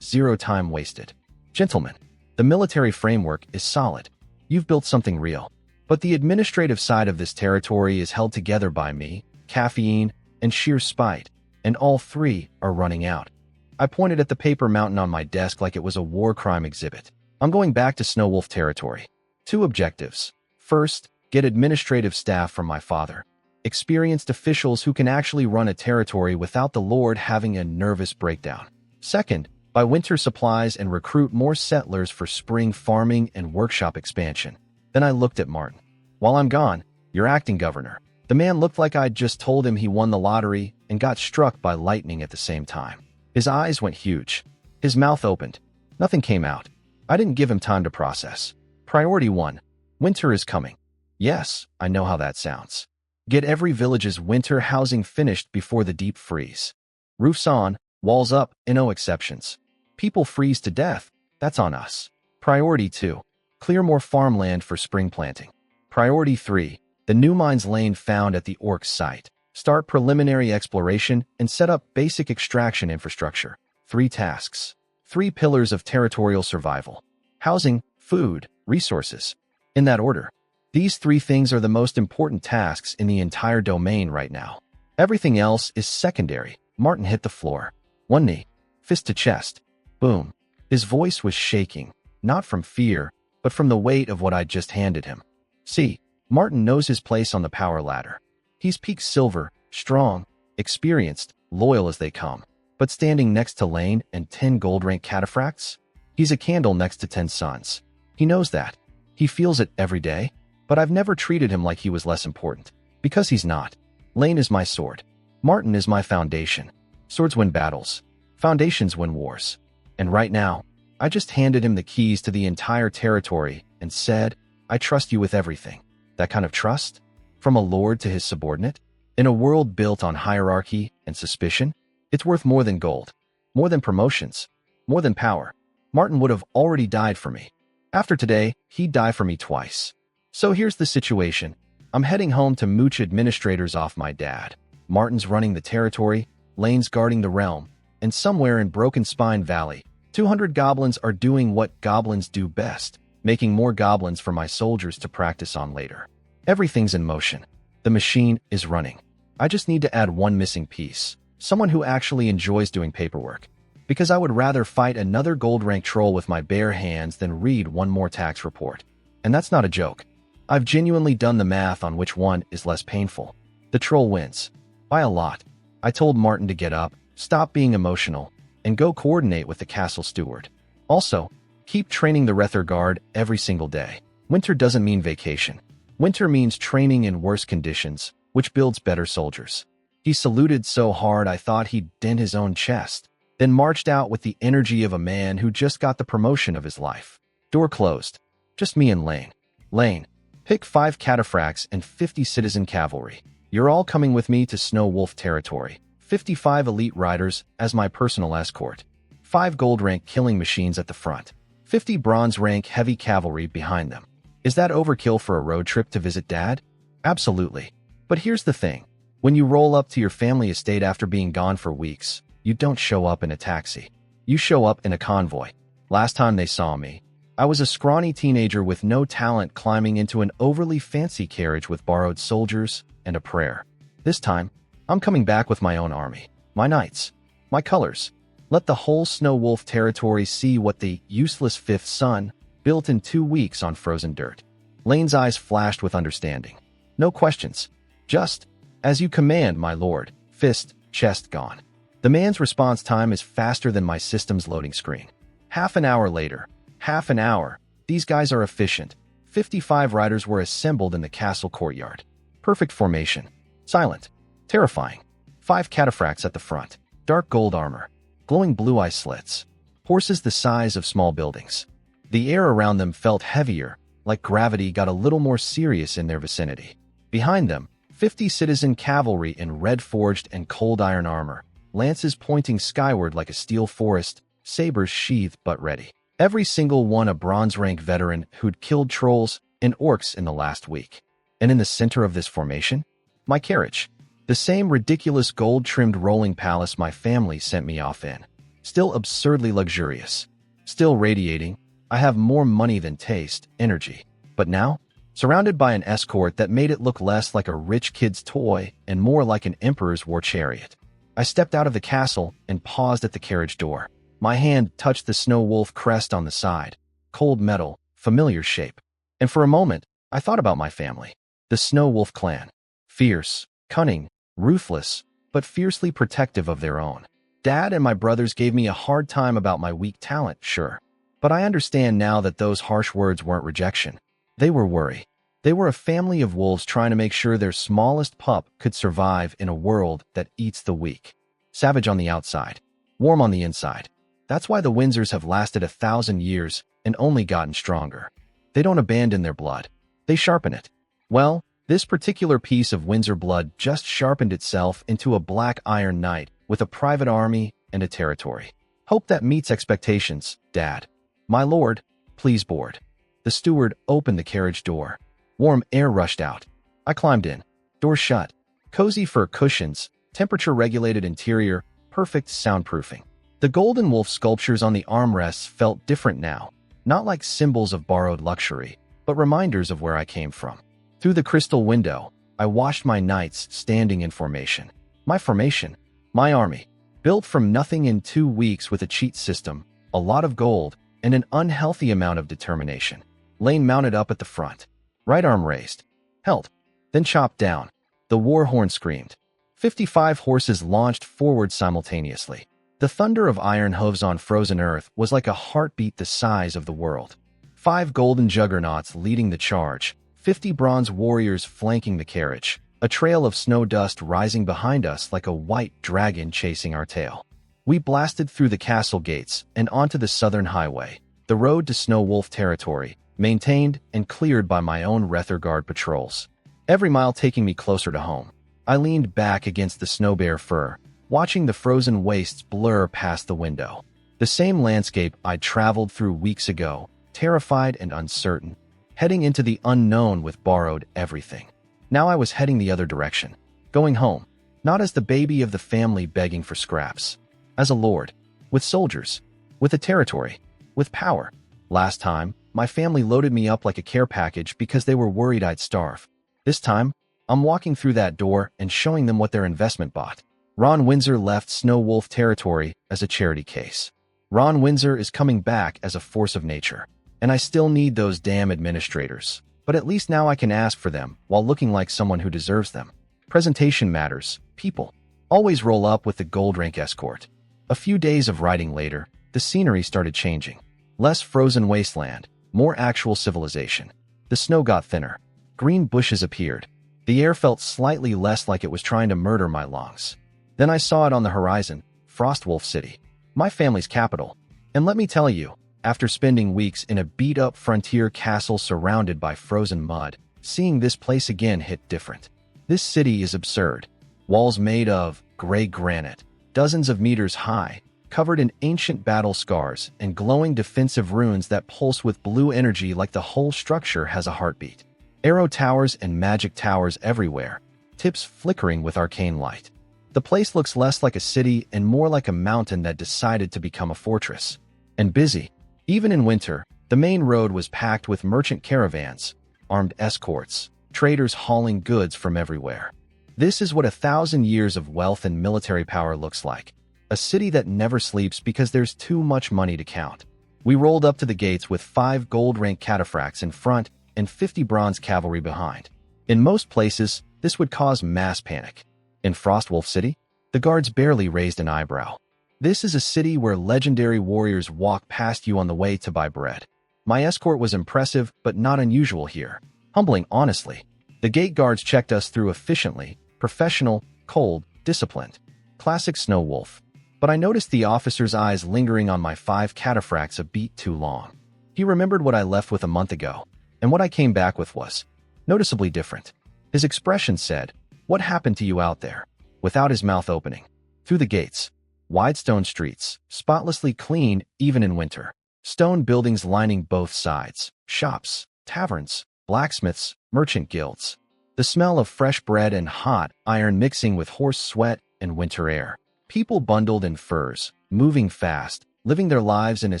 0 time wasted. Gentlemen, the military framework is solid. You've built something real. But the administrative side of this territory is held together by me, caffeine, and sheer spite, and all 3 are running out. I pointed at the paper mountain on my desk like it was a war crime exhibit. I'm going back to Snow Wolf territory. 2 objectives. First, get administrative staff from my father. Experienced officials who can actually run a territory without the Lord having a nervous breakdown. Second, buy winter supplies and recruit more settlers for spring farming and workshop expansion. Then I looked at Martin. While I'm gone, you're acting governor. The man looked like I'd just told him he won the lottery and got struck by lightning at the same time. His eyes went huge. His mouth opened. Nothing came out. I didn't give him time to process. Priority 1. Winter is coming. Yes, I know how that sounds. Get every village's winter housing finished before the deep freeze. Roofs on, walls up, and no exceptions. People freeze to death. That's on us. Priority 2. Clear more farmland for spring planting. Priority 3. The new mines lane found at the Orcs site. Start preliminary exploration and set up basic extraction infrastructure. 3 tasks. 3 pillars of territorial survival. Housing, food, resources. In that order. These 3 things are the most important tasks in the entire domain right now. Everything else is secondary. Martin hit the floor. One knee. Fist to chest. Boom. His voice was shaking, not from fear, but from the weight of what I'd just handed him. See, Martin knows his place on the power ladder. He's peak silver, strong, experienced, loyal as they come. But standing next to Lane and 10 gold rank cataphracts? He's a candle next to 10 suns. He knows that. He feels it every day, but I've never treated him like he was less important. Because he's not. Lane is my sword. Martin is my foundation. Swords win battles. Foundations win wars. And right now, I just handed him the keys to the entire territory and said, I trust you with everything. That kind of trust? From a lord to his subordinate? In a world built on hierarchy and suspicion? It's worth more than gold. More than promotions. More than power. Martin would have already died for me. After today, he'd die for me twice. So here's the situation. I'm heading home to mooch administrators off my dad. Martin's running the territory, Lane's guarding the realm, and somewhere in Broken Spine Valley, 200 goblins are doing what goblins do best, making more goblins for my soldiers to practice on later. Everything's in motion. The machine is running. I just need to add one missing piece. Someone who actually enjoys doing paperwork. Because I would rather fight another gold rank troll with my bare hands than read one more tax report. And that's not a joke. I've genuinely done the math on which one is less painful. The troll wins. By a lot. I told Martin to get up, stop being emotional, and go coordinate with the castle steward. Also, keep training the Rether Guard every single day. Winter doesn't mean vacation. Winter means training in worse conditions, which builds better soldiers. He saluted so hard I thought he'd dent his own chest, then marched out with the energy of a man who just got the promotion of his life. Door closed. Just me and Lane. Lane, pick 5 cataphracts and 50 citizen cavalry. You're all coming with me to Snow Wolf territory. 55 elite riders as my personal escort. 5 gold rank killing machines at the front. 50 bronze rank heavy cavalry behind them. Is that overkill for a road trip to visit Dad? Absolutely. But here's the thing. When you roll up to your family estate after being gone for weeks, you don't show up in a taxi. You show up in a convoy. Last time they saw me, I was a scrawny teenager with no talent climbing into an overly fancy carriage with borrowed soldiers and a prayer. This time, I'm coming back with my own army, my knights, my colors. Let the whole Snow Wolf territory see what the useless 5th son built in 2 weeks on frozen dirt. Lane's eyes flashed with understanding. No questions. Just, as you command, my lord. Fist, chest gone. The man's response time is faster than my system's loading screen. Half an hour later. Half an hour. These guys are efficient. 55 riders were assembled in the castle courtyard. Perfect formation. Silent. Terrifying. 5 cataphracts at the front. Dark gold armor. Glowing blue eye slits. Horses the size of small buildings. The air around them felt heavier, like gravity got a little more serious in their vicinity. Behind them, 50 citizen cavalry in red forged and cold iron armor. Lances pointing skyward like a steel forest, sabers sheathed but ready. Every single one a bronze rank veteran who'd killed trolls and orcs in the last week. And in the center of this formation, my carriage. The same ridiculous gold-trimmed rolling palace my family sent me off in. Still absurdly luxurious. Still radiating, I have more money than taste, energy. But now, surrounded by an escort that made it look less like a rich kid's toy and more like an emperor's war chariot. I stepped out of the castle and paused at the carriage door. My hand touched the Snow Wolf crest on the side. Cold metal, familiar shape. And for a moment, I thought about my family. The Snow Wolf clan. Fierce, cunning, ruthless, but fiercely protective of their own. Dad and my brothers gave me a hard time about my weak talent, sure. But I understand now that those harsh words weren't rejection. They were worry. They were a family of wolves trying to make sure their smallest pup could survive in a world that eats the weak. Savage on the outside, warm on the inside. That's why the Windsors have lasted 1,000 years and only gotten stronger. They don't abandon their blood. They sharpen it. Well, This particular piece of Windsor blood just sharpened itself into a black iron knight with a private army and a territory. Hope that meets expectations, Dad. My lord, please board. The steward opened the carriage door. Warm air rushed out. I climbed in. Door shut. Cozy fur cushions, temperature-regulated interior, perfect soundproofing. The golden wolf sculptures on the armrests felt different now, not like symbols of borrowed luxury, but reminders of where I came from. Through the crystal window, I watched my knights standing in formation. My formation, my army, built from nothing in 2 weeks with a cheat system, a lot of gold, and an unhealthy amount of determination. Lane mounted up at the front. Right arm raised. Held. Then chopped down. The war horn screamed. 55 horses launched forward simultaneously. The thunder of iron hooves on frozen earth was like a heartbeat the size of the world. 5 golden juggernauts leading the charge, 50 bronze warriors flanking the carriage, a trail of snow dust rising behind us like a white dragon chasing our tail. We blasted through the castle gates and onto the southern highway, the road to Snow Wolf territory, maintained and cleared by my own Retherguard patrols. Every mile taking me closer to home. I leaned back against the snow bear fur, watching the frozen wastes blur past the window. The same landscape I'd traveled through weeks ago, terrified and uncertain, heading into the unknown with borrowed everything. Now I was heading the other direction, going home, not as the baby of the family begging for scraps, as a lord, with soldiers, with a territory, with power. Last time, my family loaded me up like a care package because they were worried I'd starve. This time, I'm walking through that door and showing them what their investment bought. Ron Windsor left Snow Wolf territory as a charity case. Ron Windsor is coming back as a force of nature. And I still need those damn administrators. But at least now I can ask for them while looking like someone who deserves them. Presentation matters, people. Always roll up with the gold rank escort. A few days of riding later, the scenery started changing. Less frozen wasteland, more actual civilization. The snow got thinner. Green bushes appeared. The air felt slightly less like it was trying to murder my lungs. Then I saw it on the horizon, Frostwolf City, my family's capital. And let me tell you, after spending weeks in a beat-up frontier castle surrounded by frozen mud, seeing this place again hit different. This city is absurd. Walls made of gray granite, dozens of meters high, covered in ancient battle scars and glowing defensive runes that pulse with blue energy like the whole structure has a heartbeat. Arrow towers and magic towers everywhere, tips flickering with arcane light. The place looks less like a city and more like a mountain that decided to become a fortress. And busy. Even in winter, the main road was packed with merchant caravans, armed escorts, traders hauling goods from everywhere. This is what 1,000 years of wealth and military power looks like. A city that never sleeps because there's too much money to count. We rolled up to the gates with 5 gold-rank cataphracts in front and 50 bronze cavalry behind. In most places, this would cause mass panic. In Frostwolf City, the guards barely raised an eyebrow. This is a city where legendary warriors walk past you on the way to buy bread. My escort was impressive, but not unusual here. Humbling, honestly. The gate guards checked us through efficiently, professional, cold, disciplined. Classic Snow Wolf. But I noticed the officer's eyes lingering on my 5 cataphracts a beat too long. He remembered what I left with a month ago, and what I came back with was noticeably different. His expression said, "What happened to you out there?" Without his mouth opening. Through the gates. Wide stone streets, spotlessly clean even in winter. Stone buildings lining both sides. Shops, taverns, blacksmiths, merchant guilds. The smell of fresh bread and hot iron mixing with horse sweat and winter air. People bundled in furs, moving fast, living their lives in a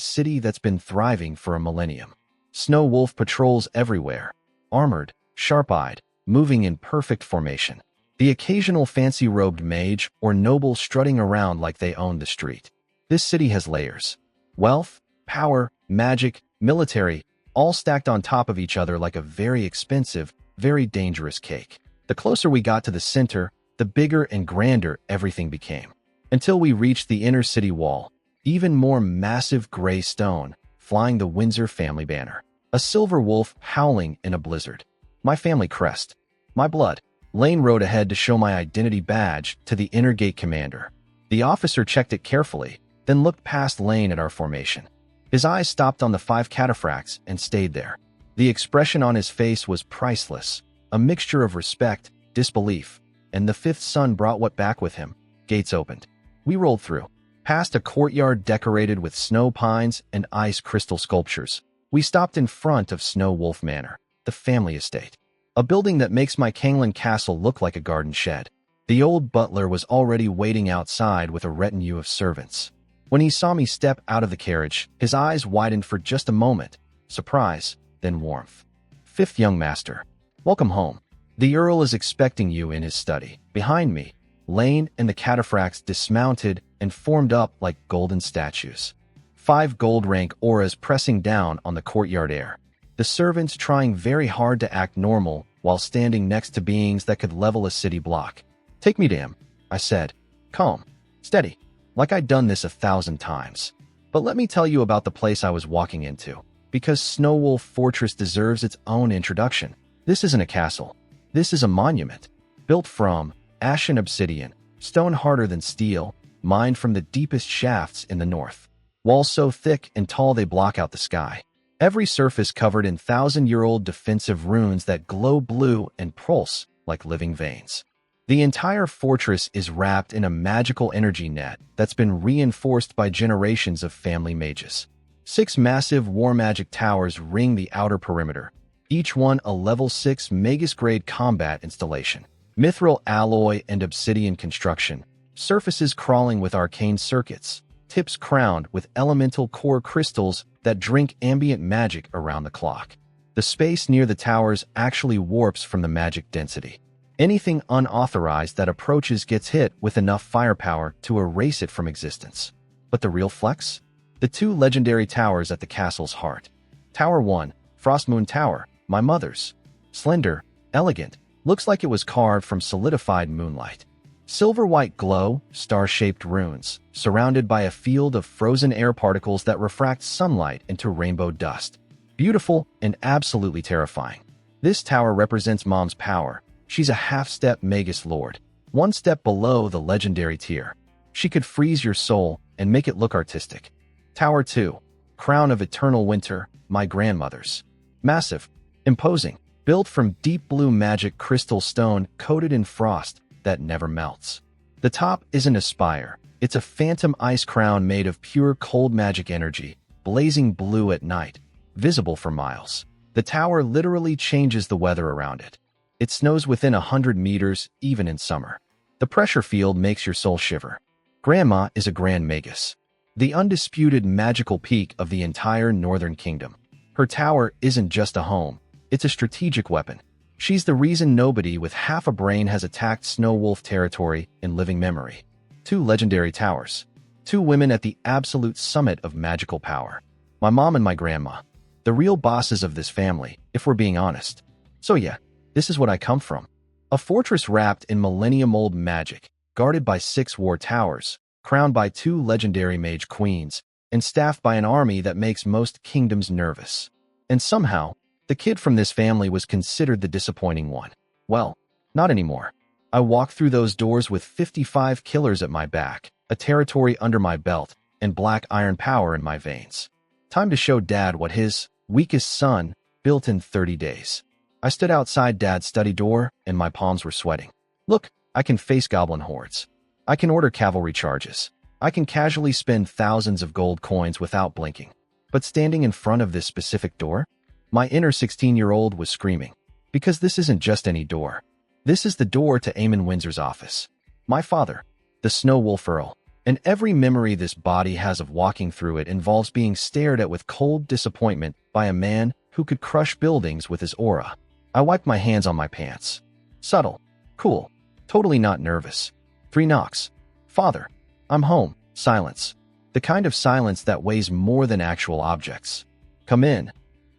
city that's been thriving for a millennium. Snow Wolf patrols everywhere. Armored, sharp-eyed, moving in perfect formation. The occasional fancy-robed mage or noble strutting around like they own the street. This city has layers. Wealth, power, magic, military, all stacked on top of each other like a very expensive, very dangerous cake. The closer we got to the center, the bigger and grander everything became. Until we reached the inner city wall, even more massive gray stone, flying the Windsor family banner. A silver wolf howling in a blizzard. My family crest. My blood. Lane rode ahead to show my identity badge to the inner gate commander. The officer checked it carefully, then looked past Lane at our formation. His eyes stopped on the 5 cataphracts and stayed there. The expression on his face was priceless. a mixture of respect, disbelief, and the fifth son brought what back with him. Gates opened. We rolled through, past a courtyard decorated with snow pines and ice crystal sculptures. We stopped in front of Snow Wolf Manor, the family estate, a building that makes my Kangland castle look like a garden shed. The old butler was already waiting outside with a retinue of servants. When he saw me step out of the carriage, his eyes widened for just a moment. Surprise, then warmth. Fifth young master, welcome home. The Earl is expecting you in his study. Behind me, Lane and the cataphracts dismounted and formed up like golden statues. 5 gold rank auras pressing down on the courtyard air. The servants trying very hard to act normal while standing next to beings that could level a city block. Take me to him, I said. Calm, steady, like I'd done this 1,000 times. But let me tell you about the place I was walking into, because Snow Wolf Fortress deserves its own introduction. This isn't a castle. This is a monument, built from ashen obsidian, stone harder than steel, mined from the deepest shafts in the north. Walls so thick and tall they block out the sky. Every surface covered in 1,000-year-old defensive runes that glow blue and pulse like living veins. The entire fortress is wrapped in a magical energy net that's been reinforced by generations of family mages. 6 massive war magic towers ring the outer perimeter, each one a level 6 Magus-grade combat installation. Mithril alloy and obsidian construction, surfaces crawling with arcane circuits, tips crowned with elemental core crystals that drink ambient magic around the clock. The space near the towers actually warps from the magic density. Anything unauthorized that approaches gets hit with enough firepower to erase it from existence. But the real flex? The 2 legendary towers at the castle's heart. Tower 1, Frostmoon Tower, my mother's. Slender, elegant, looks like it was carved from solidified moonlight. Silver-white glow, star-shaped runes, surrounded by a field of frozen air particles that refract sunlight into rainbow dust. Beautiful and absolutely terrifying. This tower represents Mom's power. She's a half-step Magus Lord, 1 step below the legendary tier. She could freeze your soul and make it look artistic. Tower 2, Crown of Eternal Winter, my grandmother's. Massive, imposing, built from deep blue magic crystal stone coated in frost that never melts. The top isn't a spire. It's a phantom ice crown made of pure cold magic energy, blazing blue at night, visible for miles. The tower literally changes the weather around it. It snows within 100 meters, even in summer. The pressure field makes your soul shiver. Grandma is a Grand Magus, the undisputed magical peak of the entire Northern Kingdom. Her tower isn't just a home, it's a strategic weapon. She's the reason nobody with half a brain has attacked Snow Wolf territory in living memory. 2 legendary towers. 2 women at the absolute summit of magical power. My mom and my grandma. The real bosses of this family, if we're being honest. So yeah, this is what I come from. A fortress wrapped in millennium-old magic, guarded by 6 war towers, crowned by 2 legendary mage queens, and staffed by an army that makes most kingdoms nervous. And somehow, the kid from this family was considered the disappointing one. Well, not anymore. I walked through those doors with 55 killers at my back, a territory under my belt, and black iron power in my veins. Time to show Dad what his weakest son built in 30 days. I stood outside Dad's study door, and my palms were sweating. Look, I can face goblin hordes. I can order cavalry charges. I can casually spend thousands of gold coins without blinking. But standing in front of this specific door? My inner 16-year-old was screaming. Because this isn't just any door. This is the door to Eamon Windsor's office. My father, the Snow Wolf Earl, and every memory this body has of walking through it involves being stared at with cold disappointment by a man who could crush buildings with his aura. I wiped my hands on my pants. Subtle. Cool. Totally not nervous. 3 knocks. Father. I'm home. Silence. The kind of silence that weighs more than actual objects. Come in.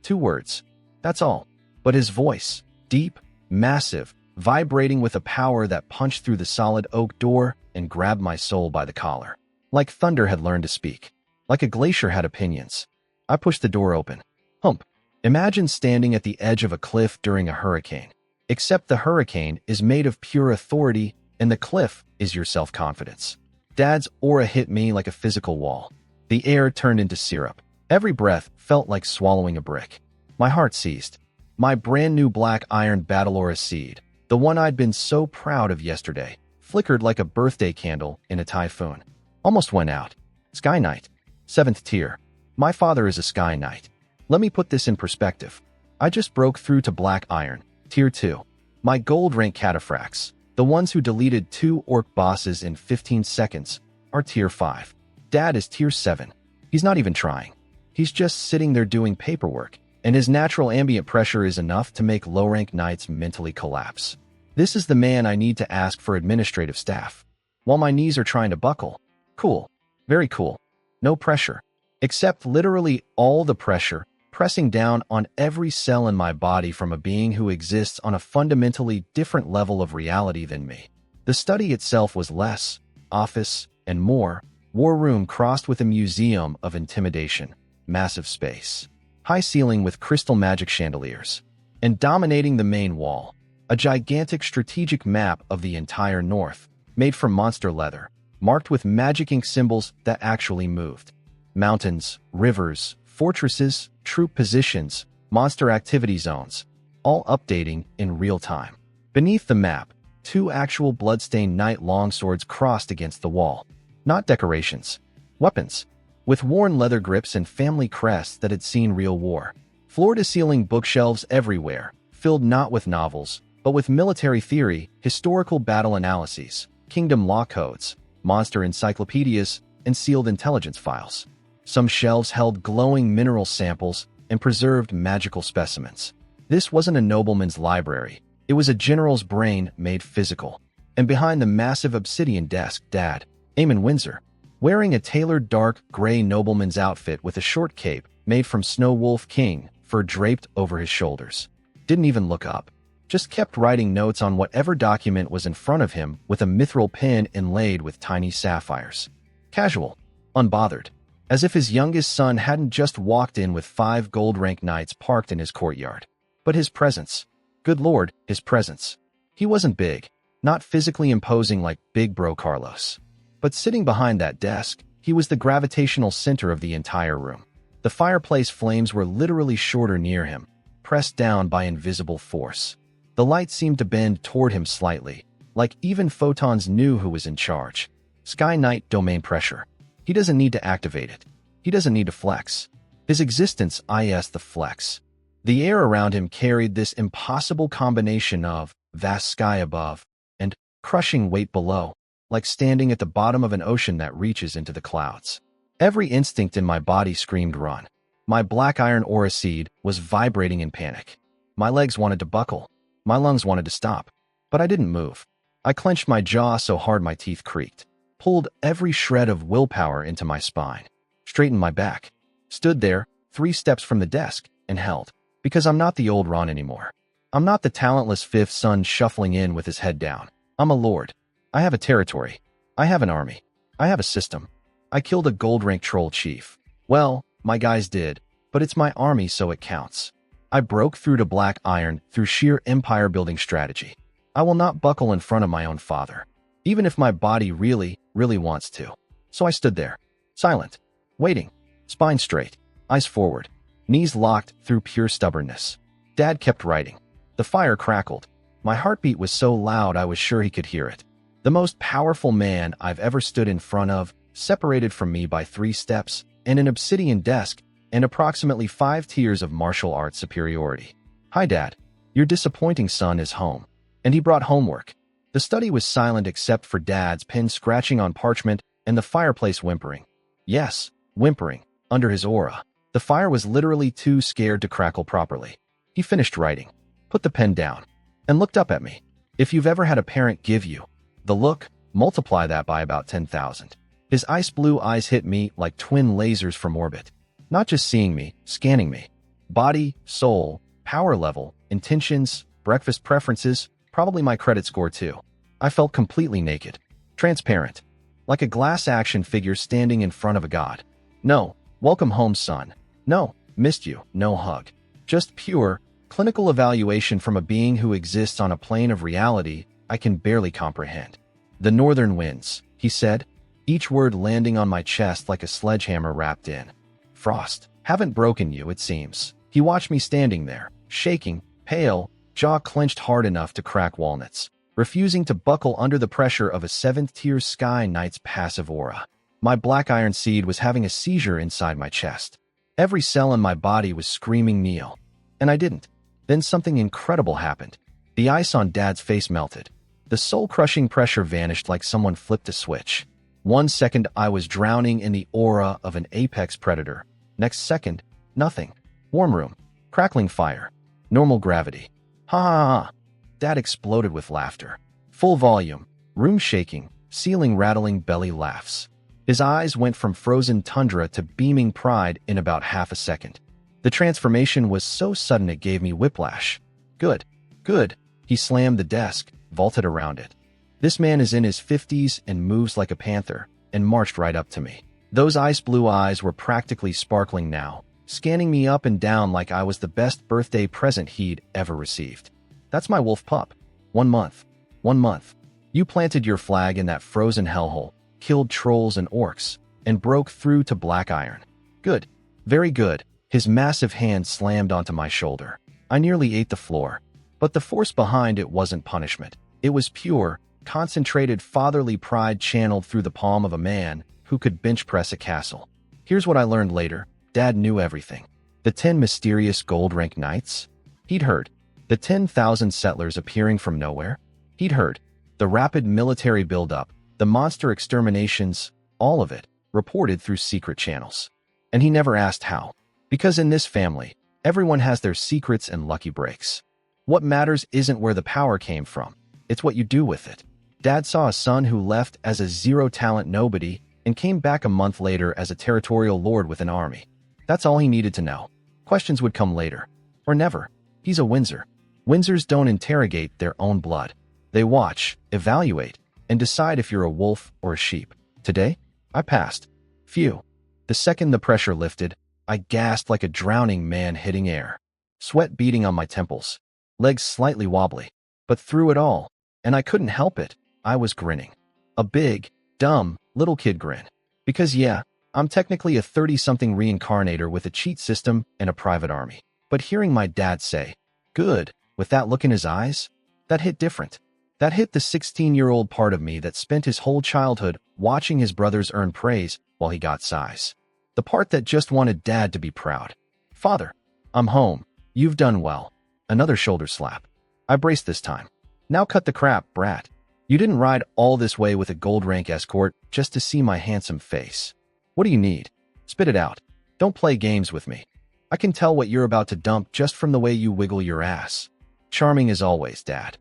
2 words. That's all. But his voice, deep, massive, vibrating with a power that punched through the solid oak door and grabbed my soul by the collar. Like thunder had learned to speak. Like a glacier had opinions. I pushed the door open. Hump. Imagine standing at the edge of a cliff during a hurricane. Except the hurricane is made of pure authority and the cliff is your self-confidence. Dad's aura hit me like a physical wall. The air turned into syrup. Every breath felt like swallowing a brick. My heart seized. My brand new black iron Battlora seed, the one I'd been so proud of yesterday, flickered like a birthday candle in a typhoon. Almost went out. Sky Knight. 7th tier. My father is a Sky Knight. Let me put this in perspective. I just broke through to black iron, tier 2. My gold rank cataphracts, the ones who deleted 2 orc bosses in 15 seconds, are tier 5. Dad is tier 7. He's not even trying. He's just sitting there doing paperwork, and his natural ambient pressure is enough to make low-rank knights mentally collapse. This is the man I need to ask for administrative staff. While my knees are trying to buckle. Cool. Very cool. No pressure. Except literally all the pressure, pressing down on every cell in my body from a being who exists on a fundamentally different level of reality than me. The study itself was less, office, and more, war room crossed with a museum of intimidation, massive space, high ceiling with crystal magic chandeliers, and dominating the main wall, a gigantic strategic map of the entire north, made from monster leather, marked with magic ink symbols that actually moved. Mountains, rivers, fortresses, troop positions, monster activity zones, all updating in real time. Beneath the map, 2 actual bloodstained knight longswords crossed against the wall. Not decorations. Weapons. With worn leather grips and family crests that had seen real war. Floor-to-ceiling bookshelves everywhere, filled not with novels, but with military theory, historical battle analyses, kingdom law codes, monster encyclopedias, and sealed intelligence files. Some shelves held glowing mineral samples and preserved magical specimens. This wasn't a nobleman's library. It was a general's brain made physical. And behind the massive obsidian desk, Dad, Eamon Windsor, wearing a tailored dark gray nobleman's outfit with a short cape made from Snow Wolf King fur draped over his shoulders. Didn't even look up. Just kept writing notes on whatever document was in front of him with a mithril pen inlaid with tiny sapphires. Casual. Unbothered. As if his youngest son hadn't just walked in with 5 gold-rank knights parked in his courtyard. But his presence. Good lord, his presence. He wasn't big. Not physically imposing like Big Bro Carlos. But sitting behind that desk, he was the gravitational center of the entire room. The fireplace flames were literally shorter near him, pressed down by invisible force. The light seemed to bend toward him slightly, like even photons knew who was in charge. Sky Knight domain pressure. He doesn't need to activate it. He doesn't need to flex. His existence is the flex. The air around him carried this impossible combination of vast sky above and crushing weight below, like standing at the bottom of an ocean that reaches into the clouds. Every instinct in my body screamed run. My black iron aura seed was vibrating in panic. My legs wanted to buckle. My lungs wanted to stop. But I didn't move. I clenched my jaw so hard my teeth creaked. Pulled every shred of willpower into my spine. Straightened my back. Stood there, 3 steps from the desk, and held. Because I'm not the old Ron anymore. I'm not the talentless 5th son shuffling in with his head down. I'm a lord. I have a territory. I have an army. I have a system. I killed a gold-rank troll chief. Well, my guys did, but it's my army so it counts. I broke through to black iron through sheer empire-building strategy. I will not buckle in front of my own father, even if my body really wants to. So I stood there, silent, waiting, spine straight, eyes forward, knees locked through pure stubbornness. Dad kept writing. The fire crackled. My heartbeat was so loud I was sure he could hear it. The most powerful man I've ever stood in front of, separated from me by 3 steps, and an obsidian desk, and approximately 5 tiers of martial arts superiority. Hi, Dad. Your disappointing son is home. And he brought homework. The study was silent except for Dad's pen scratching on parchment and the fireplace whimpering. Yes, whimpering, under his aura. The fire was literally too scared to crackle properly. He finished writing, put the pen down, and looked up at me. If you've ever had a parent give you the look, multiply that by about 10,000. His ice blue eyes hit me like twin lasers from orbit. Not just seeing me, scanning me. Body, soul, power level, intentions, breakfast preferences, probably my credit score too. I felt completely naked. Transparent. Like a glass action figure standing in front of a god. No, welcome home, son. No, missed you, no hug. Just pure, clinical evaluation from a being who exists on a plane of reality I can barely comprehend. The northern winds, he said, each word landing on my chest like a sledgehammer wrapped in. Frost, haven't broken you, it seems. He watched me standing there, shaking, pale, jaw clenched hard enough to crack walnuts, refusing to buckle under the pressure of a 7th-tier Sky Knight's passive aura. My black iron seed was having a seizure inside my chest. Every cell in my body was screaming kneel. And I didn't. Then something incredible happened. The ice on Dad's face melted. The soul-crushing pressure vanished like someone flipped a switch. 1 second, I was drowning in the aura of an apex predator. Next second, nothing. Warm room. Crackling fire. Normal gravity. Ha ha ha. Dad exploded with laughter. Full volume. Room shaking. Ceiling rattling belly laughs. His eyes went from frozen tundra to beaming pride in about half a second. The transformation was so sudden it gave me whiplash. Good. Good. He slammed the desk, vaulted around it. This man is in his 50s and moves like a panther, and marched right up to me. Those ice-blue eyes were practically sparkling now, scanning me up and down like I was the best birthday present he'd ever received. That's my wolf pup. 1 month. 1 month. You planted your flag in that frozen hellhole, killed trolls and orcs, and broke through to black iron. Good. Very good. His massive hand slammed onto my shoulder. I nearly ate the floor. But the force behind it wasn't punishment. It was pure, concentrated fatherly pride channeled through the palm of a man who could bench press a castle. Here's what I learned later. Dad knew everything. The 10 mysterious gold-rank knights? He'd heard. The 10,000 settlers appearing from nowhere? He'd heard. The rapid military buildup, the monster exterminations, all of it, reported through secret channels. And he never asked how. Because in this family, everyone has their secrets and lucky breaks. What matters isn't where the power came from. It's what you do with it. Dad saw a son who left as a zero-talent nobody and came back a month later as a territorial lord with an army. That's all he needed to know. Questions would come later. Or never. He's a Windsor. Windsors don't interrogate their own blood. They watch, evaluate, and decide if you're a wolf or a sheep. Today, I passed. Phew. The second the pressure lifted, I gasped like a drowning man hitting air. Sweat beading on my temples. Legs slightly wobbly. But through it all, and I couldn't help it, I was grinning. A big, dumb, little kid grin. Because yeah, I'm technically a 30-something reincarnator with a cheat system and a private army. But hearing my dad say, "Good," with that look in his eyes, that hit different. That hit the 16-year-old part of me that spent his whole childhood watching his brothers earn praise while he got size. The part that just wanted Dad to be proud. "Father, I'm home. You've done well." Another shoulder slap. I braced this time. "Now cut the crap, brat. You didn't ride all this way with a gold rank escort just to see my handsome face. What do you need? Spit it out. Don't play games with me. I can tell what you're about to dump just from the way you wiggle your ass." Charming as always, Dad.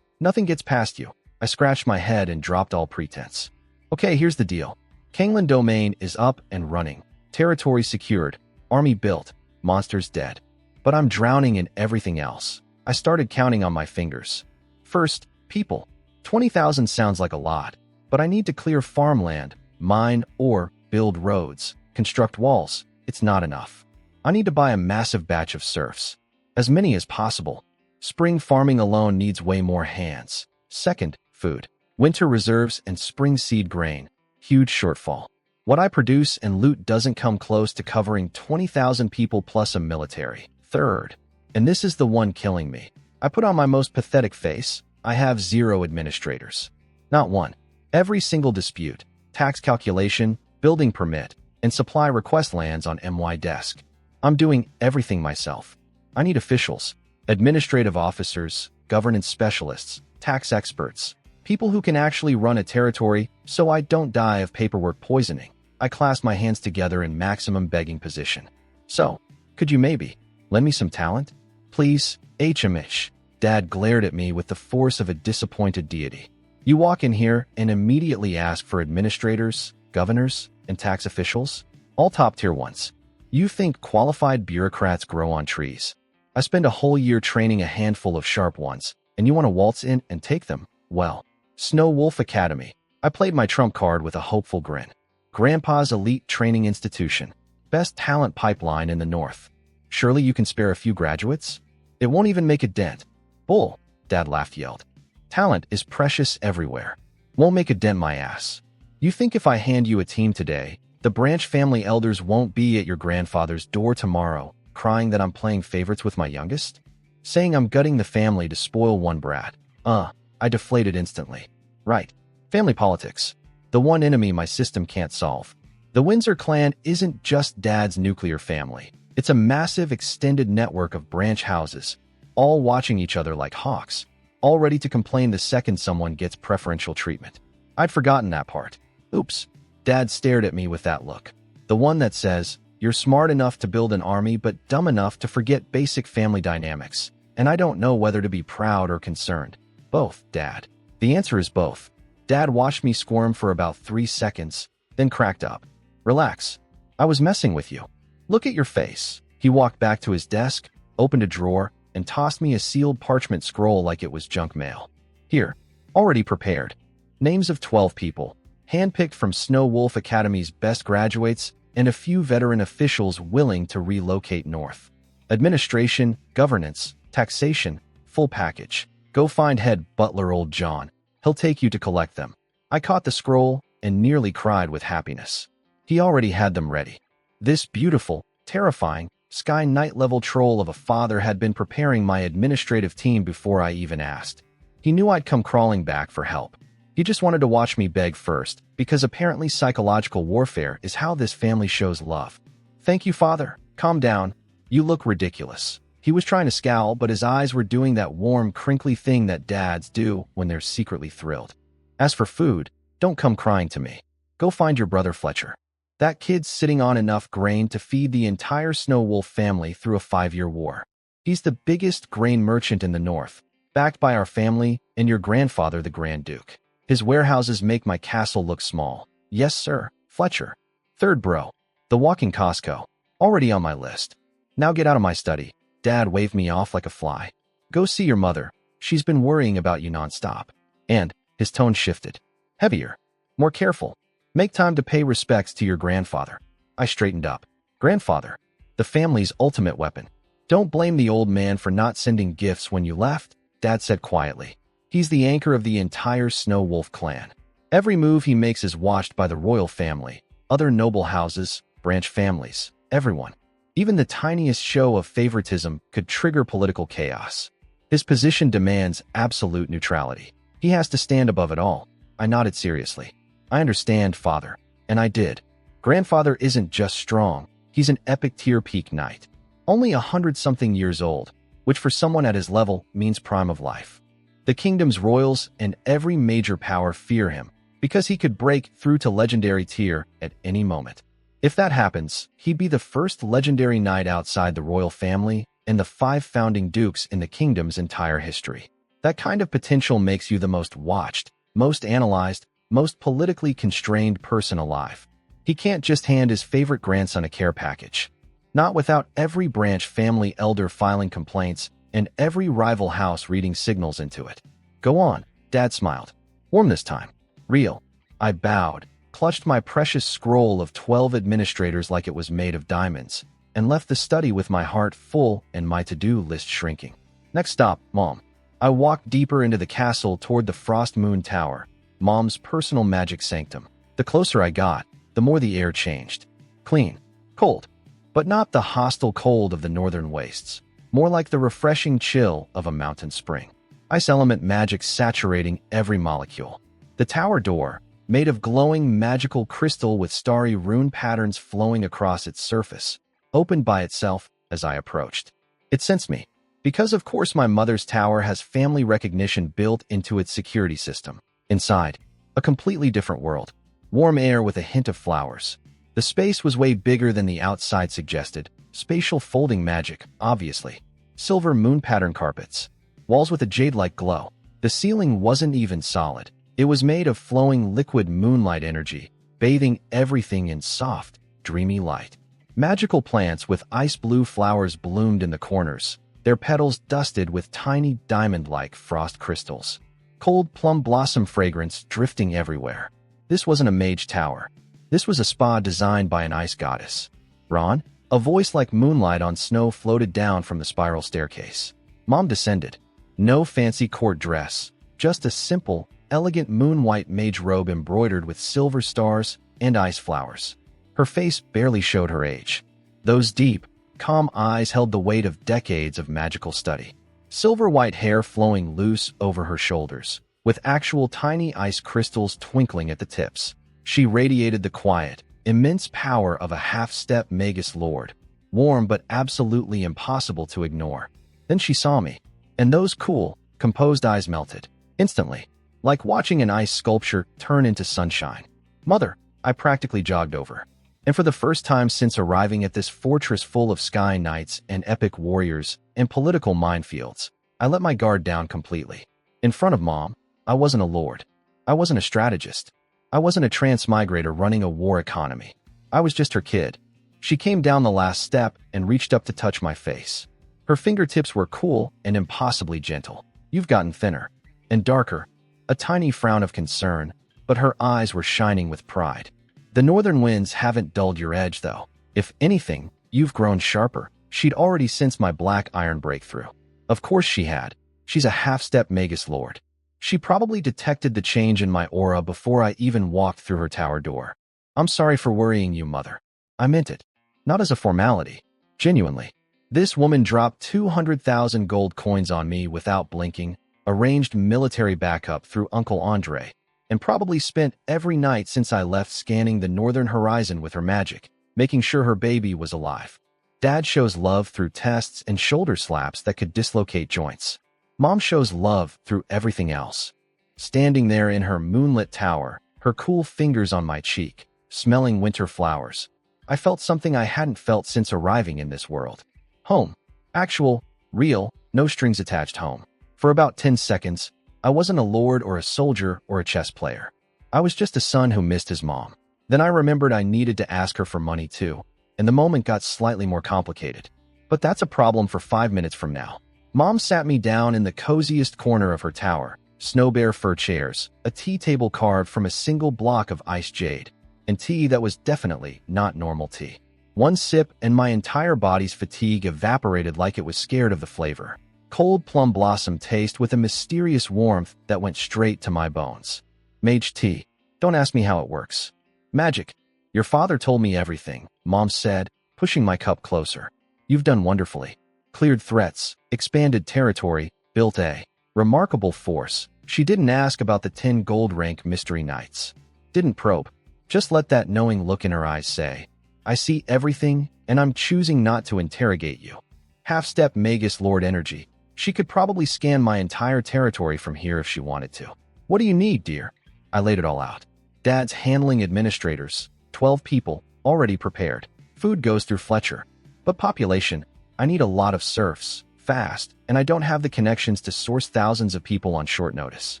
Nothing gets past you. I scratched my head and dropped all pretense. Okay, here's the deal. Kanglan domain is up and running. Territory secured. Army built. Monsters dead. But I'm drowning in everything else. I started counting on my fingers. First, people. 20,000 sounds like a lot, but I need to clear farmland, mine ore, build roads, construct walls. It's not enough. I need to buy a massive batch of serfs. As many as possible. Spring farming alone needs way more hands. Second, food. Winter reserves and spring seed grain. Huge shortfall. What I produce and loot doesn't come close to covering 20,000 people plus a military. Third, and this is the one killing me. I put on my most pathetic face. I have 0 administrators. Not one. Every single dispute, tax calculation, building permit, and supply request lands on my desk. I'm doing everything myself. I need officials, administrative officers, governance specialists, tax experts, people who can actually run a territory so I don't die of paperwork poisoning. I clasped my hands together in maximum begging position. So, could you maybe lend me some talent? Please, HMH. Dad glared at me with the force of a disappointed deity. You walk in here and immediately ask for administrators, governors, and tax officials? All top-tier ones. You think qualified bureaucrats grow on trees. I spend a whole year training a handful of sharp ones, and you want to waltz in and take them? Well, Snow Wolf Academy. I played my trump card with a hopeful grin. Grandpa's elite training institution. Best talent pipeline in the North. Surely you can spare a few graduates? It won't even make a dent. Bull, Dad laughed yelled. Talent is precious everywhere. Won't make a dent my ass. You think if I hand you a team today, the branch family elders won't be at your grandfather's door tomorrow, crying that I'm playing favorites with my youngest? saying I'm gutting the family to spoil one brat. I deflated instantly. Right. Family politics. The one enemy my system can't solve. The Windsor clan isn't just Dad's nuclear family. It's a massive extended network of branch houses, all watching each other like hawks, all ready to complain the second someone gets preferential treatment. I'd forgotten that part. Oops. Dad stared at me with that look. The one that says, "You're smart enough to build an army but dumb enough to forget basic family dynamics, and I don't know whether to be proud or concerned." Both, Dad. The answer is both. Dad watched me squirm for about 3 seconds, then cracked up. "Relax. I was messing with you. Look at your face." He walked back to his desk, opened a drawer, and tossed me a sealed parchment scroll like it was junk mail. "Here, already prepared. Names of 12 people, handpicked from Snow Wolf Academy's best graduates and a few veteran officials willing to relocate north. Administration, governance, taxation, full package. Go find head butler old John. He'll take you to collect them." I caught the scroll and nearly cried with happiness. He already had them ready. This beautiful, terrifying, Sky Knight-level troll of a father had been preparing my administrative team before I even asked. He knew I'd come crawling back for help. He just wanted to watch me beg first, because apparently psychological warfare is how this family shows love. "Thank you, Father. Calm down. You look ridiculous." He was trying to scowl, but his eyes were doing that warm, crinkly thing that dads do when they're secretly thrilled. "As for food, don't come crying to me. Go find your brother Fletcher. That kid's sitting on enough grain to feed the entire Snow Wolf family through a 5-year war. He's the biggest grain merchant in the north, backed by our family and your grandfather, the Grand Duke. His warehouses make my castle look small. Yes, sir, Fletcher. Third bro. The walking Costco. Already on my list. Now get out of my study." Dad waved me off like a fly. "Go see your mother. She's been worrying about you nonstop." And his tone shifted. Heavier. More careful. "Make time to pay respects to your grandfather." I straightened up. Grandfather. The family's ultimate weapon. "Don't blame the old man for not sending gifts when you left," Dad said quietly. "He's the anchor of the entire Snow Wolf clan. Every move he makes is watched by the royal family, other noble houses, branch families, everyone. Even the tiniest show of favoritism could trigger political chaos. His position demands absolute neutrality. He has to stand above it all." I nodded seriously. "I understand, Father." And I did. Grandfather isn't just strong, he's an epic tier peak knight. Only 100-something years old, which for someone at his level means prime of life. The kingdom's royals and every major power fear him, because he could break through to legendary tier at any moment. If that happens, he'd be the first legendary knight outside the royal family and the 5 founding dukes in the kingdom's entire history. That kind of potential makes you the most watched, most analyzed, most politically constrained person alive. He can't just hand his favorite grandson a care package. Not without every branch family elder filing complaints and every rival house reading signals into it. "Go on," Dad smiled. "Warm this time." "Real." I bowed, clutched my precious scroll of 12 administrators like it was made of diamonds, and left the study with my heart full and my to-do list shrinking. Next stop, Mom. I walked deeper into the castle toward the Frost Moon Tower, Mom's personal magic sanctum. The closer I got, the more the air changed. Clean. Cold. But not the hostile cold of the northern wastes. More like the refreshing chill of a mountain spring. Ice element magic saturating every molecule. The tower door, made of glowing magical crystal with starry rune patterns flowing across its surface, opened by itself as I approached. It sensed me, because of course my mother's tower has family recognition built into its security system. Inside, a completely different world. Warm air with a hint of flowers. The space was way bigger than the outside suggested. Spatial folding magic, obviously. Silver moon pattern carpets. Walls with a jade-like glow. The ceiling wasn't even solid. It was made of flowing liquid moonlight energy, bathing everything in soft, dreamy light. Magical plants with ice blue flowers bloomed in the corners, their petals dusted with tiny diamond-like frost crystals. Cold plum blossom fragrance drifting everywhere. This wasn't a mage tower. This was a spa designed by an ice goddess. "Ron?" A voice like moonlight on snow floated down from the spiral staircase. Mom descended. No fancy court dress, just a simple, elegant moon-white mage robe embroidered with silver stars and ice flowers. Her face barely showed her age. Those deep, calm eyes held the weight of decades of magical study. silver-white hair flowing loose over her shoulders, with actual tiny ice crystals twinkling at the tips. She radiated the quiet, immense power of a half-step Magus Lord, warm but absolutely impossible to ignore. Then she saw me, and those cool, composed eyes melted, instantly, like watching an ice sculpture turn into sunshine. Mother, I practically jogged over. And for the first time since arriving at this fortress full of sky knights and epic warriors and political minefields, I let my guard down completely. In front of Mom, I wasn't a lord. I wasn't a strategist. I wasn't a transmigrator running a war economy. I was just her kid. She came down the last step and reached up to touch my face. Her fingertips were cool and impossibly gentle. You've gotten thinner and darker, a tiny frown of concern, but her eyes were shining with pride. The northern winds haven't dulled your edge, though. If anything, you've grown sharper. She'd already sensed my black iron breakthrough. Of course she had. She's a half-step Magus Lord. She probably detected the change in my aura before I even walked through her tower door. I'm sorry for worrying you, Mother. I meant it. Not as a formality. Genuinely. This woman dropped 200,000 gold coins on me without blinking, arranged military backup through Uncle Andre, and probably spent every night since I left scanning the northern horizon with her magic, making sure her baby was alive. Dad shows love through tests and shoulder slaps that could dislocate joints. Mom shows love through everything else. Standing there in her moonlit tower, her cool fingers on my cheek, smelling winter flowers, I felt something I hadn't felt since arriving in this world. Home. Actual, real, no strings attached home. For about 10 seconds, I wasn't a lord or a soldier or a chess player. I was just a son who missed his mom. Then I remembered I needed to ask her for money too, and the moment got slightly more complicated. But that's a problem for 5 minutes from now. Mom sat me down in the coziest corner of her tower, snow bear fur chairs, a tea table carved from a single block of ice jade, and tea that was definitely not normal tea. One sip and my entire body's fatigue evaporated like it was scared of the flavor. Cold plum blossom taste with a mysterious warmth that went straight to my bones. Mage tea. Don't ask me how it works. Magic. Your father told me everything, Mom said, pushing my cup closer. You've done wonderfully. Cleared threats, expanded territory, built a remarkable force. She didn't ask about the 10 gold rank mystery knights. Didn't probe. Just let that knowing look in her eyes say, I see everything, and I'm choosing not to interrogate you. Half-step Magus Lord energy. She could probably scan my entire territory from here if she wanted to. What do you need, dear? I laid it all out. Dad's handling administrators, 12 people, already prepared. Food goes through Fletcher. But population, I need a lot of serfs, fast, and I don't have the connections to source thousands of people on short notice.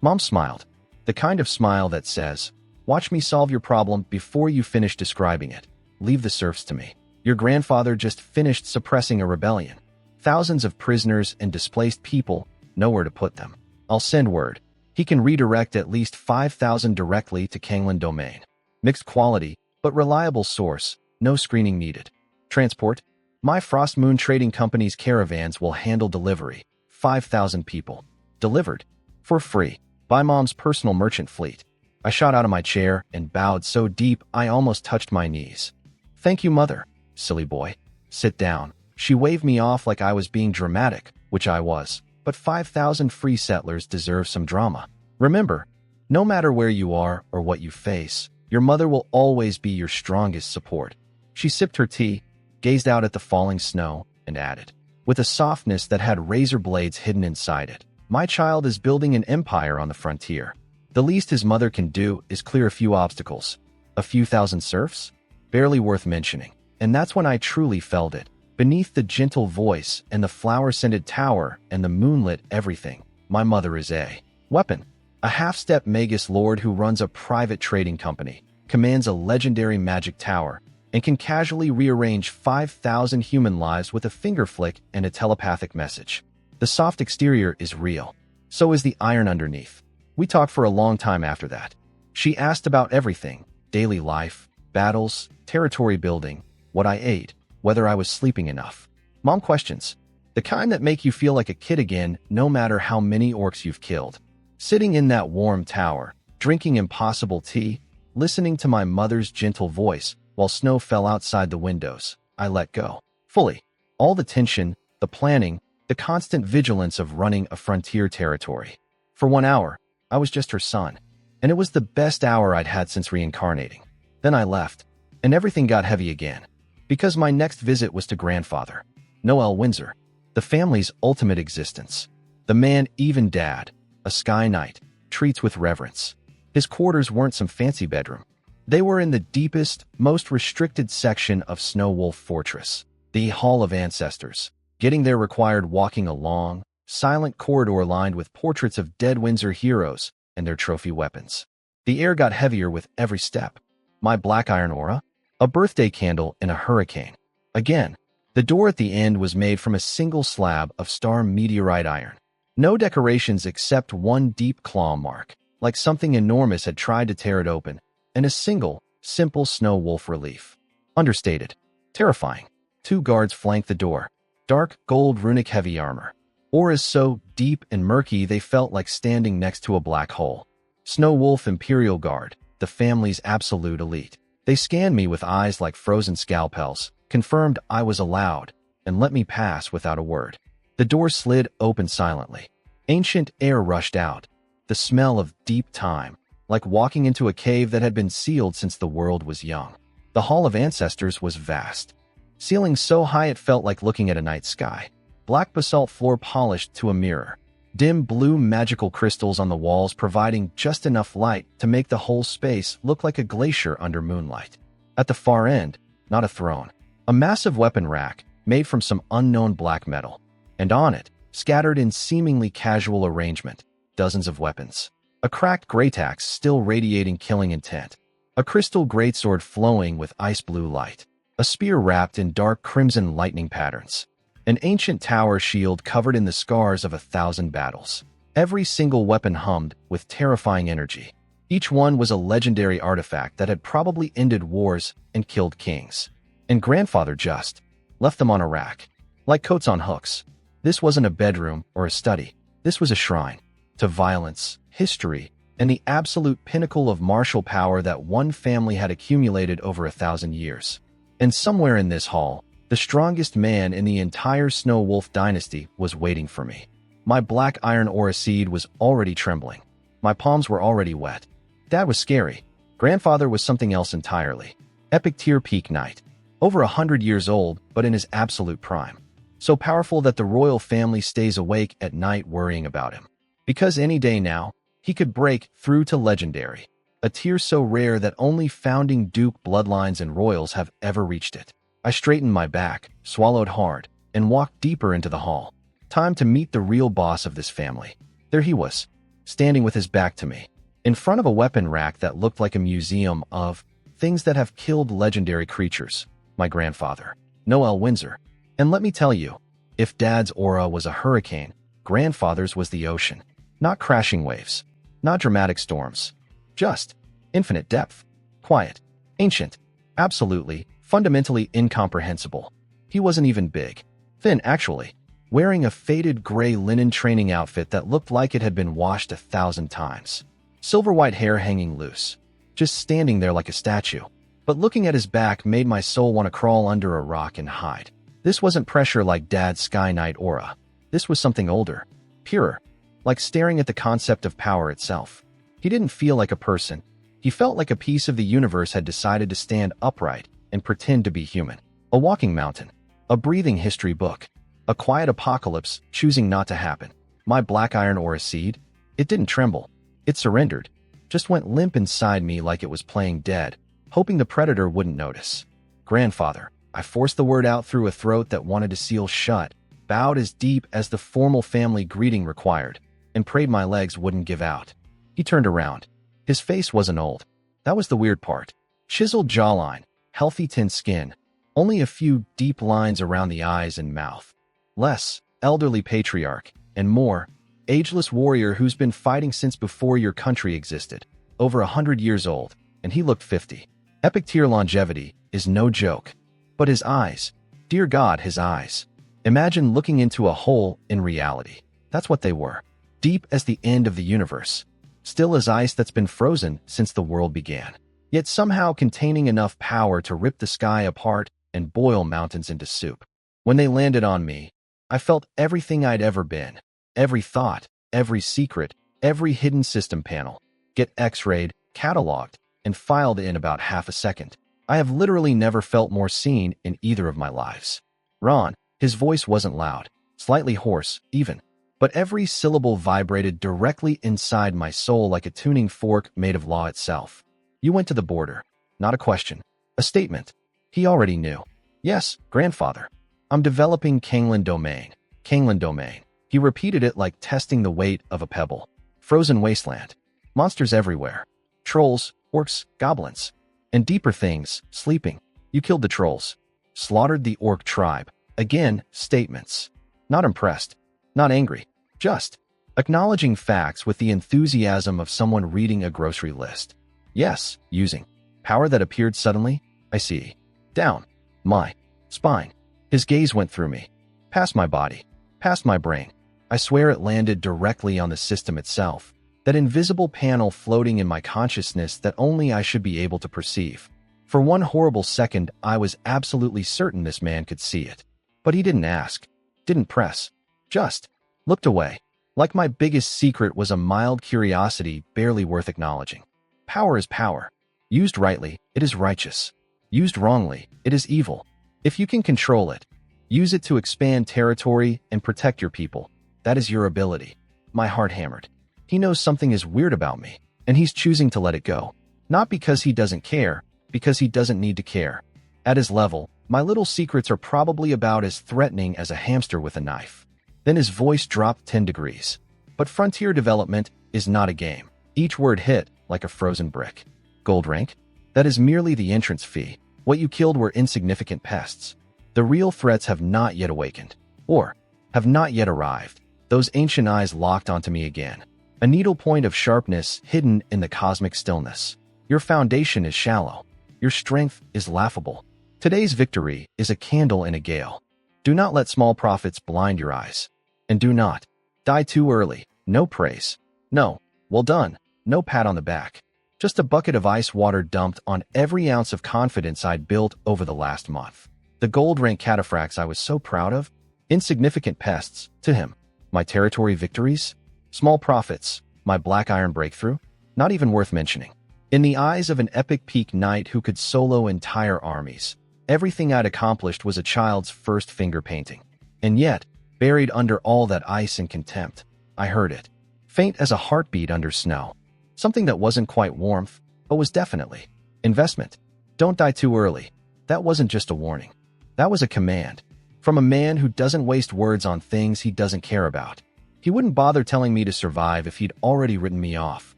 Mom smiled. The kind of smile that says, watch me solve your problem before you finish describing it. Leave the serfs to me. Your grandfather just finished suppressing a rebellion. Thousands of prisoners and displaced people, nowhere to put them. I'll send word. He can redirect at least 5,000 directly to Kanglan domain. Mixed quality, but reliable source, no screening needed. Transport. My Frost Moon Trading Company's caravans will handle delivery. 5,000 people. Delivered. For free. By Mom's personal merchant fleet. I shot out of my chair and bowed so deep I almost touched my knees. Thank you, Mother. Silly boy. Sit down. She waved me off like I was being dramatic, which I was, but 5,000 free settlers deserve some drama. Remember, no matter where you are or what you face, your mother will always be your strongest support. She sipped her tea, gazed out at the falling snow, and added, with a softness that had razor blades hidden inside it, my child is building an empire on the frontier. The least his mother can do is clear a few obstacles. A few thousand serfs? Barely worth mentioning. And that's when I truly felt it. Beneath the gentle voice and the flower-scented tower and the moonlit everything, my mother is a weapon. A half-step Magus Lord who runs a private trading company, commands a legendary magic tower, and can casually rearrange 5,000 human lives with a finger flick and a telepathic message. The soft exterior is real. So is the iron underneath. We talked for a long time after that. She asked about everything, daily life, battles, territory building, what I ate, whether I was sleeping enough. Mom questions. The kind that make you feel like a kid again no matter how many orcs you've killed. Sitting in that warm tower, drinking impossible tea, listening to my mother's gentle voice while snow fell outside the windows, I let go. Fully. All the tension, the planning, the constant vigilance of running a frontier territory. For 1 hour, I was just her son, and it was the best hour I'd had since reincarnating. Then I left, and everything got heavy again, because my next visit was to grandfather, Noel Windsor, the family's ultimate existence. The man even Dad, a Sky Knight, treats with reverence. His quarters weren't some fancy bedroom. They were in the deepest, most restricted section of Snow Wolf Fortress, the Hall of Ancestors. Getting there required walking a long, silent corridor lined with portraits of dead Windsor heroes and their trophy weapons. The air got heavier with every step. My black iron aura? A birthday candle in a hurricane. Again, the door at the end was made from a single slab of star meteorite iron. No decorations except one deep claw mark, like something enormous had tried to tear it open, and a single, simple snow wolf relief. Understated. Terrifying. 2 guards flanked the door. Dark, gold runic heavy armor. Auras so deep and murky they felt like standing next to a black hole. Snow Wolf Imperial Guard, the family's absolute elite. They scanned me with eyes like frozen scalpels, confirmed I was allowed, and let me pass without a word. The door slid open silently. Ancient air rushed out. The smell of deep time, like walking into a cave that had been sealed since the world was young. The Hall of Ancestors was vast. Ceiling so high it felt like looking at a night sky. Black basalt floor polished to a mirror. Dim blue magical crystals on the walls providing just enough light to make the whole space look like a glacier under moonlight. At the far end, not a throne, a massive weapon rack made from some unknown black metal. And on it, scattered in seemingly casual arrangement, dozens of weapons. A cracked greataxe still radiating killing intent. A crystal greatsword flowing with ice blue light. A spear wrapped in dark crimson lightning patterns. An ancient tower shield covered in the scars of 1,000 battles. Every single weapon hummed with terrifying energy. Each one was a legendary artifact that had probably ended wars and killed kings. And grandfather just left them on a rack, like coats on hooks. This wasn't a bedroom or a study. This was a shrine to violence, history, and the absolute pinnacle of martial power that one family had accumulated over 1,000 years. And somewhere in this hall, the strongest man in the entire Snow Wolf dynasty was waiting for me. My black iron aura seed was already trembling. My palms were already wet. Dad was scary. Grandfather was something else entirely. Epic tier peak knight. Over 100 years old, but in his absolute prime. So powerful that the royal family stays awake at night worrying about him. Because any day now, he could break through to legendary. A tier so rare that only founding duke bloodlines and royals have ever reached it. I straightened my back, swallowed hard, and walked deeper into the hall. Time to meet the real boss of this family. There he was, standing with his back to me, in front of a weapon rack that looked like a museum of things that have killed legendary creatures. My grandfather, Noel Windsor. And let me tell you, if Dad's aura was a hurricane, grandfather's was the ocean. Not crashing waves, not dramatic storms. Just infinite depth, quiet, ancient, absolutely, fundamentally incomprehensible. He wasn't even big. Thin, actually, wearing a faded gray linen training outfit that looked like it had been washed 1,000 times. Silver white hair hanging loose, just standing there like a statue. But looking at his back made my soul want to crawl under a rock and hide. This wasn't pressure like Dad's Sky Knight aura. This was something older, purer, like staring at the concept of power itself. He didn't feel like a person. He felt like a piece of the universe had decided to stand upright and pretend to be human. A walking mountain, a breathing history book, a quiet apocalypse choosing not to happen. My black iron aura seed, it didn't tremble. It surrendered, just went limp inside me like it was playing dead, hoping the predator wouldn't notice. Grandfather, I forced the word out through a throat that wanted to seal shut, bowed as deep as the formal family greeting required, and prayed my legs wouldn't give out. He turned around. His face wasn't old. That was the weird part. Chiseled jawline, healthy thin skin, only a few deep lines around the eyes and mouth. Less, elderly patriarch, and more, ageless warrior who's been fighting since before your country existed. Over 100 years old, and he looked 50. Epic tier longevity is no joke. But his eyes, dear God, his eyes. Imagine looking into a hole in reality. That's what they were. Deep as the end of the universe. Still as ice that's been frozen since the world began. Yet somehow containing enough power to rip the sky apart and boil mountains into soup. When they landed on me, I felt everything I'd ever been. Every thought, every secret, every hidden system panel. Get X-rayed, cataloged, and filed in about half a second. I have literally never felt more seen in either of my lives. Ron, his voice wasn't loud, slightly hoarse, even, but every syllable vibrated directly inside my soul like a tuning fork made of law itself. You went to the border. Not a question. A statement. He already knew. Yes, grandfather. I'm developing Kanglan Domain. Kanglan Domain. He repeated it like testing the weight of a pebble. Frozen wasteland. Monsters everywhere. Trolls, orcs, goblins. And deeper things, sleeping. You killed the trolls. Slaughtered the orc tribe. Again, statements. Not impressed. Not angry. Just acknowledging facts with the enthusiasm of someone reading a grocery list. Yes, using power that appeared suddenly. I see. Down my spine. His gaze went through me. Past my body. Past my brain. I swear it landed directly on the system itself. That invisible panel floating in my consciousness that only I should be able to perceive. For one horrible second, I was absolutely certain this man could see it. But he didn't ask. Didn't press. Just looked away. Like my biggest secret was a mild curiosity barely worth acknowledging. Power is power. Used rightly, it is righteous. Used wrongly, it is evil. If you can control it, use it to expand territory and protect your people. That is your ability. My heart hammered. He knows something is weird about me, and he's choosing to let it go. Not because he doesn't care, because he doesn't need to care. At his level, my little secrets are probably about as threatening as a hamster with a knife. Then his voice dropped 10 degrees. But frontier development is not a game. Each word hit like a frozen brick. Gold rank? That is merely the entrance fee. What you killed were insignificant pests. The real threats have not yet awakened. Or have not yet arrived. Those ancient eyes locked onto me again. A needlepoint of sharpness hidden in the cosmic stillness. Your foundation is shallow. Your strength is laughable. Today's victory is a candle in a gale. Do not let small profits blind your eyes. And do not die too early. No praise. No, well done. No pat on the back. Just a bucket of ice water dumped on every ounce of confidence I'd built over the last month. The gold rank cataphracts I was so proud of, insignificant pests, to him. My territory victories, small profits, my black iron breakthrough, not even worth mentioning. In the eyes of an epic peak knight who could solo entire armies, everything I'd accomplished was a child's first finger painting. And yet, buried under all that ice and contempt, I heard it, faint as a heartbeat under snow. Something that wasn't quite warmth, but was definitely investment. Don't die too early. That wasn't just a warning. That was a command. From a man who doesn't waste words on things he doesn't care about. He wouldn't bother telling me to survive if he'd already written me off.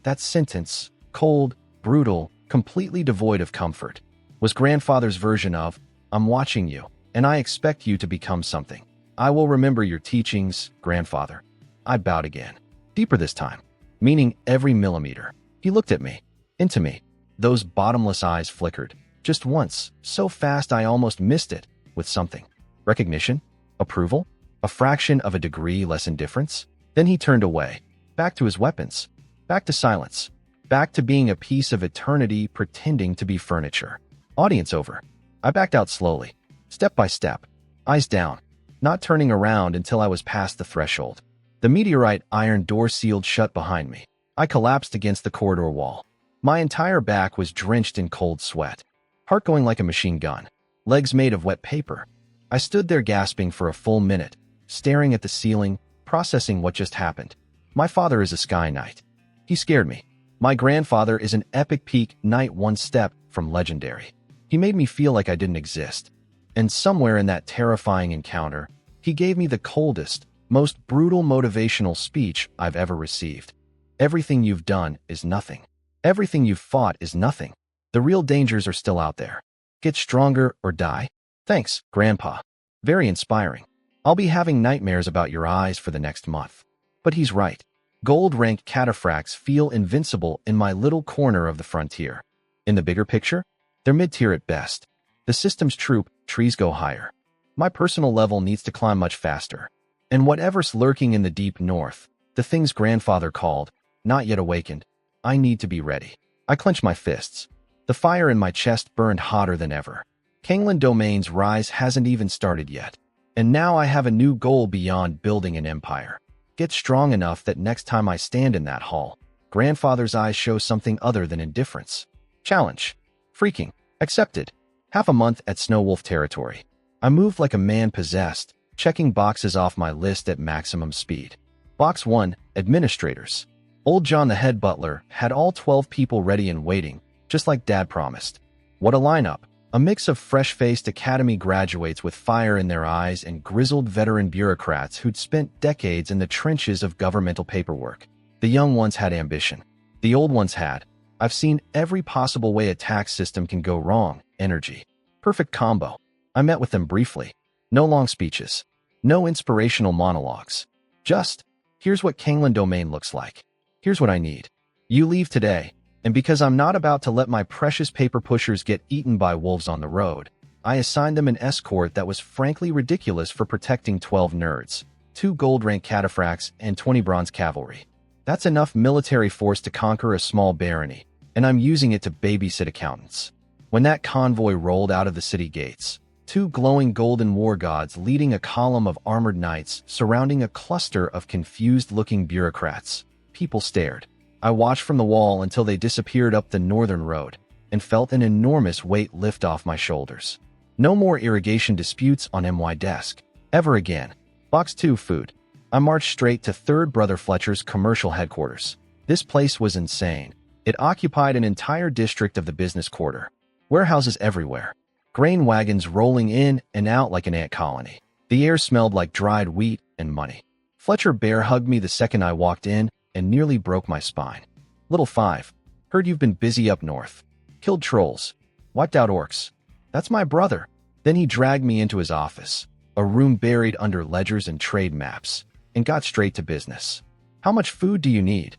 That sentence, cold, brutal, completely devoid of comfort, was grandfather's version of, I'm watching you, and I expect you to become something. I will remember your teachings, grandfather. I bowed again. Deeper this time. Meaning every millimeter. He looked at me. Into me. Those bottomless eyes flickered. Just once, so fast I almost missed it, with something. Recognition? Approval? A fraction of a degree less indifference? Then he turned away. Back to his weapons. Back to silence. Back to being a piece of eternity pretending to be furniture. Audience over. I backed out slowly. Step by step. Eyes down. Not turning around until I was past the threshold. The meteorite iron door sealed shut behind me. I collapsed against the corridor wall. My entire back was drenched in cold sweat. Heart going like a machine gun. Legs made of wet paper. I stood there gasping for a full minute, staring at the ceiling, processing what just happened. My father is a sky knight. He scared me. My grandfather is an epic peak knight one step from legendary. He made me feel like I didn't exist. And somewhere in that terrifying encounter, he gave me the coldest, most brutal motivational speech I've ever received. Everything you've done is nothing. Everything you've fought is nothing. The real dangers are still out there. Get stronger or die. Thanks, Grandpa. Very inspiring. I'll be having nightmares about your eyes for the next month. But he's right. Gold-ranked cataphracts feel invincible in my little corner of the frontier. In the bigger picture, they're mid-tier at best. The system's troop, trees go higher. My personal level needs to climb much faster. And whatever's lurking in the deep north, the things grandfather called, not yet awakened, I need to be ready. I clenched my fists. The fire in my chest burned hotter than ever. Kanglan Domain's rise hasn't even started yet. And now I have a new goal beyond building an empire. Get strong enough that next time I stand in that hall, grandfather's eyes show something other than indifference. Challenge. Freaking. Accepted. Half a month at Snow Wolf territory. I moved like a man possessed, checking boxes off my list at maximum speed. Box 1. Administrators. Old John the head butler had all 12 people ready and waiting, just like Dad promised. What a lineup. A mix of fresh-faced academy graduates with fire in their eyes and grizzled veteran bureaucrats who'd spent decades in the trenches of governmental paperwork. The young ones had ambition. The old ones had, I've seen every possible way a tax system can go wrong, energy. Perfect combo. I met with them briefly. No long speeches. No inspirational monologues. Just, here's what Kanglan Domain looks like. Here's what I need. You leave today. And because I'm not about to let my precious paper pushers get eaten by wolves on the road, I assigned them an escort that was frankly ridiculous for protecting 12 nerds, 2 gold-rank cataphracts, and 20 bronze cavalry. That's enough military force to conquer a small barony, and I'm using it to babysit accountants. When that convoy rolled out of the city gates, 2 glowing golden war gods leading a column of armored knights surrounding a cluster of confused-looking bureaucrats, people stared. I watched from the wall until they disappeared up the northern road and felt an enormous weight lift off my shoulders. No more irrigation disputes on MY desk. Ever again. Box 2 food. I marched straight to 3rd Brother Fletcher's commercial headquarters. This place was insane. It occupied an entire district of the business quarter. Warehouses everywhere. Grain wagons rolling in and out like an ant colony. The air smelled like dried wheat and money. Fletcher bear hugged me the second I walked in and nearly broke my spine. Little 5. Heard you've been busy up north. Killed trolls. Wiped out orcs. That's my brother. Then he dragged me into his office, a room buried under ledgers and trade maps, and got straight to business. How much food do you need?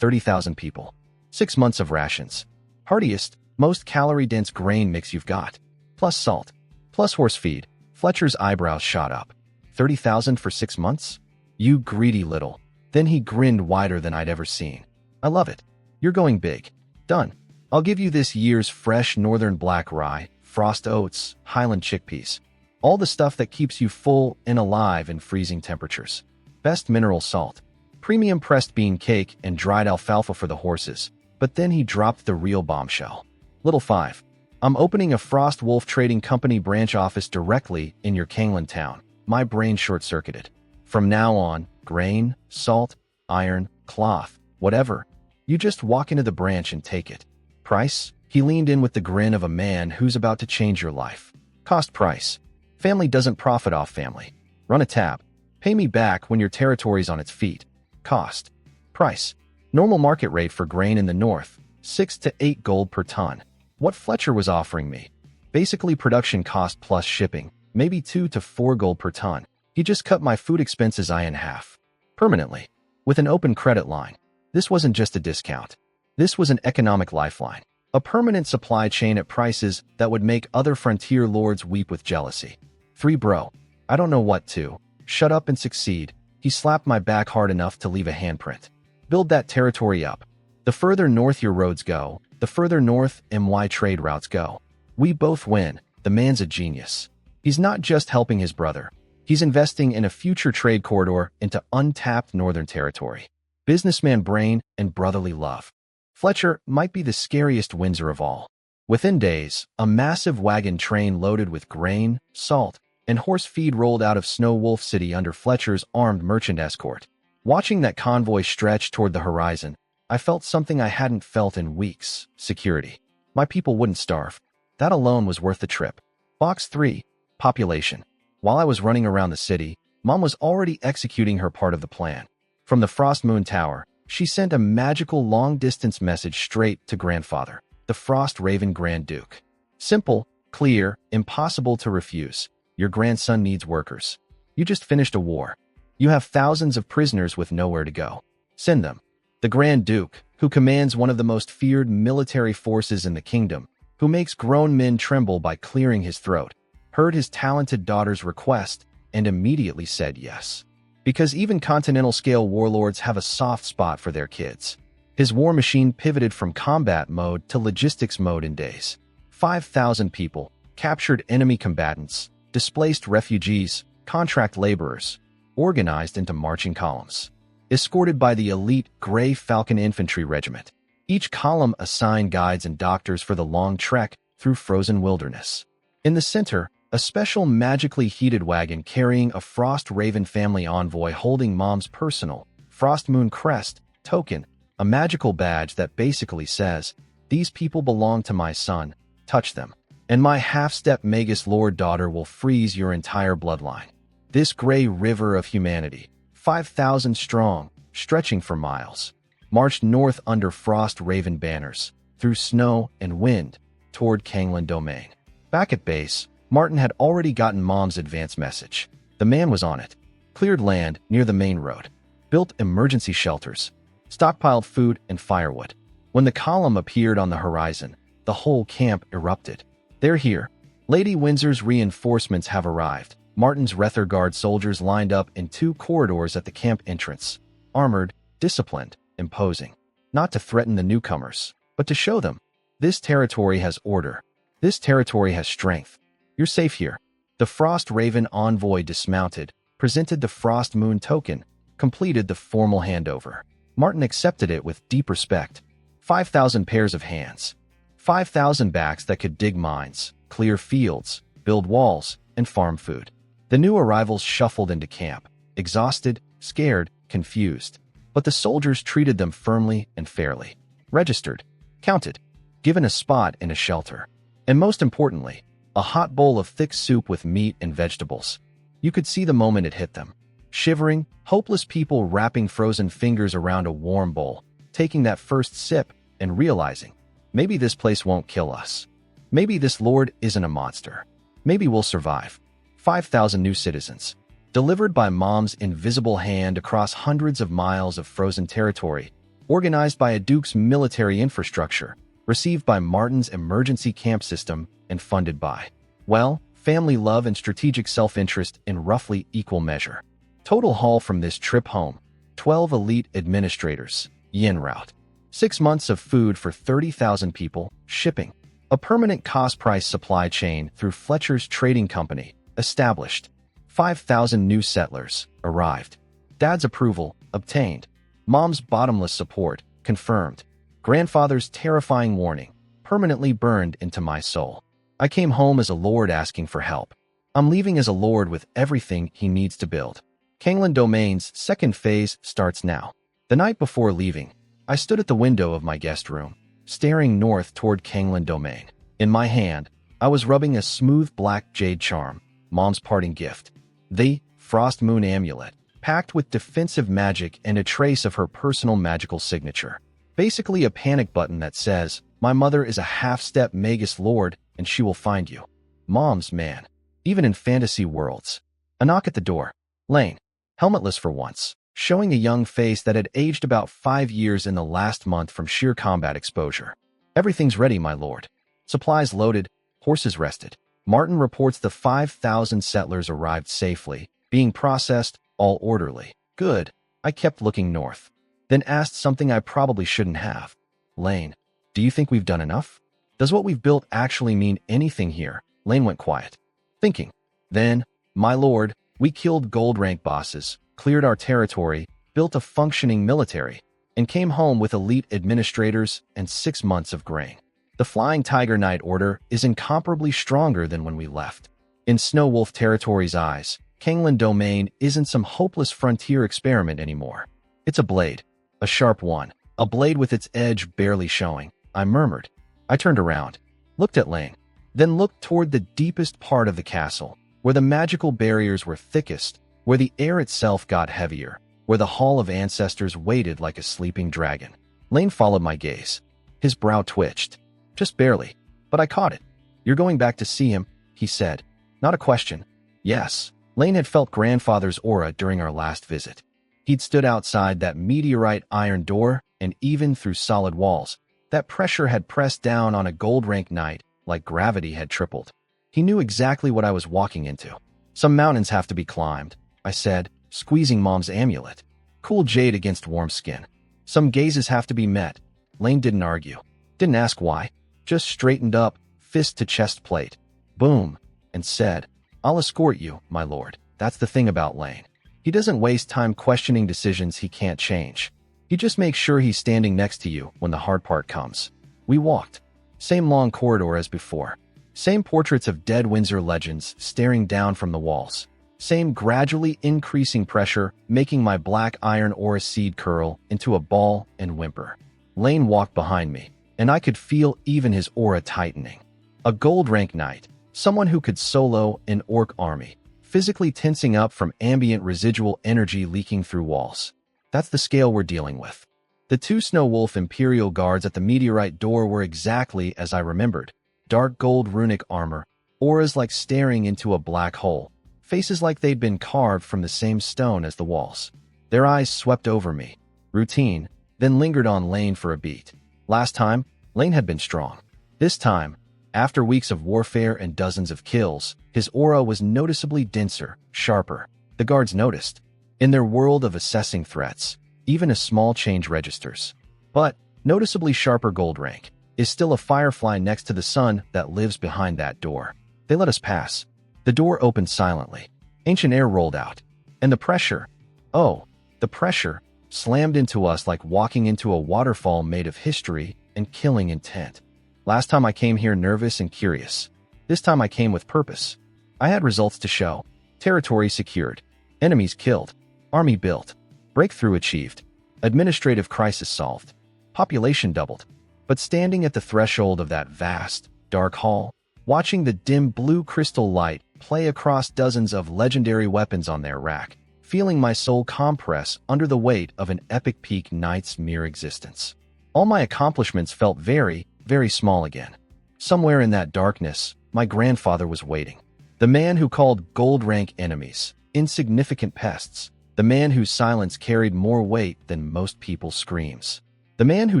30,000 people. 6 months of rations. Heartiest, most calorie-dense grain mix you've got. Plus salt. Plus horse feed. Fletcher's eyebrows shot up. 30,000 for 6 months? You greedy little. Then he grinned wider than I'd ever seen. I love it. You're going big. Done. I'll give you this year's fresh northern black rye, frost oats, highland chickpeas. All the stuff that keeps you full and alive in freezing temperatures. Best mineral salt. Premium pressed bean cake and dried alfalfa for the horses. But then he dropped the real bombshell. Little 5. I'm opening a Frost Wolf Trading Company branch office directly in your Kanglan town. My brain short-circuited. From now on, grain, salt, iron, cloth, whatever. You just walk into the branch and take it. Price? He leaned in with the grin of a man who's about to change your life. Cost price. Family doesn't profit off family. Run a tab. Pay me back when your territory's on its feet. Cost. Price. Normal market rate for grain in the north, 6 to 8 gold per ton. What Fletcher was offering me. Basically production cost plus shipping, maybe 2 to 4 gold per ton. He just cut my food expenses in half. Permanently. With an open credit line. This wasn't just a discount. This was an economic lifeline. A permanent supply chain at prices that would make other frontier lords weep with jealousy. 3 bro. I don't know what to. Shut up and succeed. He slapped my back hard enough to leave a handprint. Build that territory up. The further north your roads go, the further north MY trade routes go. We both win. The man's a genius. He's not just helping his brother. He's investing in a future trade corridor into untapped northern territory. Businessman brain and brotherly love. Fletcher might be the scariest Windsor of all. Within days, a massive wagon train loaded with grain, salt, and horse feed rolled out of Snow Wolf City under Fletcher's armed merchant escort. Watching that convoy stretch toward the horizon, I felt something I hadn't felt in weeks. Security. My people wouldn't starve. That alone was worth the trip. Box 3. Population. While I was running around the city, Mom was already executing her part of the plan. From the Frost Moon Tower, she sent a magical long-distance message straight to Grandfather, the Frost Raven Grand Duke. Simple, clear, impossible to refuse. Your grandson needs workers. You just finished a war. You have thousands of prisoners with nowhere to go. Send them. The Grand Duke, who commands one of the most feared military forces in the kingdom, who makes grown men tremble by clearing his throat, heard his talented daughter's request and immediately said yes. Because even continental-scale warlords have a soft spot for their kids. His war machine pivoted from combat mode to logistics mode in days. 5,000 people, captured enemy combatants, displaced refugees, contract laborers, organized into marching columns, escorted by the elite Gray Falcon Infantry Regiment. Each column assigned guides and doctors for the long trek through frozen wilderness. In the center, a special magically heated wagon carrying a Frost Raven family envoy holding Mom's personal Frost Moon crest token, a magical badge that basically says, "These people belong to my son, touch them, and my half-step Magus Lord daughter will freeze your entire bloodline." This gray river of humanity, 5,000 strong, stretching for miles, marched north under Frost Raven banners, through snow and wind, toward Kanglan Domain. Back at base, Martin had already gotten Mom's advance message. The man was on it. Cleared land near the main road. Built emergency shelters. Stockpiled food and firewood. When the column appeared on the horizon, the whole camp erupted. "They're here. Lady Windsor's reinforcements have arrived." Martin's Rether Guard soldiers lined up in 2 corridors at the camp entrance. Armored, disciplined, imposing. Not to threaten the newcomers, but to show them. This territory has order. This territory has strength. You're safe here. The Frost Raven envoy dismounted, presented the Frost Moon token, completed the formal handover. Martin accepted it with deep respect. 5,000 pairs of hands. 5,000 backs that could dig mines, clear fields, build walls, and farm food. The new arrivals shuffled into camp, exhausted, scared, confused. But the soldiers treated them firmly and fairly. Registered, counted, given a spot in a shelter. And most importantly, a hot bowl of thick soup with meat and vegetables. You could see the moment it hit them. Shivering, hopeless people wrapping frozen fingers around a warm bowl, taking that first sip and realizing, maybe this place won't kill us. Maybe this lord isn't a monster. Maybe we'll survive. 5,000 new citizens. Delivered by Mom's invisible hand across hundreds of miles of frozen territory, organized by a duke's military infrastructure, received by Martin's emergency camp system, and funded by, well, family love and strategic self-interest in roughly equal measure. Total haul from this trip home, 12 elite administrators, yen route. 6 months of food for 30,000 people, shipping. A permanent cost-price supply chain through Fletcher's Trading Company, established. 5,000 new settlers, arrived. Dad's approval, obtained. Mom's bottomless support, confirmed. Grandfather's terrifying warning, permanently burned into my soul. I came home as a lord asking for help. I'm leaving as a lord with everything he needs to build. Kanglan Domain's second phase starts now. The night before leaving, I stood at the window of my guest room, staring north toward Kanglan Domain. In my hand, I was rubbing a smooth black jade charm, Mom's parting gift. The Frost Moon Amulet, packed with defensive magic and a trace of her personal magical signature. Basically a panic button that says, my mother is a half-step Magus Lord and she will find you. Mom's man. Even in fantasy worlds. A knock at the door. Lane. Helmetless for once, showing a young face that had aged about 5 years in the last month from sheer combat exposure. Everything's ready, my lord. Supplies loaded, horses rested. Martin reports the 5,000 settlers arrived safely, being processed, all orderly. Good. I kept looking north. Then asked something I probably shouldn't have. Lane, do you think we've done enough? Does what we've built actually mean anything here? Lane went quiet. Thinking. Then, my lord, we killed gold rank bosses, cleared our territory, built a functioning military, and came home with elite administrators and 6 months of grain. The Flying Tiger Knight Order is incomparably stronger than when we left. In Snow Wolf Territory's eyes, Kanglan Domain isn't some hopeless frontier experiment anymore. It's a blade. A sharp one. A blade with its edge barely showing. I murmured. I turned around, looked at Lane, then looked toward the deepest part of the castle, where the magical barriers were thickest, where the air itself got heavier, where the Hall of Ancestors waited like a sleeping dragon. Lane followed my gaze. His brow twitched. Just barely, but I caught it. You're going back to see him, he said. Not a question. Yes. Lane had felt grandfather's aura during our last visit. He'd stood outside that meteorite iron door, and even through solid walls, that pressure had pressed down on a gold-rank knight like gravity had tripled. He knew exactly what I was walking into. Some mountains have to be climbed, I said, squeezing Mom's amulet. Cool jade against warm skin. Some gazes have to be met. Lane didn't argue. Didn't ask why. Just straightened up, fist to chest plate. Boom. And said, I'll escort you, my lord. That's the thing about Lane. He doesn't waste time questioning decisions he can't change. He just makes sure he's standing next to you when the hard part comes. We walked. Same long corridor as before. Same portraits of dead Windsor legends staring down from the walls. Same gradually increasing pressure, making my black iron aura seed curl into a ball and whimper. Lane walked behind me, and I could feel even his aura tightening. A gold rank knight, someone who could solo an orc army, physically tensing up from ambient residual energy leaking through walls. That's the scale we're dealing with. The two Snow Wolf Imperial guards at the meteorite door were exactly as I remembered. Dark gold runic armor, auras like staring into a black hole, faces like they'd been carved from the same stone as the walls. Their eyes swept over me. Routine, then lingered on Lane for a beat. Last time, Lane had been strong. This time, after weeks of warfare and dozens of kills, his aura was noticeably denser, sharper. The guards noticed. In their world of assessing threats, even a small change registers. But, noticeably sharper gold rank is still a firefly next to the sun that lives behind that door. They let us pass. The door opened silently. Ancient air rolled out. And the pressure, the pressure, slammed into us like walking into a waterfall made of history and killing intent. Last time I came here nervous and curious. This time I came with purpose. I had results to show. Territory secured. Enemies killed. Army built. Breakthrough achieved. Administrative crisis solved. Population doubled. But standing at the threshold of that vast, dark hall, watching the dim blue crystal light play across dozens of legendary weapons on their rack, feeling my soul compress under the weight of an epic peak knight's mere existence. All my accomplishments felt very, very small again. Somewhere in that darkness, my grandfather was waiting. The man who called gold rank enemies insignificant pests. The man whose silence carried more weight than most people's screams. The man who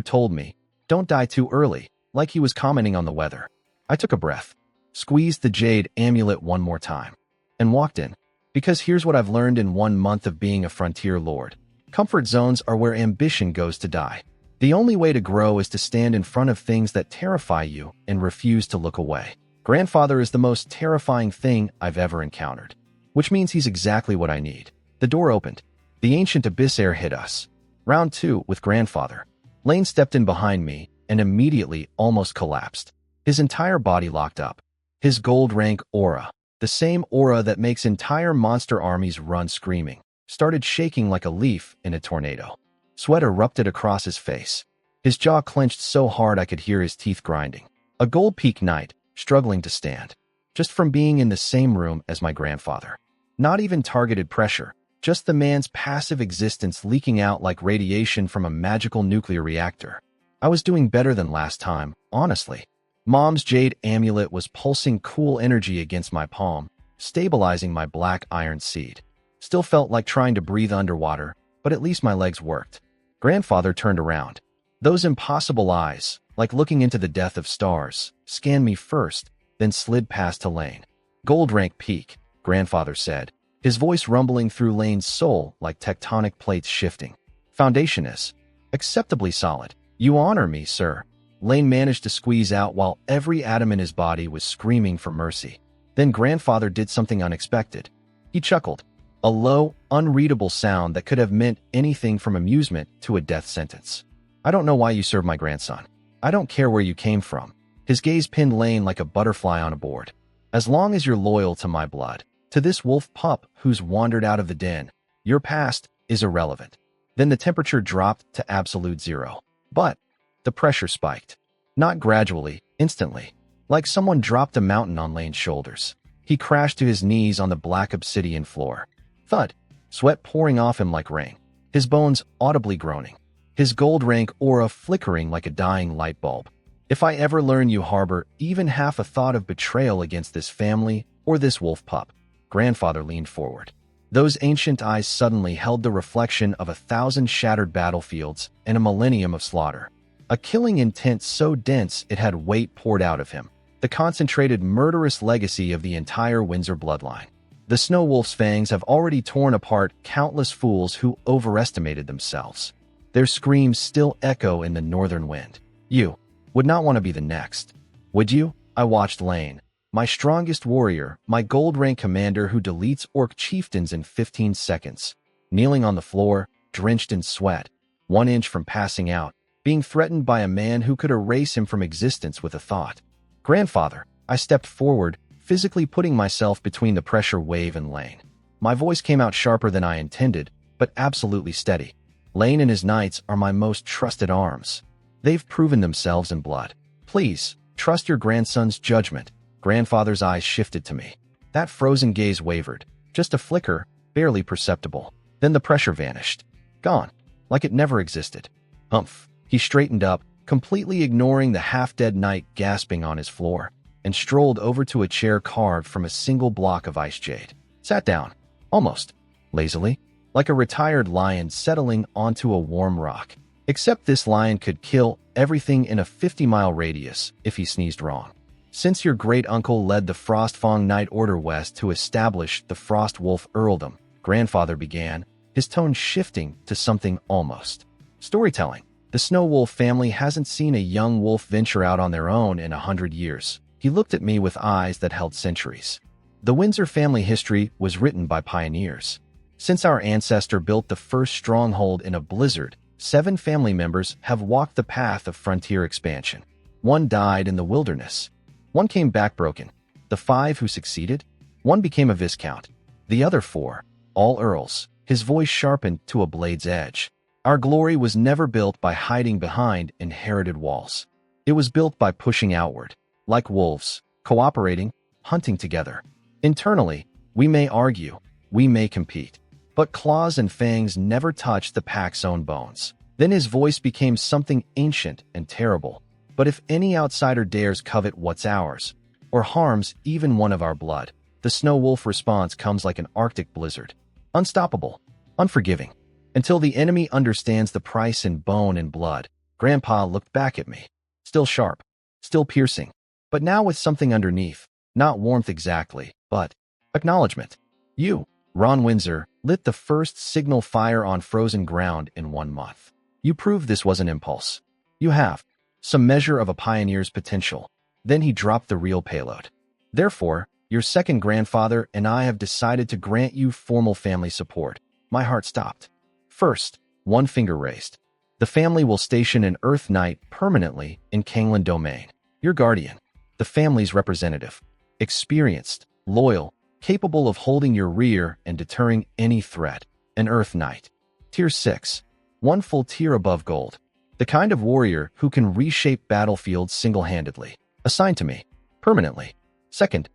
told me, "Don't die too early," like he was commenting on the weather. I took a breath, squeezed the jade amulet one more time, and walked in. Because here's what I've learned in 1 month of being a frontier lord. Comfort zones are where ambition goes to die. The only way to grow is to stand in front of things that terrify you and refuse to look away. Grandfather is the most terrifying thing I've ever encountered. Which means he's exactly what I need. The door opened. The ancient abyss air hit us. Round 2 with grandfather. Lane stepped in behind me and immediately almost collapsed. His entire body locked up. His gold rank aura, the same aura that makes entire monster armies run screaming, started shaking like a leaf in a tornado. Sweat erupted across his face. His jaw clenched so hard I could hear his teeth grinding. A gold peak knight, struggling to stand. Just from being in the same room as my grandfather. Not even targeted pressure. Just the man's passive existence leaking out like radiation from a magical nuclear reactor. I was doing better than last time, honestly. Mom's jade amulet was pulsing cool energy against my palm, stabilizing my black iron seed. Still felt like trying to breathe underwater, but at least my legs worked. Grandfather turned around. Those impossible eyes, like looking into the death of stars, scanned me first, then slid past to Lane. "Gold rank peak," grandfather said, his voice rumbling through Lane's soul like tectonic plates shifting. "Foundation is acceptably solid. You honor me, sir." Lane managed to squeeze out while every atom in his body was screaming for mercy. Then grandfather did something unexpected. He chuckled, a low, unreadable sound that could have meant anything from amusement to a death sentence. "I don't know why you serve my grandson. I don't care where you came from." His gaze pinned Lane like a butterfly on a board. "As long as you're loyal to my blood, to this wolf pup who's wandered out of the den, your past is irrelevant." Then the temperature dropped to absolute zero. But the pressure spiked. Not gradually, instantly. Like someone dropped a mountain on Lane's shoulders. He crashed to his knees on the black obsidian floor. Thud. Sweat pouring off him like rain. His bones audibly groaning. His gold rank aura flickering like a dying light bulb. "If I ever learn you harbor even half a thought of betrayal against this family or this wolf pup," grandfather leaned forward. Those ancient eyes suddenly held the reflection of 1,000 shattered battlefields and a millennium of slaughter. A killing intent so dense it had weight poured out of him. The concentrated murderous legacy of the entire Windsor bloodline. The Snow Wolf's fangs have already torn apart countless fools who overestimated themselves. Their screams still echo in the northern wind. "You would not want to be the next, would you?" I watched Lane, my strongest warrior, my gold-rank commander who deletes orc chieftains in 15 seconds, kneeling on the floor, drenched in sweat, 1 inch from passing out, being threatened by a man who could erase him from existence with a thought. Grandfather, I stepped forward, physically putting myself between the pressure wave and Lane. My voice came out sharper than I intended, but absolutely steady. Lane and his knights are my most trusted arms. They've proven themselves in blood. Please, trust your grandson's judgment. Grandfather's eyes shifted to me. That frozen gaze wavered. Just a flicker, barely perceptible. Then the pressure vanished. Gone. Like it never existed. Humph. He straightened up, completely ignoring the half-dead knight gasping on his floor, and strolled over to a chair carved from a single block of ice jade. Sat down. Almost. Lazily. Like a retired lion settling onto a warm rock. Except this lion could kill everything in a 50-mile radius if he sneezed wrong. Since your great-uncle led the Frostfang Knight Order west to establish the Frost Wolf Earldom, Grandfather began, his tone shifting to something almost storytelling. The Snow Wolf family hasn't seen a young wolf venture out on their own in 100 years. He looked at me with eyes that held centuries. The Windsor family history was written by pioneers. Since our ancestor built the first stronghold in a blizzard, 7 family members have walked the path of frontier expansion. 1 died in the wilderness. 1 came back broken. The 5 who succeeded? 1 became a viscount. The other 4, all earls. His voice sharpened to a blade's edge. Our glory was never built by hiding behind inherited walls. It was built by pushing outward, like wolves, cooperating, hunting together. Internally, we may argue, we may compete, but claws and fangs never touch the pack's own bones. Then his voice became something ancient and terrible. But if any outsider dares covet what's ours, or harms even one of our blood, the Snow Wolf response comes like an Arctic blizzard. Unstoppable, unforgiving. Until the enemy understands the price in bone and blood. Grandpa looked back at me. Still sharp, still piercing, but now with something underneath. Not warmth exactly, but acknowledgement. You, Ron Windsor, lit the first signal fire on frozen ground in 1 month. You proved this was an impulse. You have some measure of a pioneer's potential. Then he dropped the real payload. Therefore, your second grandfather and I have decided to grant you formal family support. My heart stopped. First, 1 finger raised. The family will station an Earth Knight permanently in Kangland Domain. Your guardian. The family's representative. Experienced, loyal, capable of holding your rear and deterring any threat. An Earth Knight. Tier 6. 1 full tier above gold. The kind of warrior who can reshape battlefields single-handedly. Assigned to me. Permanently. Second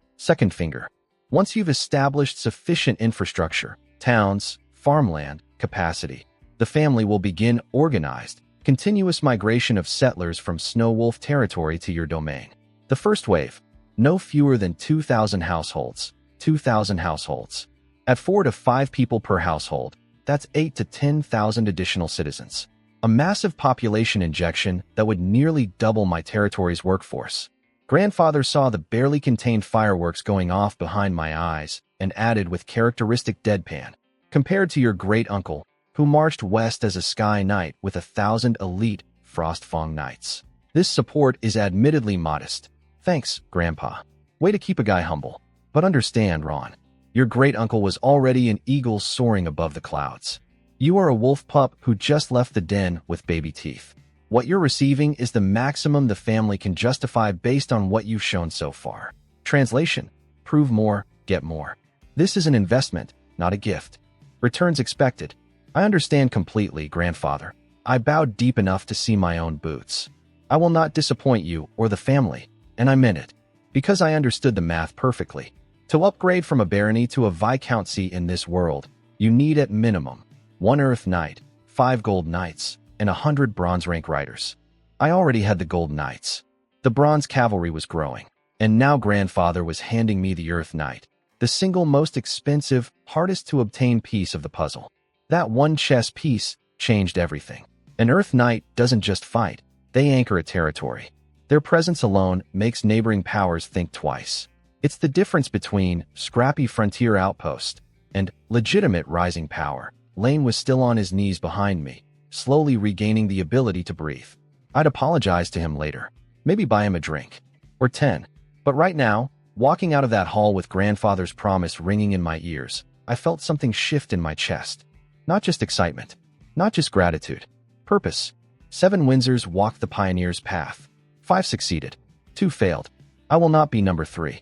finger. Once you've established sufficient infrastructure, towns, farmland, capacity, the family will begin organized, continuous migration of settlers from Snow Wolf territory to your domain. The first wave. No fewer than 2,000 households. 2,000 households. At 4 to 5 people per household, that's 8 to 10,000 additional citizens. A massive population injection that would nearly double my territory's workforce. Grandfather saw the barely contained fireworks going off behind my eyes and added with characteristic deadpan. Compared to your great-uncle, who marched west as a Sky Knight with 1,000 elite Frostfang Knights. This support is admittedly modest. Thanks, Grandpa. Way to keep a guy humble. But understand, Ron, your great-uncle was already an eagle soaring above the clouds. You are a wolf pup who just left the den with baby teeth. What you're receiving is the maximum the family can justify based on what you've shown so far. Translation: prove more, get more. This is an investment, not a gift. Returns expected. I understand completely, Grandfather. I bowed deep enough to see my own boots. I will not disappoint you or the family, and I meant it, because I understood the math perfectly. To upgrade from a barony to a viscountcy in this world, you need at minimum 1 Earth Knight, 5 Gold Knights, and 100 Bronze Rank Riders. I already had the Gold Knights. The Bronze Cavalry was growing, and now Grandfather was handing me the Earth Knight, the single most expensive, hardest to obtain piece of the puzzle. That one chess piece changed everything. An Earth Knight doesn't just fight, they anchor a territory. Their presence alone makes neighboring powers think twice. It's the difference between scrappy frontier outpost and legitimate rising power. Lane was still on his knees behind me, slowly regaining the ability to breathe. I'd apologize to him later, maybe buy him a drink. Or 10. But right now, Walking out of that hall with grandfather's promise ringing in my ears, I felt something shift in my chest. Not just excitement. Not just gratitude. Purpose. 7 Windsors walked the pioneer's path. 5 succeeded. 2 failed. I will not be number 3.